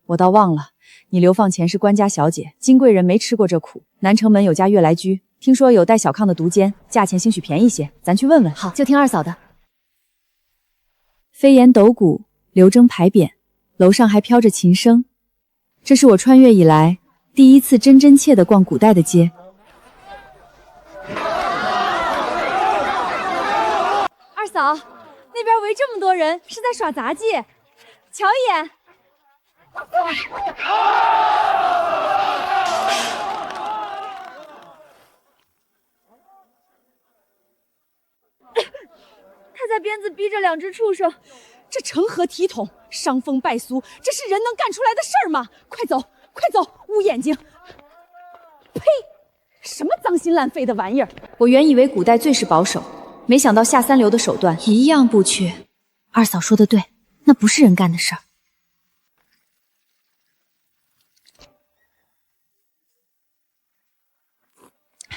我倒忘了，你流放前是官家小姐，金贵人没吃过这苦。南城门有家悦来居，听说有带小炕的独间，价钱兴许便宜些，咱去问问。好，就听二嫂的。飞檐斗鼓，流筝牌匾，楼上还飘着琴声。这是我穿越以来第一次真真切地逛古代的街。二嫂，那边围这么多人，是在耍杂技。瞧一眼。他在鞭子逼着2只畜生，这成何体统，伤风败俗，这是人能干出来的事儿吗？快走，快走，捂眼睛！呸！什么脏心烂肺的玩意儿！我原以为古代最是保守，没想到下三流的手段一样不缺。二嫂说的对，那不是人干的事儿。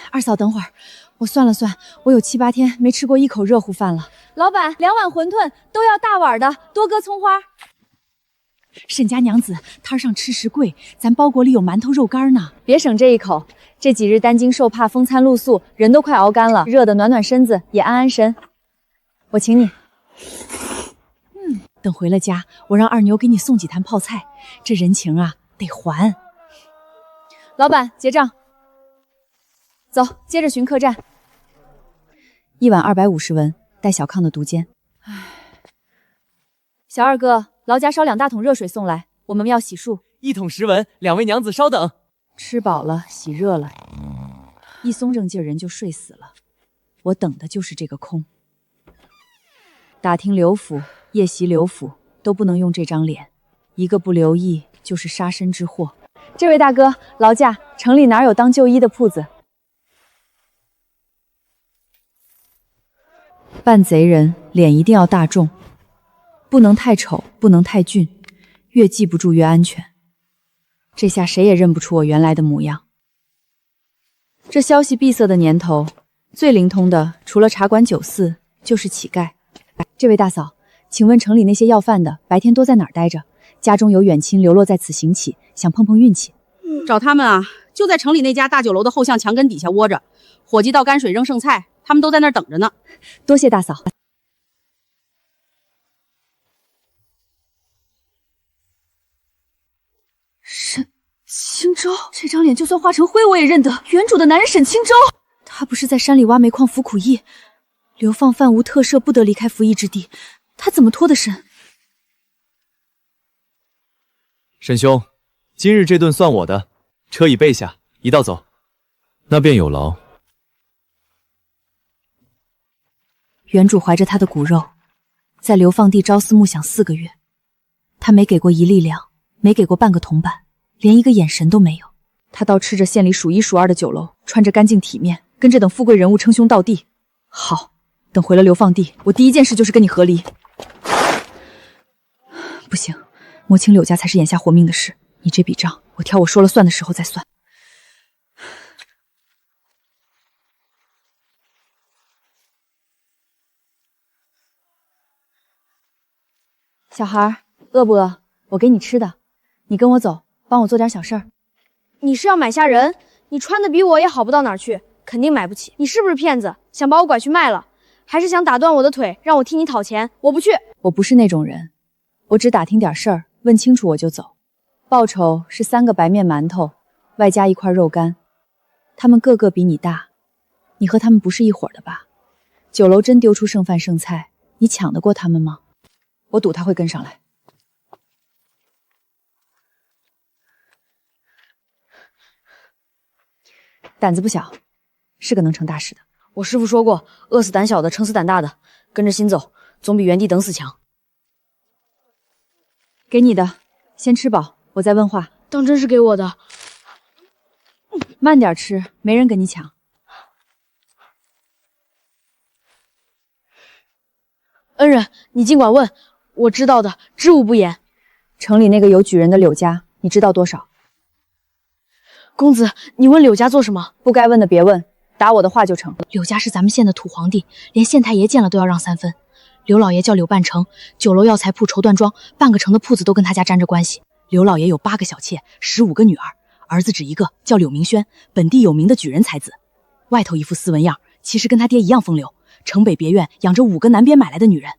二嫂，等会儿，我算了算，我有7、8天没吃过一口热乎饭了。老板，2碗馄饨，都要大碗的，多搁葱花。沈家娘子，摊上吃食贵，咱包裹里有馒头肉干呢，别省这一口。这几日担惊受怕，风餐露宿，人都快熬干了，热的暖暖身子，也安安神。我请你。等回了家，我让二牛给你送几坛泡菜，这人情啊得还。老板，结账。走，接着寻客栈。1晚250文，带小炕的独间。小二哥，劳家烧2大桶热水送来，我们要洗漱。1桶10文，2位娘子稍等。吃饱了，洗热了，一松正劲儿人就睡死了。我等的就是这个空。打听刘府，夜袭刘府，都不能用这张脸，一个不留意就是杀身之祸。这位大哥，劳驾，城里哪有当旧衣的铺子？扮贼人脸一定要大众，不能太丑，不能太俊，越记不住越安全。这下谁也认不出我原来的模样。这消息闭塞的年头，最灵通的除了茶馆酒肆，就是乞丐。这位大嫂，请问城里那些要饭的白天多在哪儿待着？家中有远亲流落在此行乞，想碰碰运气。找他们啊，就在城里那家大酒楼的后巷墙根底下窝着，伙计倒泔水扔剩菜，他们都在那儿等着呢。多谢大嫂。沈清舟，这张脸就算化成灰我也认得，原主的男人沈清舟。他不是在山里挖煤矿服苦役，流放犯无特赦，不得离开服役之地，他怎么脱得身？沈兄，今日这顿算我的，车已备下，一道走。那便有劳。原主怀着他的骨肉，在流放地朝思暮想4个月，他没给过1粒粮，没给过半个铜板，连一个眼神都没有。他倒吃着县里数1数2的酒楼，穿着干净体面，跟这等富贵人物称兄道弟。好，等回了流放地，我第一件事就是跟你和离。不行，摸清柳家才是眼下活命的事。你这笔账，我挑我说了算的时候再算。小孩，饿不饿？我给你吃的。你跟我走，帮我做点小事儿。你是要买下人？你穿的比我也好不到哪儿去，肯定买不起。你是不是骗子？想把我拐去卖了？还是想打断我的腿，让我替你讨钱？我不去。我不是那种人，我只打听点事儿，问清楚我就走。报酬是3个白面馒头，外加1块肉干。他们个个比你大，你和他们不是一伙的吧？酒楼真丢出剩饭剩菜，你抢得过他们吗？我赌他会跟上来。胆子不小，是个能成大事的。我师父说过，饿死胆小的，撑死胆大的。跟着心走，总比原地等死强。给你的，先吃饱，我再问话。当真是给我的？慢点吃，没人跟你抢。恩人，你尽管问，我知道的，知无不言。城里那个有举人的柳家，你知道多少？公子，你问柳家做什么？不该问的别问，答我的话就成。柳家是咱们县的土皇帝，连县太爷见了都要让3分。刘老爷叫柳半城，酒楼药材铺绸缎庄，半个城的铺子都跟他家沾着关系。刘老爷有8个小妾，15个女儿，儿子只一个，叫柳明轩，本地有名的举人才子。外头一副斯文样，其实跟他爹一样风流。城北别院养着5个南边买来的女人。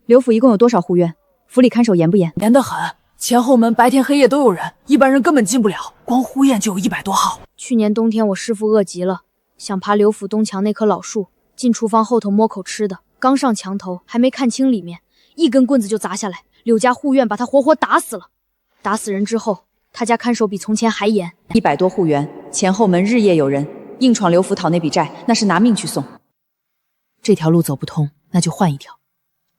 刘府一共有多少户院？府里看守严不严？严得很，前后门白天黑夜都有人，一般人根本进不了，光护院就有100多号。去年冬天我师父饿极了，想爬刘府东墙那棵老树，进厨房后头摸口吃的，刚上墙头还没看清里面，一根棍子就砸下来，柳家护院把他活活打死了。打死人之后，他家看守比从前还严。100多户园，前后门日夜有人，硬闯刘府讨那笔债，那是拿命去送。这条路走不通，那就换一条。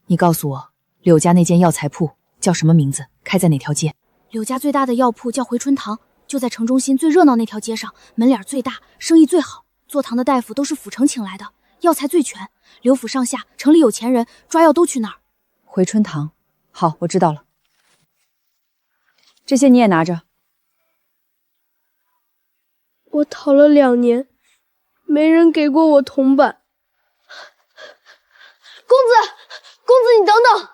你告诉我，柳家那间药材铺叫什么名字？开在哪条街？柳家最大的药铺叫回春堂，就在城中心最热闹那条街上，门脸最大，生意最好。做堂的大夫都是府城请来的，药材最全。刘府上下城里有钱人抓药都去那儿。回春堂，好，我知道了。这些你也拿着。我讨了2年，没人给过我铜板。公子，你等等，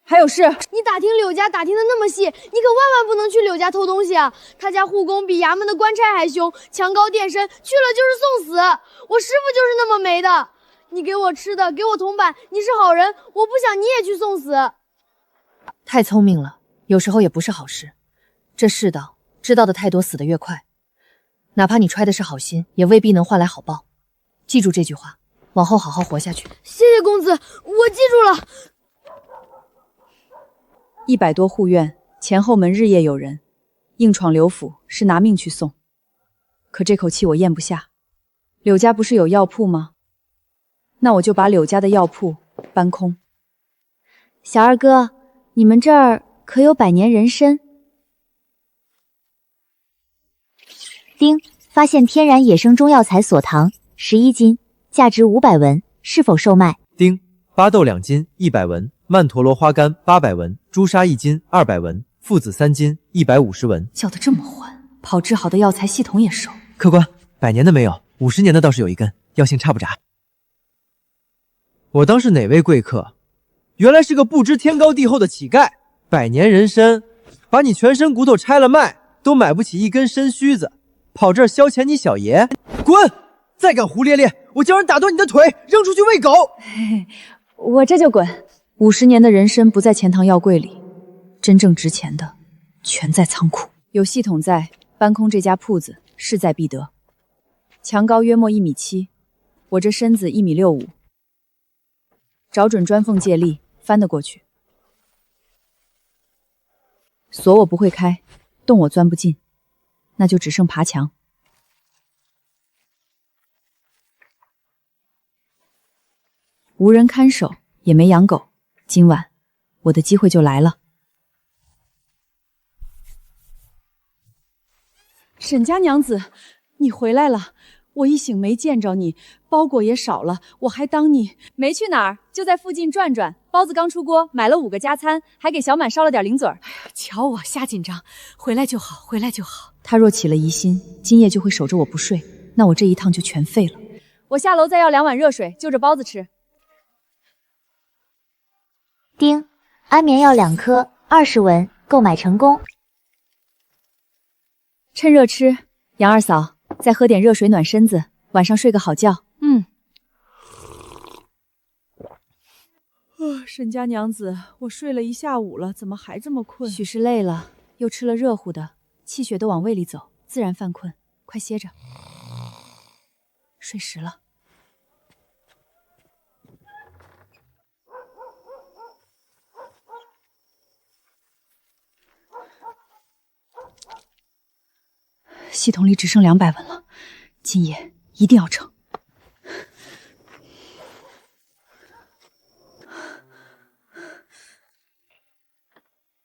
还有事？你打听柳家打听的那么细，你可万万不能去柳家偷东西啊！他家护工比衙门的官差还凶，墙高垫深，去了就是送死。我师父就是那么没的。你给我吃的，给我铜板，你是好人，我不想你也去送死。太聪明了，有时候也不是好事。这世道，知道的太多，死得越快。哪怕你揣的是好心，也未必能换来好报。记住这句话，往后好好活下去。谢谢公子，我记住了。100多户院，前后门日夜有人，硬闯刘府是拿命去送。可这口气我咽不下。柳家不是有药铺吗？那我就把柳家的药铺搬空。小二哥，你们这儿可有百年人参？丁，发现天然野生中药材锁糖11斤，价值500文，是否售卖？丁，巴豆2斤100文，曼陀罗花干800文，朱砂1斤200文，附子3斤150文。叫得这么欢，炮制好的药材系统也收。客官，100年的没有，50年的倒是有一根，药性差不杂。我当是哪位贵客？原来是个不知天高地厚的乞丐。100年人参，把你全身骨头拆了卖，都买不起一根参须子，跑这儿消遣你小爷？滚！再敢胡咧咧，我叫人打断你的腿，扔出去喂狗！嘿嘿，我这就滚。50年的人参不在钱塘药柜里，真正值钱的全在仓库。有系统在，搬空这家铺子势在必得。墙高约莫1.7米，我这身子1.65米，找准砖缝借力，翻得过去。锁我不会开，洞我钻不进，那就只剩爬墙。无人看守，也没养狗，今晚我的机会就来了。沈家娘子，你回来了，我一醒没见着你，包裹也少了，我还当你没去哪儿，就在附近转转。包子刚出锅，买了5个加餐，还给小满捎了点零嘴儿。瞧我瞎紧张，回来就好，回来就好。他若起了疑心，今夜就会守着我不睡，那我这一趟就全废了。我下楼再要2碗热水，就着包子吃。丁，安眠药2颗，20文，购买成功。趁热吃，杨二嫂，再喝点热水暖身子，晚上睡个好觉。沈家娘子，我睡了一下午了，怎么还这么困？许是累了，又吃了热乎的，气血都往胃里走，自然犯困。快歇着，睡实了。系统里只剩200文了，今夜一定要成。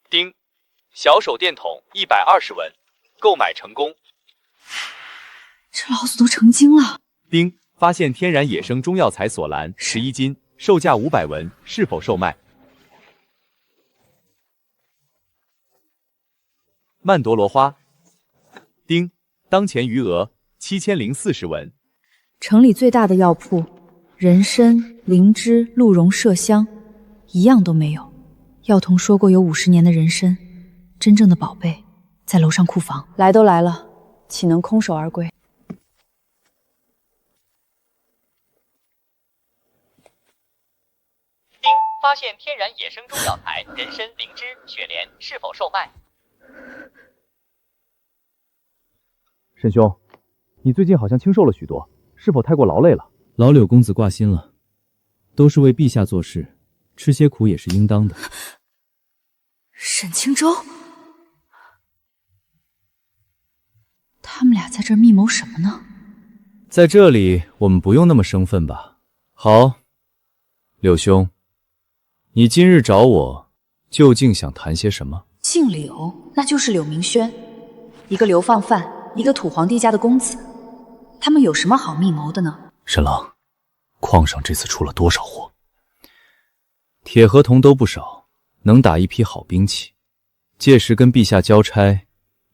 丁，小手电筒120文，购买成功。这老子都成精了。丁，发现天然野生中药材索兰11斤，售价500文，是否售卖？曼陀罗花。丁，当前余额7040文。城里最大的药铺，人参、灵芝、鹿茸、麝香，一样都没有。药童说过有50年的人参，真正的宝贝在楼上库房。来都来了，岂能空手而归？丁，发现天然野生中药材人参、灵芝、雪莲，是否售卖？沈兄，你最近好像清瘦了许多，是否太过劳累了？老柳公子挂心了，都是为陛下做事，吃些苦也是应当的。沈清舟，他们俩在这儿密谋什么呢？在这里，我们不用那么生分吧？好，柳兄，你今日找我，究竟想谈些什么？姓柳，那就是柳明轩，一个流放犯，一个土皇帝家的公子，他们有什么好密谋的呢？沈郎，矿上这次出了多少货？铁和铜都不少。能打一批好兵器，届时跟陛下交差，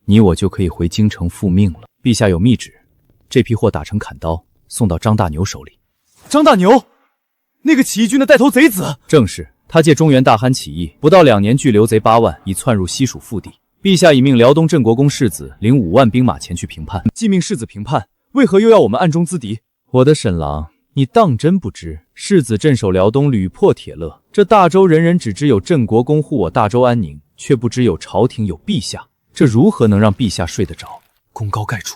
你我就可以回京城复命了。陛下有密旨，这批货打成砍刀，送到张大牛手里。张大牛，那个起义军的带头贼子，正是他借中原大憨起义，不到2年聚流贼8万，已窜入西蜀腹地。陛下已命辽东镇国公世子领5万兵马前去平叛。既命世子平叛，为何又要我们暗中资敌？我的沈郎，你当真不知，世子镇守辽东，屡破铁勒，这大周人人只知有镇国公护我大周安宁，却不知有朝廷有陛下，这如何能让陛下睡得着？功高盖主，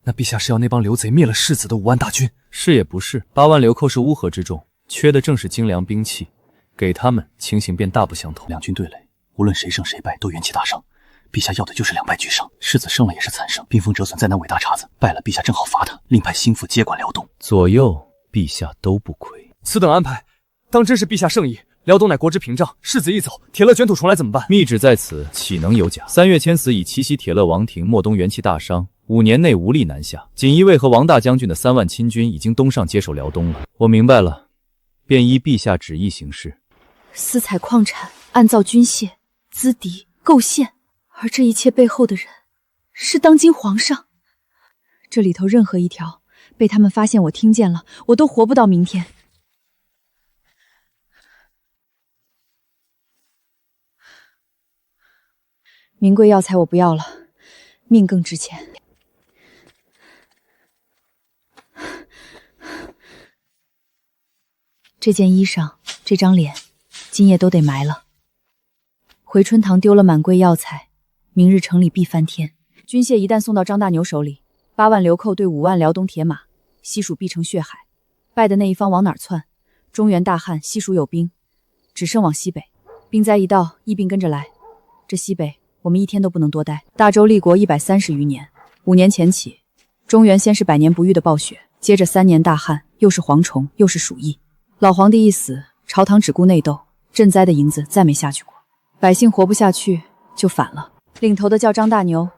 那陛下是要那帮流贼灭了世子的5万大军？是也不是，8万流寇是乌合之众，缺的正是精良兵器，给他们情形便大不相同。两军对垒，无论谁胜谁败，都元气大伤。陛下要的就是2败俱伤，世子胜了也是惨胜，兵锋折损在那伟大碴子，败了陛下正好罚他，另派心腹接管辽东，左右陛下都不亏。此等安排，当真是陛下圣意。辽东乃国之屏障，世子一走，铁勒卷土重来怎么办？密旨在此，岂能有假？3月迁死以奇袭铁勒王庭，漠东元气大伤，5年内无力南下。锦衣卫和王大将军的3万亲军已经东上接手辽东了。我明白了，便依陛下旨意行事。私采矿产，暗造军械，资敌构陷，而这一切背后的人是当今皇上。这里头任何一条被他们发现我听见了，我都活不到明天。名贵药材我不要了，命更值钱。这件衣裳，这张脸，今夜都得埋了。回春堂丢了满柜药材，明日城里必翻天。军械一旦送到张大牛手里，8万流寇对5万辽东铁马，西蜀必成血海。败的那一方往哪儿窜？中原大旱，西蜀有兵，只剩往西北。兵灾一到，疫病跟着来。这西北我们一天都不能多待。大周立国130余年，5年前起，中原先是100年不遇的暴雪，接着3年大旱，又是蝗虫，又是鼠疫。老皇帝一死，朝堂只顾内斗，赈灾的银子再没下去过。百姓活不下去，就反了。领头的叫张大牛，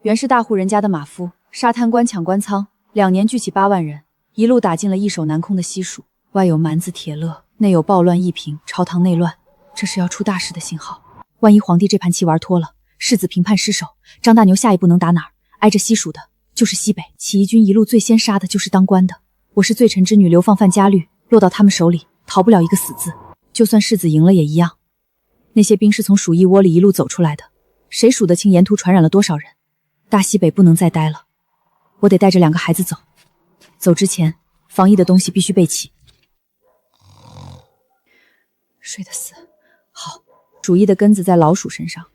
原是大户人家的马夫，沙滩官抢官仓， 2年聚起8万人，一路打进了易守难攻的西蜀。外有蛮子铁勒，内有暴乱一平，朝堂内乱，这是要出大事的信号。万一皇帝这盘棋玩脱了，世子平叛失守，张大牛下一步能打哪儿？挨着西蜀的就是西北，起义军一路最先杀的就是当官的。我是罪臣之女流放犯家律，落到他们手里，逃不了一个死字。就算世子赢了也一样。那些兵是从鼠疫窝里一路走出来的，谁数得清沿途传染了多少人？大西北不能再待了，我得带着2个孩子走。走之前，防疫的东西必须备齐。睡得死。好，鼠疫的根子在老鼠身上，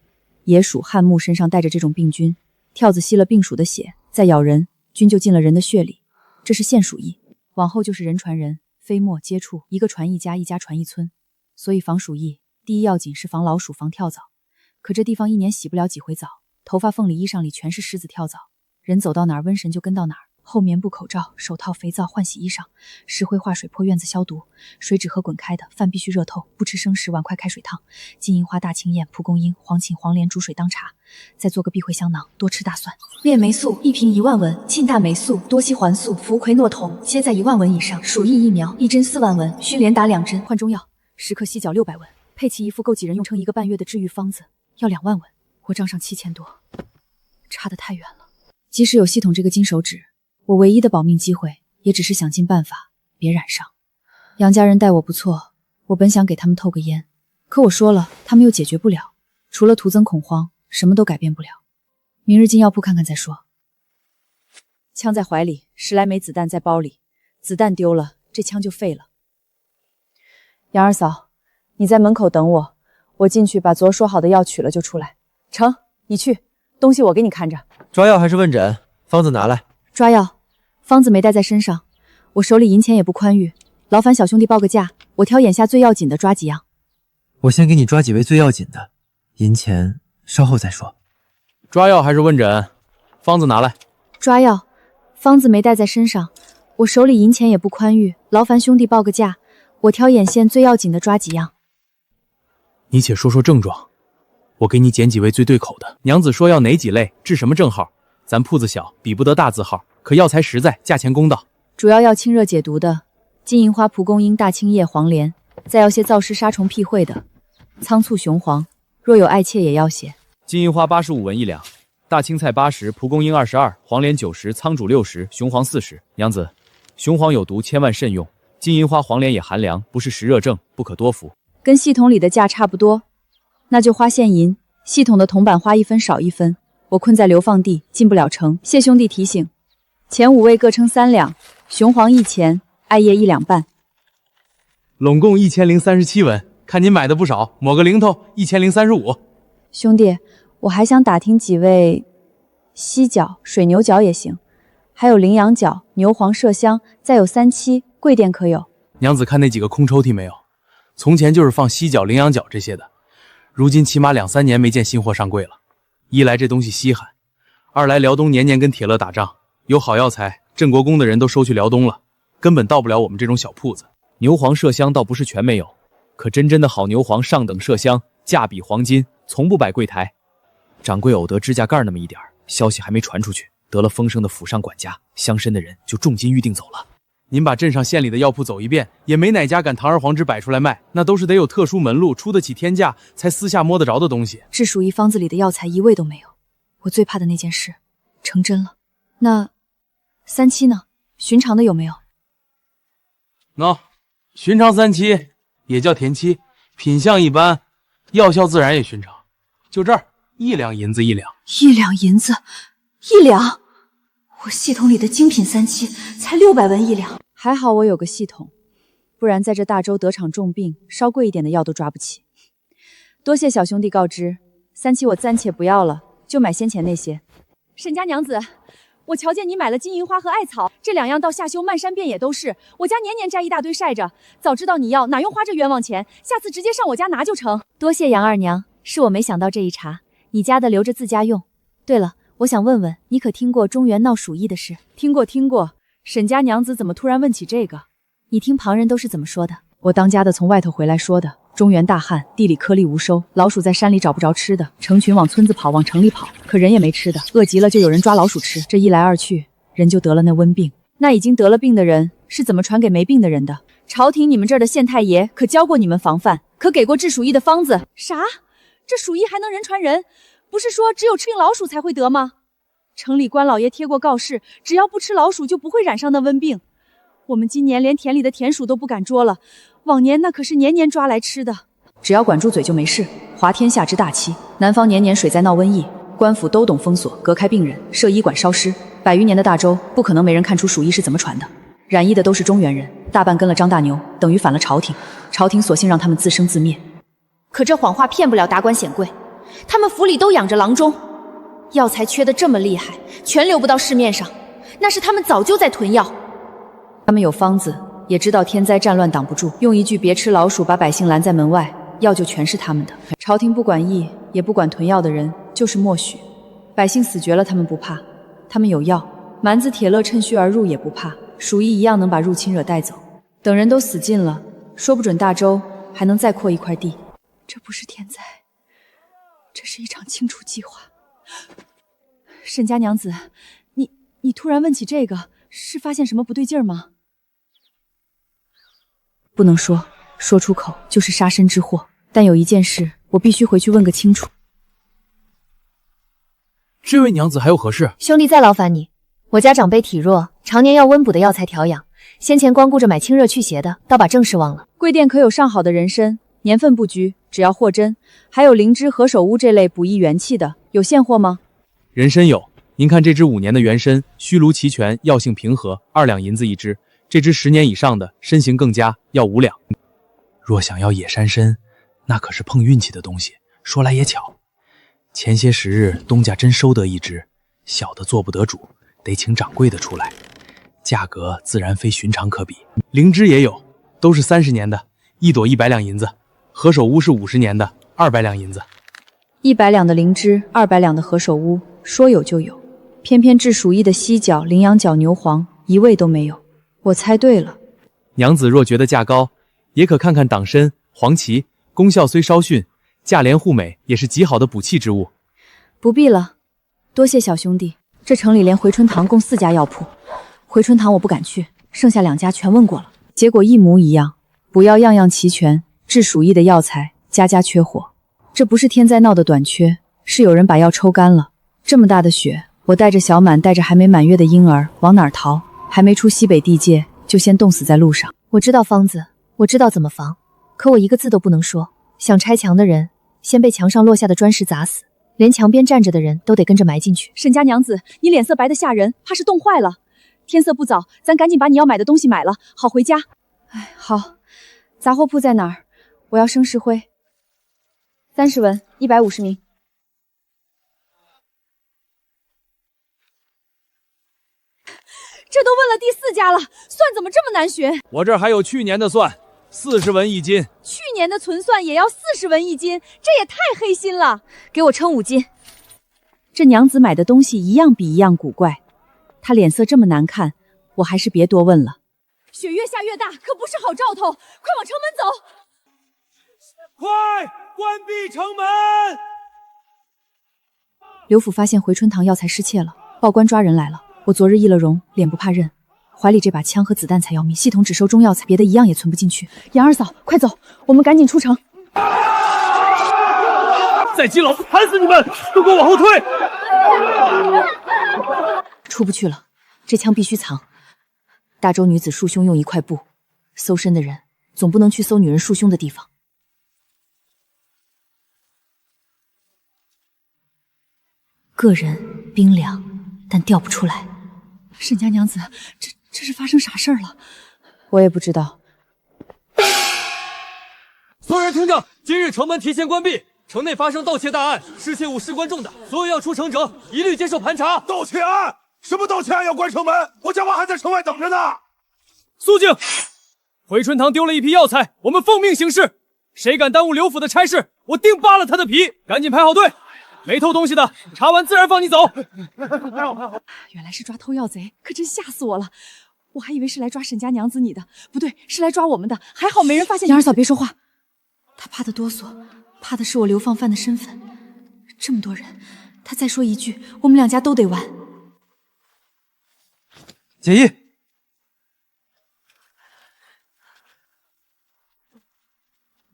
野鼠、旱牧身上带着这种病菌，跳蚤吸了病鼠的血，再咬人，菌就进了人的血里，这是现鼠疫。往后就是人传人，飞沫接触，一个传一家，一家传一村。所以防鼠疫，第一要紧是防老鼠、防跳蚤。可这地方1年洗不了几回澡，头发缝里、衣裳里全是虱子、跳蚤，人走到哪儿，瘟神就跟到哪儿。厚棉布、口罩、手套、肥皂、换洗衣裳，石灰化水泼院子消毒，水只喝滚开的，饭必须热透，不吃生食，碗筷开水烫。金银花、大青叶、蒲公英、黄芩、黄连煮水当茶，再做个避讳香囊，多吃大蒜。链霉素1瓶1万文，沁大霉素、多烯环素、氟喹诺酮皆在1万文以上。鼠疫疫苗1针4万文，需连打2针。换中药10克犀角600文，配齐一副够几人用撑1个半月的治愈方子，要2万文。我账上7000多，差得太远了。即使有系统这个金手指，我唯一的保命机会，也只是想尽办法别染上。杨家人待我不错，我本想给他们透个烟，可我说了，他们又解决不了，除了徒增恐慌，什么都改变不了。明日进药铺看看再说。枪在怀里，10来枚子弹在包里，子弹丢了，这枪就废了。杨二嫂，你在门口等我，我进去把昨说好的药取了就出来。成，你去，东西我给你看着。抓药还是问诊？方子拿来。抓药。方子没带在身上，我手里银钱也不宽裕，劳烦小兄弟报个价，我挑眼下最要紧的抓几样。我先给你抓几位最要紧的，银钱稍后再说。抓药还是问诊？方子拿来。抓药，方子没带在身上，我手里银钱也不宽裕，劳烦兄弟报个价，我挑眼线最要紧的抓几样。你且说说症状，我给你捡几味最对口的。娘子说要哪几类，治什么症号？咱铺子小，比不得大字号，可药材实在，价钱公道。主要清热解毒的，金银花、蒲公英、大青叶、黄连，再要些燥湿杀虫辟秽的，苍醋、雄黄，若有艾切也要些。金银花85文1两，大青菜80，蒲公英22，黄连90，苍术60，雄黄40。娘子，雄黄有毒，千万慎用。金银花、黄连也寒凉，不是实热症，不可多服。跟系统里的价差不多，那就花现银。系统的铜板花1分少1分。我困在流放地，进不了城。谢兄弟提醒，前5位各称3两，雄黄1钱，艾叶1两半，拢共1037文。看您买的不少，抹个零头1035。兄弟，我还想打听几味犀角、水牛角也行，还有羚羊角、牛黄麝香，再有3七，贵店可有？娘子看那几个空抽屉没有？从前就是放犀角、羚羊角这些的，如今起码2、3年没见新货上柜了。一来这东西稀罕，二来辽东年年跟铁勒打仗，有好药材，镇国公的人都收去辽东了，根本到不了我们这种小铺子。牛黄麝香倒不是全没有，可真的好牛黄上等麝香，价比黄金，从不摆柜台。掌柜偶得指甲盖那么一点，消息还没传出去，得了风声的府上管家、乡绅的人就重金预定走了。您把镇上县里的药铺走一遍，也没哪家敢堂而皇之摆出来卖，那都是得有特殊门路，出得起天价，才私下摸得着的东西。治鼠疫方子里的药材一味都没有，我最怕的那件事成真了。那3七呢？寻常的有没有？寻常3七也叫田七，品相一般，药效自然也寻常。就这儿，1两银子1两。1两银子1两？我系统里的精品3七才600文1两，还好我有个系统，不然在这大周得场重病，稍贵一点的药都抓不起。多谢小兄弟告知，3七我暂且不要了，就买先前那些。沈家娘子，我瞧见你买了金银花和艾草，这2样到夏休漫山遍野都是，我家年年摘一大堆晒着，早知道你要，哪用花这冤枉钱？下次直接上我家拿就成。多谢杨二娘，是我没想到这一茬，你家的留着自家用。对了，我想问问，你可听过中原闹鼠疫的事？听过。沈家娘子怎么突然问起这个？你听旁人都是怎么说的？我当家的从外头回来说的。中原大旱，地里颗粒无收，老鼠在山里找不着吃的，成群往村子跑，往城里跑，可人也没吃的，饿极了就有人抓老鼠吃。这一来二去，人就得了那瘟病。那已经得了病的人是怎么传给没病的人的？朝廷你们这儿的县太爷可教过你们防范，可给过治鼠疫的方子。啥？这鼠疫还能人传人？不是说只有吃病老鼠才会得吗？城里官老爷贴过告示，只要不吃老鼠就不会染上那瘟病。我们今年连田里的田鼠都不敢捉了，往年那可是年年抓来吃的。只要管住嘴就没事。滑天下之大期，南方年年水灾闹瘟疫，官府都懂封锁，隔开病人，设医馆烧尸。100余年的大周，不可能没人看出鼠疫是怎么传的。染疫的都是中原人，大半跟了张大牛，等于反了朝廷。朝廷索性让他们自生自灭。可这谎话骗不了达官显贵，他们府里都养着郎中，药材缺得这么厉害，全流不到市面上，那是他们早就在囤药。他们有方子，也知道天灾战乱挡不住，用一句别吃老鼠把百姓拦在门外，药就全是他们的。朝廷不管疫，也不管囤药的人，就是默许。百姓死绝了他们不怕，他们有药，蛮子铁勒趁虚而入也不怕，鼠疫一样能把入侵者带走。等人都死尽了，说不准大周还能再扩一块地。这不是天灾，这是一场清除计划。沈家娘子，你突然问起这个，是发现什么不对劲儿吗？不能说，说出口就是杀身之祸。但有一件事，我必须回去问个清楚。这位娘子还有何事？兄弟再劳烦你，我家长辈体弱，常年要温补的药材调养，先前光顾着买清热祛邪的，倒把正事忘了。贵店可有上好的人参，年份不拘，只要货真，还有灵芝、何首乌这类补益元气的，有现货吗？人参有，您看这支5年的原参，虚炉齐全，药性平和，2两银子一支。这支10年以上的，身形更佳，要5两。若想要野山参，那可是碰运气的东西。说来也巧，前些时日东家真收得一只，小的做不得主，得请掌柜的出来，价格自然非寻常可比。灵芝也有，都是30年的，一朵100两银子。何首乌是50年的，200两银子。100两的灵芝，200两的何首乌，说有就有，偏偏治鼠疫的犀角、羚羊角、牛黄一味都没有。我猜对了。娘子若觉得价高，也可看看党参、黄芪，功效虽稍逊，价廉互美，也是极好的补气之物。不必了，多谢小兄弟。这城里连回春堂共4家药铺，回春堂我不敢去，剩下2家全问过了，结果一模一样，补药样样齐全，治鼠疫的药材家家缺货。这不是天灾闹的短缺，是有人把药抽干了。这么大的雪，我带着小满，带着还没满月的婴儿，往哪儿逃？还没出西北地界，就先冻死在路上。我知道方子，我知道怎么防，可我一个字都不能说。想拆墙的人，先被墙上落下的砖石砸死，连墙边站着的人都得跟着埋进去。沈家娘子，你脸色白得吓人，怕是冻坏了。天色不早，咱赶紧把你要买的东西买了，好回家。哎，好，杂货铺在哪儿？我要生石灰，30文，150名。这都问了第4家了，算怎么这么难学？我这儿还有去年的蒜，40文1斤。去年的存蒜也要40文1斤，这也太黑心了！给我称5斤。这娘子买的东西一样比一样古怪，她脸色这么难看，我还是别多问了。雪越下越大，可不是好兆头，快往城门走！快关闭城门！刘府发现回春堂药材失窃了，报官抓人来了。我昨日易了容，脸不怕认，怀里这把枪和子弹才要命，系统只收中药材，别的一样也存不进去。杨二嫂，快走，我们赶紧出城。再激老子砍死你们！都给我往后退！出不去了，这枪必须藏。大周女子束胸用一块布，搜身的人总不能去搜女人束胸的地方。个人冰凉，但调不出来。沈家娘子，这是发生啥事儿了？我也不知道。所有人听着，今日城门提前关闭，城内发生盗窃大案，失窃物事关重大，所有要出城者一律接受盘查。盗窃案？什么盗窃案要关城门？我家娃还在城外等着呢。肃静！回春堂丢了一批药材，我们奉命行事，谁敢耽误刘府的差事，我定扒了他的皮！赶紧排好队。没偷东西的，查完自然放你走。原来是抓偷药贼，可真吓死我了！我还以为是来抓沈家娘子你的，不对，是来抓我们的。还好没人发现。杨二嫂，别说话。他怕得哆嗦，怕的是我流放犯的身份。这么多人，他再说一句，我们2家都得完。解衣。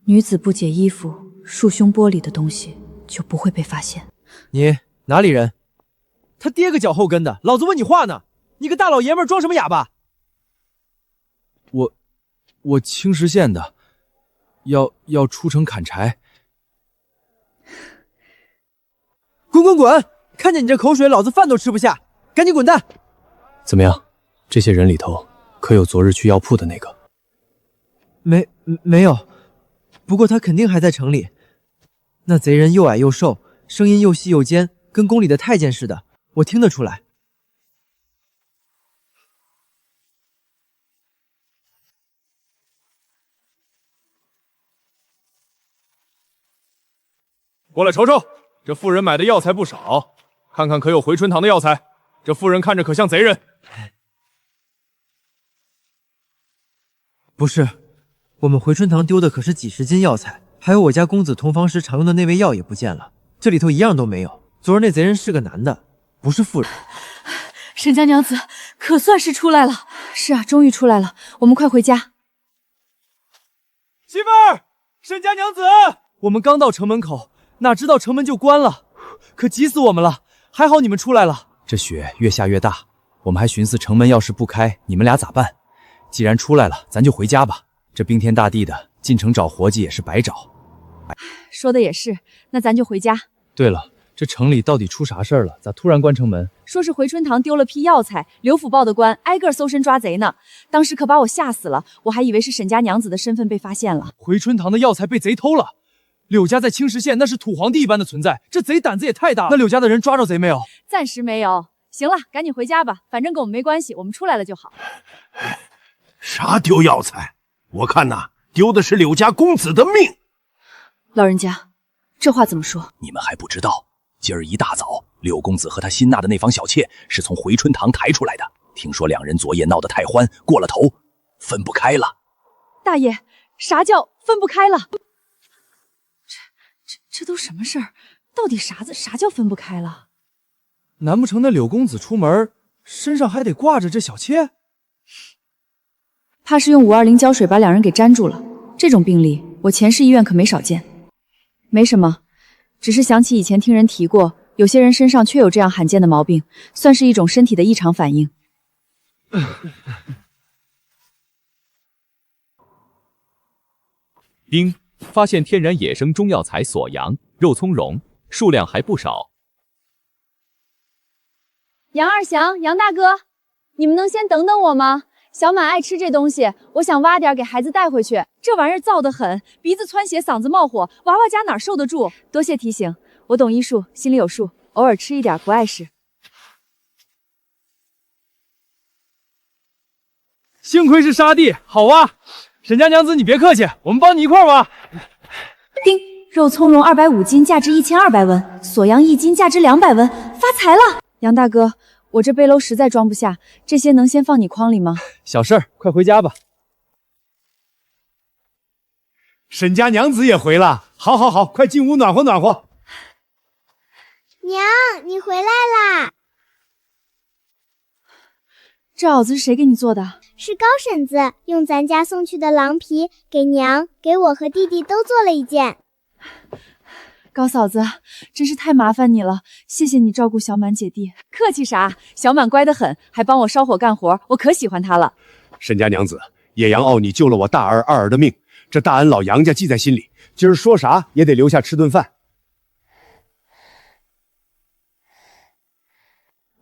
女子不解衣服，束胸玻璃的东西就不会被发现。你哪里人？他爹个脚后跟的，老子问你话呢！你个大老爷们儿装什么哑巴？我青石县的，要出城砍柴。滚滚滚！看见你这口水，老子饭都吃不下，赶紧滚蛋！怎么样？这些人里头，可有昨日去药铺的那个？没有，不过他肯定还在城里。那贼人又矮又瘦，声音又细又尖，跟宫里的太监似的，我听得出来。过来瞅瞅，这妇人买的药材不少，看看可有回春堂的药材。这妇人看着可像贼人？不是，我们回春堂丢的可是几十斤药材，还有我家公子同房时常用的那味药也不见了，这里头一样都没有。昨儿那贼人是个男的，不是妇人。沈家娘子可算是出来了。是啊，终于出来了，我们快回家。媳妇儿，沈家娘子，我们刚到城门口，哪知道城门就关了，可急死我们了。还好你们出来了。这雪越下越大，我们还寻思城门要是不开，你们俩咋办？既然出来了，咱就回家吧。这冰天大地的，进城找活计也是白找。说的也是，那咱就回家。对了，这城里到底出啥事儿了？咋突然关城门？说是回春堂丢了批药材，刘府报的官挨个搜身抓贼呢。当时可把我吓死了，我还以为是沈家娘子的身份被发现了。回春堂的药材被贼偷了。柳家在青石县那是土皇帝一般的存在，这贼胆子也太大了。那柳家的人抓着贼没有？暂时没有。行了，赶紧回家吧，反正跟我们没关系，我们出来了就好。啥丢药材？我看呐，丢的是柳家公子的命。老人家，这话怎么说？你们还不知道，今儿一大早，柳公子和他新纳的那房小妾是从回春堂抬出来的。听说两人昨夜闹得太欢，过了头，分不开了。大爷，啥叫分不开了？这都什么事儿？到底啥叫分不开了？难不成那柳公子出门身上还得挂着这小妾？怕是用520胶水把两人给粘住了。这种病例，我前世医院可没少见。没什么，只是想起以前听人提过，有些人身上确有这样罕见的毛病，算是一种身体的异常反应。丁发现天然野生中药材锁阳、肉苁蓉，数量还不少。杨二祥、杨大哥，你们能先等等我吗？小满爱吃这东西，我想挖点给孩子带回去。这玩意儿燥得很，鼻子窜血，嗓子冒火，娃娃家哪受得住？多谢提醒，我懂医术，心里有数，偶尔吃一点不碍事。幸亏是沙地，好挖。沈家娘子，你别客气，我们帮你一块挖。丁，肉苁蓉250斤，价值1200文；锁阳1斤，价值200文，发财了！杨大哥，我这背篓实在装不下，这些能先放你筐里吗？小事儿，快回家吧。沈家娘子也回了，好好好，快进屋暖和暖和。娘，你回来啦！这袄子是谁给你做的？是高婶子用咱家送去的狼皮给娘、给我和弟弟都做了一件。高嫂子，真是太麻烦你了，谢谢你照顾小满姐弟。客气啥，小满乖得很，还帮我烧火干活，我可喜欢他了。沈家娘子，野羊傲你救了我大儿、二儿的命，这大恩老杨家记在心里，今儿说啥也得留下吃顿饭。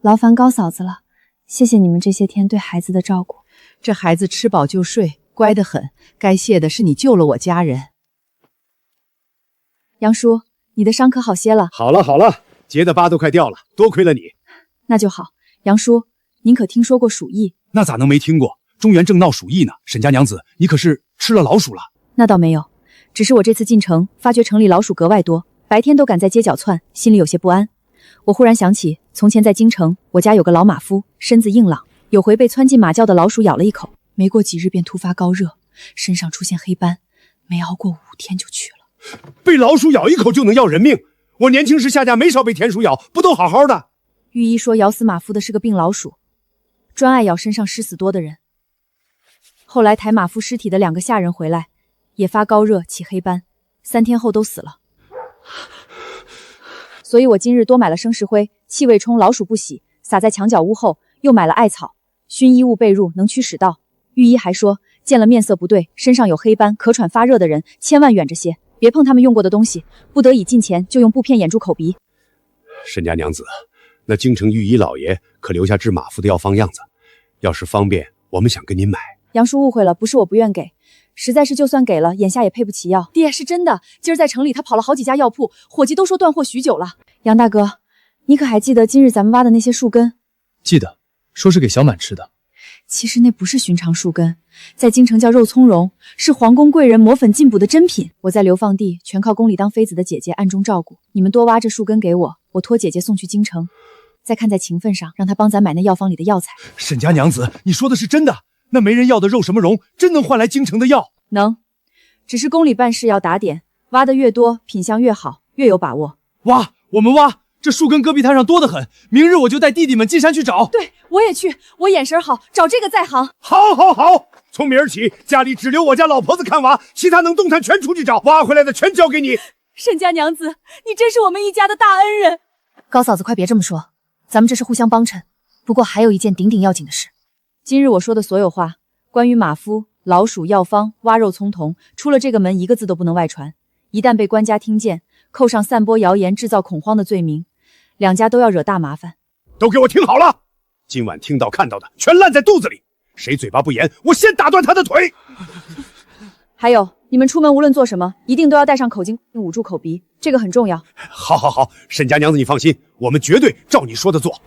劳烦高嫂子了，谢谢你们这些天对孩子的照顾。这孩子吃饱就睡，乖得很，该谢的是你救了我家人。杨叔，你的伤可好些了？好了好了，结的疤都快掉了，多亏了你。那就好。杨叔，您可听说过鼠疫？那咋能没听过？中原正闹鼠疫呢。沈家娘子，你可是吃了老鼠了？那倒没有，只是我这次进城，发觉城里老鼠格外多，白天都敢在街角窜，心里有些不安。我忽然想起，从前在京城，我家有个老马夫，身子硬朗，有回被窜进马厩的老鼠咬了一口，没过几日便突发高热，身上出现黑斑，没熬过5天就去了。被老鼠咬一口就能要人命？我年轻时下家没少被田鼠咬，不都好好的？御医说咬死马夫的是个病老鼠，专爱咬身上尸死多的人。后来抬马夫尸体的2个下人回来，也发高热起黑斑，3天后都死了。所以我今日多买了生石灰、气味冲、老鼠不喜，撒在墙角屋后，又买了艾草，熏衣物被褥，能驱使到。御医还说，见了面色不对、身上有黑斑、咳喘发热的人，千万远着些，别碰他们用过的东西，不得已近前就用布片掩住口鼻。沈家娘子，那京城御医老爷可留下治马夫的药方样子，要是方便，我们想跟您买。杨叔误会了，不是我不愿给，实在是就算给了，眼下也配不起药。爹，是真的，今儿在城里他跑了好几家药铺，伙计都说断货许久了。杨大哥，你可还记得今日咱们挖的那些树根？记得，说是给小满吃的。其实那不是寻常树根，在京城叫肉苁蓉，是皇宫贵人磨粉进补的珍品。我在流放地全靠宫里当妃子的姐姐暗中照顾，你们多挖这树根给我，我托姐姐送去京城，再看在情分上，让她帮咱买那药方里的药材。沈家娘子，你说的是真的？那没人要的肉什么蓉，真能换来京城的药？能，只是宫里办事要打点，挖的越多，品相越好，越有把握。挖，我们挖。这树根戈壁滩上多得很，明日我就带弟弟们进山去找。对，我也去，我眼神好，找这个在行。好，好，好！从明儿起，家里只留我家老婆子看娃，其他能动弹全出去找，挖回来的全交给你。沈家娘子，你真是我们一家的大恩人。高嫂子，快别这么说，咱们这是互相帮衬。不过还有一件顶顶要紧的事，今日我说的所有话，关于马夫、老鼠药方、挖肉葱头，出了这个门一个字都不能外传，一旦被官家听见，扣上散播谣言、制造恐慌的罪名。2家都要惹大麻烦。都给我听好了，今晚听到看到的全烂在肚子里，谁嘴巴不严，我先打断他的腿。还有，你们出门无论做什么，一定都要戴上口巾捂住口鼻，这个很重要。好，好，好，沈家娘子你放心，我们绝对照你说的做。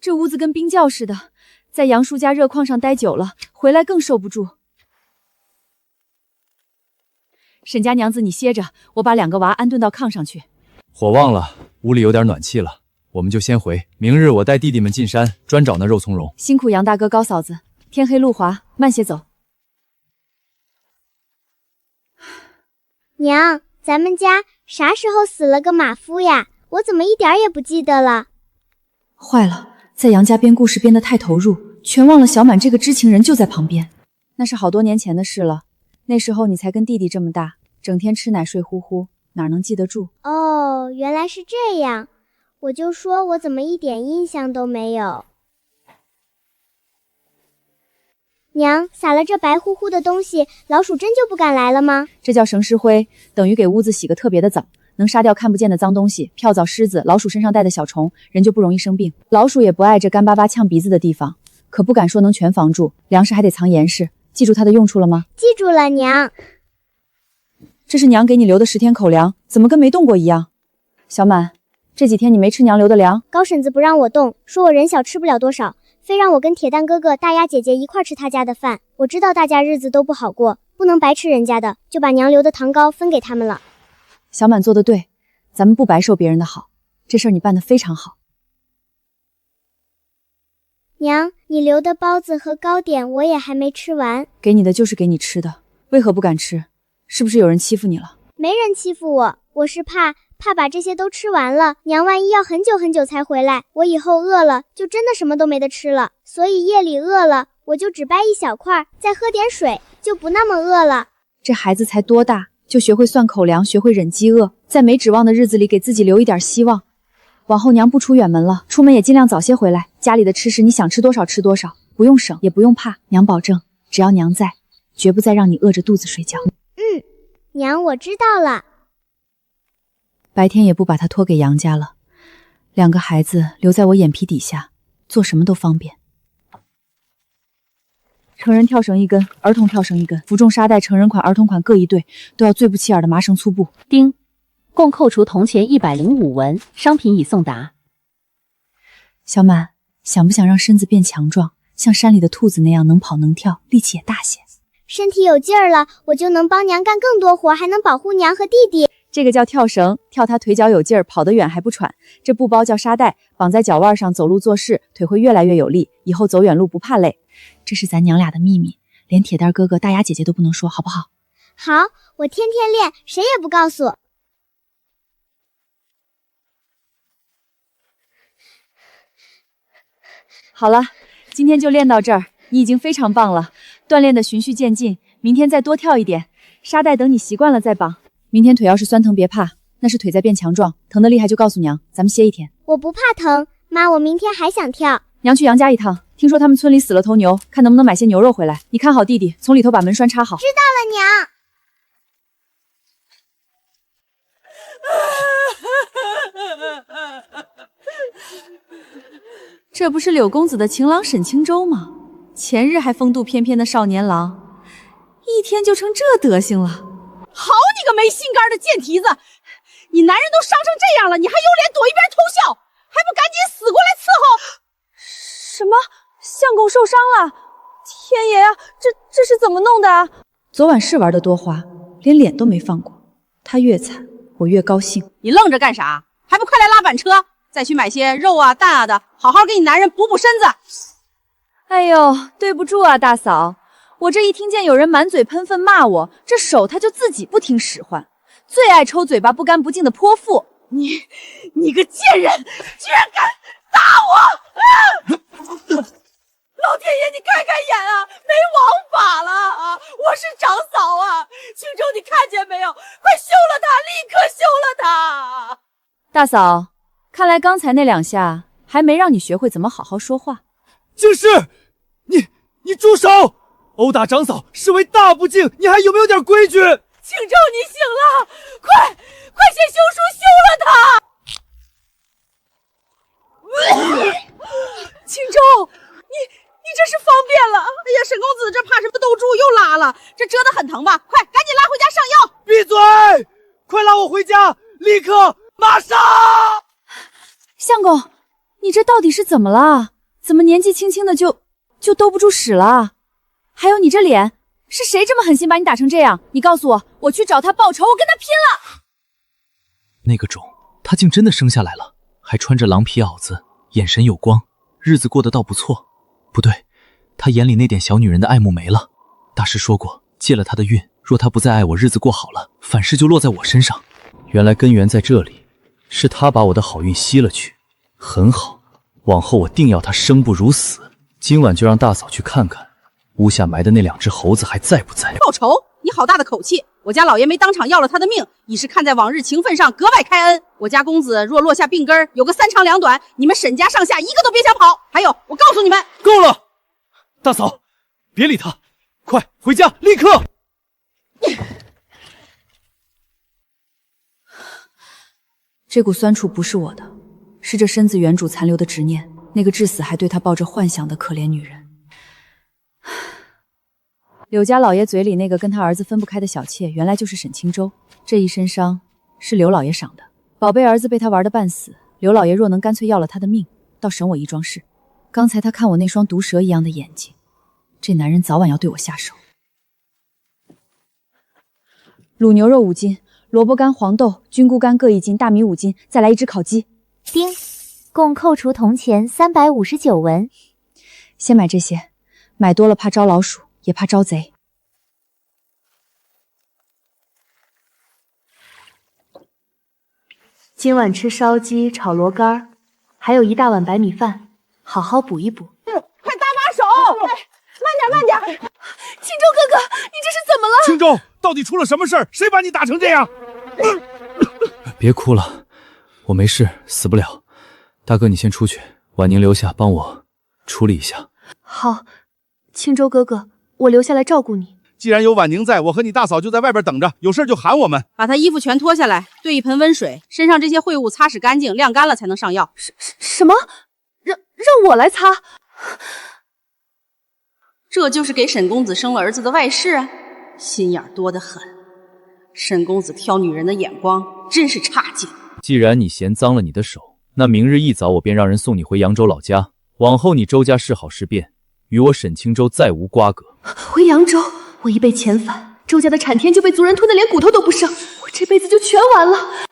这屋子跟冰窖似的，在杨叔家热炕上待久了，回来更受不住。沈家娘子，你歇着，我把2个娃安顿到炕上去。火旺了，屋里有点暖气了，我们就先回。明日我带弟弟们进山，专找那肉苁蓉。辛苦杨大哥、高嫂子，天黑路滑，慢些走。娘，咱们家啥时候死了个马夫呀？我怎么一点也不记得了？坏了，在杨家编故事编得太投入，全忘了小满这个知情人就在旁边。那是好多年前的事了，那时候你才跟弟弟这么大，整天吃奶睡呼呼，哪能记得住？哦，原来是这样，我就说我怎么一点印象都没有。娘，撒了这白乎乎的东西，老鼠真就不敢来了吗？这叫绳石灰，等于给屋子洗个特别的澡，能杀掉看不见的脏东西，跳蚤、虱子、老鼠身上带的小虫，人就不容易生病。老鼠也不爱这干巴巴呛鼻子的地方，可不敢说能全防住，粮食还得藏严实。记住它的用处了吗？记住了，娘。这是娘给你留的10天口粮，怎么跟没动过一样？小满，这几天你没吃娘留的粮？高婶子不让我动，说我人小吃不了多少，非让我跟铁蛋哥哥、大丫姐姐一块吃他家的饭。我知道大家日子都不好过，不能白吃人家的，就把娘留的糖糕分给他们了。小满做得对，咱们不白受别人的好，这事儿你办得非常好。娘，你留的包子和糕点我也还没吃完。给你的就是给你吃的，为何不敢吃？是不是有人欺负你了？没人欺负我，我是怕把这些都吃完了，娘万一要很久很久才回来，我以后饿了就真的什么都没得吃了。所以夜里饿了，我就只掰一小块，再喝点水，就不那么饿了。这孩子才多大，就学会算口粮，学会忍饥饿，在没指望的日子里给自己留一点希望。往后娘不出远门了，出门也尽量早些回来，家里的吃食你想吃多少吃多少，不用省也不用怕，娘保证，只要娘在，绝不再让你饿着肚子睡觉。娘，我知道了。白天也不把他托给杨家了，2个孩子留在我眼皮底下，做什么都方便。成人跳绳1根，儿童跳绳1根，服重沙袋成人款、儿童款各1对，都要最不起眼的麻绳粗布。丁，共扣除铜钱105文，商品已送达。小满，想不想让身子变强壮，像山里的兔子那样能跑能跳，力气也大些？身体有劲儿了，我就能帮娘干更多活，还能保护娘和弟弟。这个叫跳绳，跳他腿脚有劲儿，跑得远还不喘。这布包叫沙袋，绑在脚腕上，走路做事腿会越来越有力，以后走远路不怕累。这是咱娘俩的秘密，连铁蛋哥哥、大丫姐姐都不能说，好不好？好，我天天练，谁也不告诉。好了，今天就练到这儿，你已经非常棒了，锻炼的循序渐进，明天再多跳一点，沙袋等你习惯了再绑。明天腿要是酸疼别怕，那是腿在变强壮，疼得厉害就告诉娘，咱们歇一天。我不怕疼，妈，我明天还想跳。娘去杨家一趟，听说他们村里死了头牛，看能不能买些牛肉回来。你看好弟弟，从里头把门栓插好。知道了，娘。这不是柳公子的情郎沈清舟吗？前日还风度翩翩的少年郎，一天就成这德行了。好你个没心肝的贱蹄子！你男人都伤成这样了，你还有脸躲一边偷笑，还不赶紧死过来伺候？什么？相公受伤了？天爷啊，这是怎么弄的啊？昨晚是玩得多花，连脸都没放过。他越惨，我越高兴。你愣着干啥？还不快来拉板车，再去买些肉啊蛋啊的，好好给你男人补补身子。哎呦，对不住啊，大嫂，我这一听见有人满嘴喷粪骂我，这手他就自己不听使唤，最爱抽嘴巴不干不净的泼妇。你个贱人，居然敢打我！老天爷，你开开眼啊，没王法了啊！我是长嫂啊，青州你看见没有？快休了他，立刻休了他！大嫂，看来刚才那2下还没让你学会怎么好好说话。静氏，你住手！殴打长嫂是为大不敬，你还有没有点规矩？青州，你醒了，快写休书休了他！青州，你这是方便了。哎呀，沈公子这怕是斗住又拉了，这折得很疼吧？快，赶紧拉回家上药！闭嘴！快拉我回家，立刻，马上！相公，你这到底是怎么了？怎么年纪轻轻的就兜不住屎了？还有你这脸，是谁这么狠心把你打成这样？你告诉我，我去找他报仇，我跟他拼了！那个种，他竟真的生下来了，还穿着狼皮袄子，眼神有光，日子过得倒不错。不对，他眼里那点小女人的爱慕没了。大师说过，借了他的运，若他不再爱我，日子过好了，反噬就落在我身上。原来根源在这里，是他把我的好运吸了去。很好，往后我定要他生不如死。今晚就让大嫂去看看，屋下埋的那2只猴子还在不在？报仇？你好大的口气！我家老爷没当场要了他的命，已是看在往日情分上格外开恩。我家公子若落下病根，有个3长2短，你们沈家上下一个都别想跑。还有，我告诉你们，够了！大嫂，别理他，快回家，立刻！这股酸楚不是我的，是这身子原主残留的执念，那个至死还对他抱着幻想的可怜女人。柳家老爷嘴里那个跟他儿子分不开的小妾，原来就是沈清舟。这一身伤是刘老爷赏的，宝贝儿子被他玩得半死，刘老爷若能干脆要了他的命，倒省我一桩事。刚才他看我那双毒蛇一样的眼睛，这男人早晚要对我下手。卤牛肉5斤，萝卜干、黄豆、菌菇干各1斤，大米5斤，再来1只烤鸡。丁，共扣除铜钱359文。先买这些，买多了怕招老鼠，也怕招贼。今晚吃烧鸡、炒螺干，还有1大碗白米饭，好好补一补。快搭把手！慢点！青州哥哥，你这是怎么了？青州，到底出了什么事儿？谁把你打成这样？别哭了，我没事，死不了。大哥，你先出去，婉宁留下帮我处理一下。好，青州哥哥，我留下来照顾你。既然有婉宁在，我和你大嫂就在外边等着，有事就喊我们。把他衣服全脱下来，兑一盆温水，身上这些秽物擦拭干净，晾干了才能上药。什么？让我来擦？这就是给沈公子生了儿子的外室啊，心眼多得很。沈公子挑女人的眼光真是差劲。既然你嫌脏了你的手，那明日一早我便让人送你回扬州老家，往后你周家事好事变，与我沈清舟再无瓜葛。回扬州，我一被遣返，周家的产天就被族人吞得连骨头都不剩，我这辈子就全完了。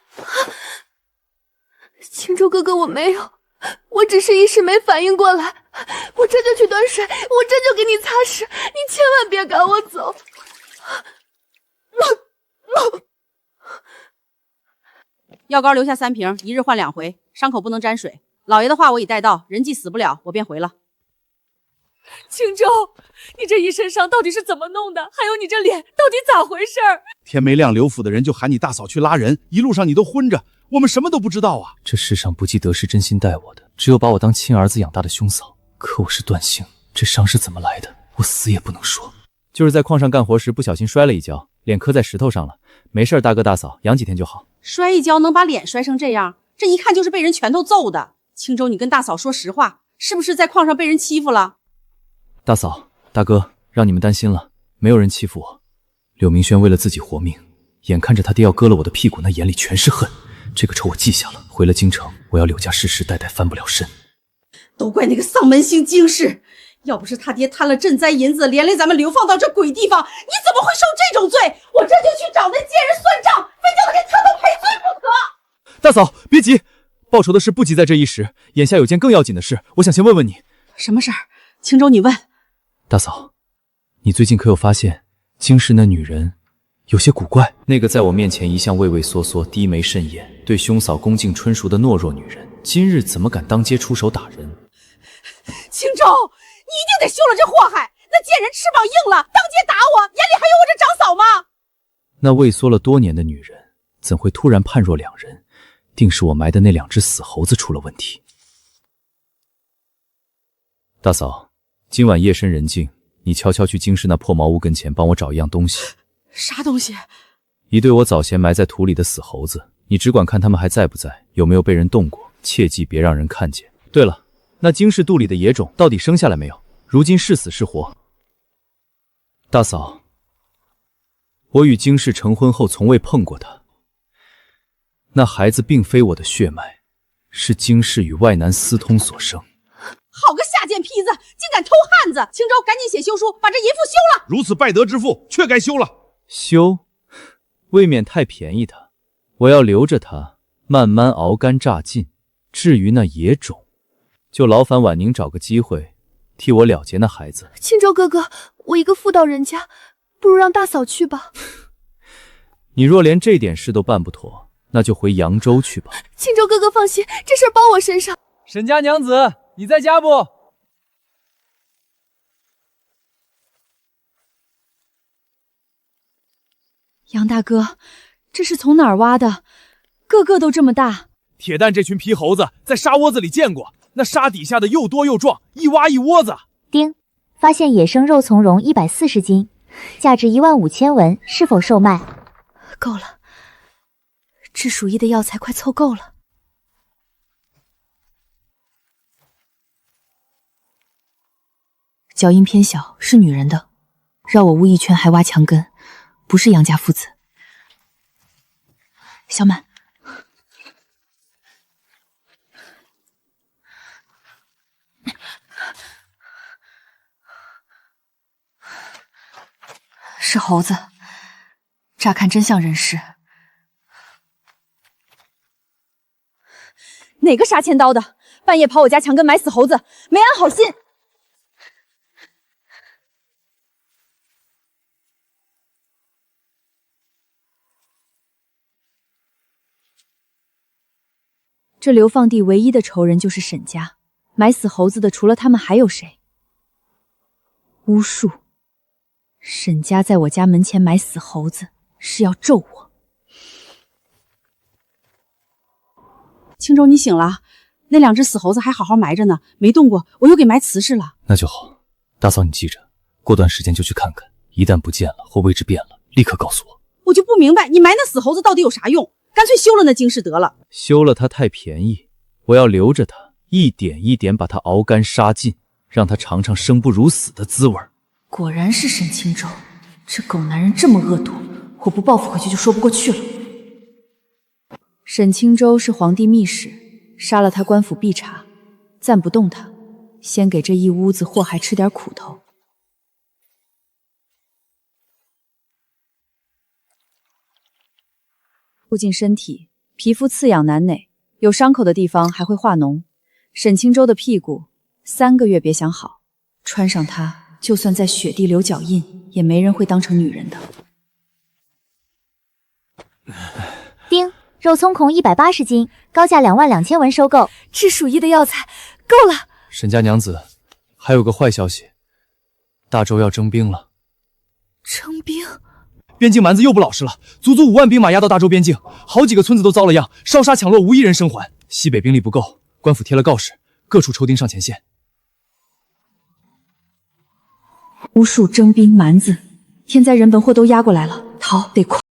青州哥哥，我没有，我只是一时没反应过来，我这就去端水，我这就给你擦拭，你千万别赶我走。药膏留下3瓶，一日换2回，伤口不能沾水。老爷的话我已带到，人既死不了，我便回了。青州，你这一身伤到底是怎么弄的？还有你这脸到底咋回事？天没亮，刘府的人就喊你大嫂去拉人，一路上你都昏着，我们什么都不知道啊！这世上不计得是真心待我的，只有把我当亲儿子养大的兄嫂。可我是断性，这伤是怎么来的？我死也不能说。就是在矿上干活时不小心摔了一跤，脸磕在石头上了，没事，大哥大嫂，养几天就好。摔一跤能把脸摔成这样，这一看就是被人拳头揍的。青州，你跟大嫂说实话，是不是在矿上被人欺负了？大嫂，大哥，让你们担心了，没有人欺负我。柳明轩为了自己活命，眼看着他爹要割了我的屁股，那眼里全是恨。这个仇我记下了，回了京城，我要柳家世世代代翻不了身。都怪那个丧门星京氏，要不是他爹贪了赈灾银子，连累咱们流放到这鬼地方，你怎么会受这种罪？我这就去找那贱人算账，非叫他给磕头赔罪不可。大嫂，别急，报仇的事不急在这一时，眼下有件更要紧的事，我想先问问你。什么事儿？青州，你问。大嫂，你最近可有发现京氏那女人有些古怪？那个在我面前一向畏畏缩缩、低眉慎眼、对兄嫂恭敬春熟的懦弱女人，今日怎么敢当街出手打人？青州，你一定得休了这祸害！那贱人翅膀硬了，当街打我，眼里还有我这长嫂吗？那畏缩了多年的女人，怎会突然判若两人？定是我埋的那两只死猴子出了问题。大嫂，今晚夜深人静，你悄悄去京师那破茅屋跟前，帮我找一样东西。啥东西？一对我早前埋在土里的死猴子，你只管看他们还在不在，有没有被人动过，切记别让人看见。对了，那京氏肚里的野种到底生下来没有？如今是死是活？大嫂，我与京氏成婚后从未碰过他，那孩子并非我的血脉，是京氏与外男私通所生。好个下贱坯子，竟敢偷汉子！青州，赶紧写休书，把这淫妇休了。如此败德之妇，却该休了。休，未免太便宜他。我要留着他，慢慢熬干榨尽。至于那野种，就劳烦婉宁找个机会，替我了结那孩子。青州哥哥，我一个妇道人家，不如让大嫂去吧。你若连这点事都办不妥，那就回扬州去吧。青州哥哥放心，这事儿包我身上。沈家娘子，你在家不？杨大哥，这是从哪儿挖的？个个都这么大。铁蛋这群皮猴子在沙窝子里见过，那沙底下的又多又壮，一挖一窝子。丁，发现野生肉苁蓉140斤，价值15000文，是否售卖？够了，治鼠疫的药材快凑够了。脚印偏小，是女人的，绕我屋一圈还挖墙根，不是杨家父子。小满，是猴子，乍看真像人尸。哪个杀千刀的，半夜跑我家墙根埋死猴子，没安好心。这流放地唯一的仇人就是沈家，埋死猴子的除了他们还有谁？巫术。沈家在我家门前埋死猴子，是要咒我。青州，你醒了，那两只死猴子还好好埋着呢，没动过，我又给埋瓷实了。那就好，大嫂你记着，过段时间就去看看，一旦不见了或位置变了，立刻告诉我。我就不明白，你埋那死猴子到底有啥用？干脆休了那京氏得了。休了他太便宜，我要留着他，一点一点把他熬干杀尽，让他尝尝生不如死的滋味。果然是沈清舟，这狗男人这么恶毒，我不报复回去就说不过去了。沈清舟是皇帝密使，杀了他官府必查，暂不动他，先给这一屋子祸害吃点苦头。附近身体皮肤刺痒难馁，有伤口的地方还会化脓。沈清舟的屁股3个月别想好，穿上它就算在雪地留脚印，也没人会当成女人的。丁，肉苁孔180斤，高价22000文收购。治鼠疫的药材够了。沈家娘子，还有个坏消息，大周要征兵了。征兵？边境蛮子又不老实了，足足5万兵马压到大周边境，好几个村子都遭了殃，烧杀抢掠，无一人生还。西北兵力不够，官府贴了告示，各处抽丁上前线。无数征兵蛮子，天灾人本祸都压过来了，逃得快。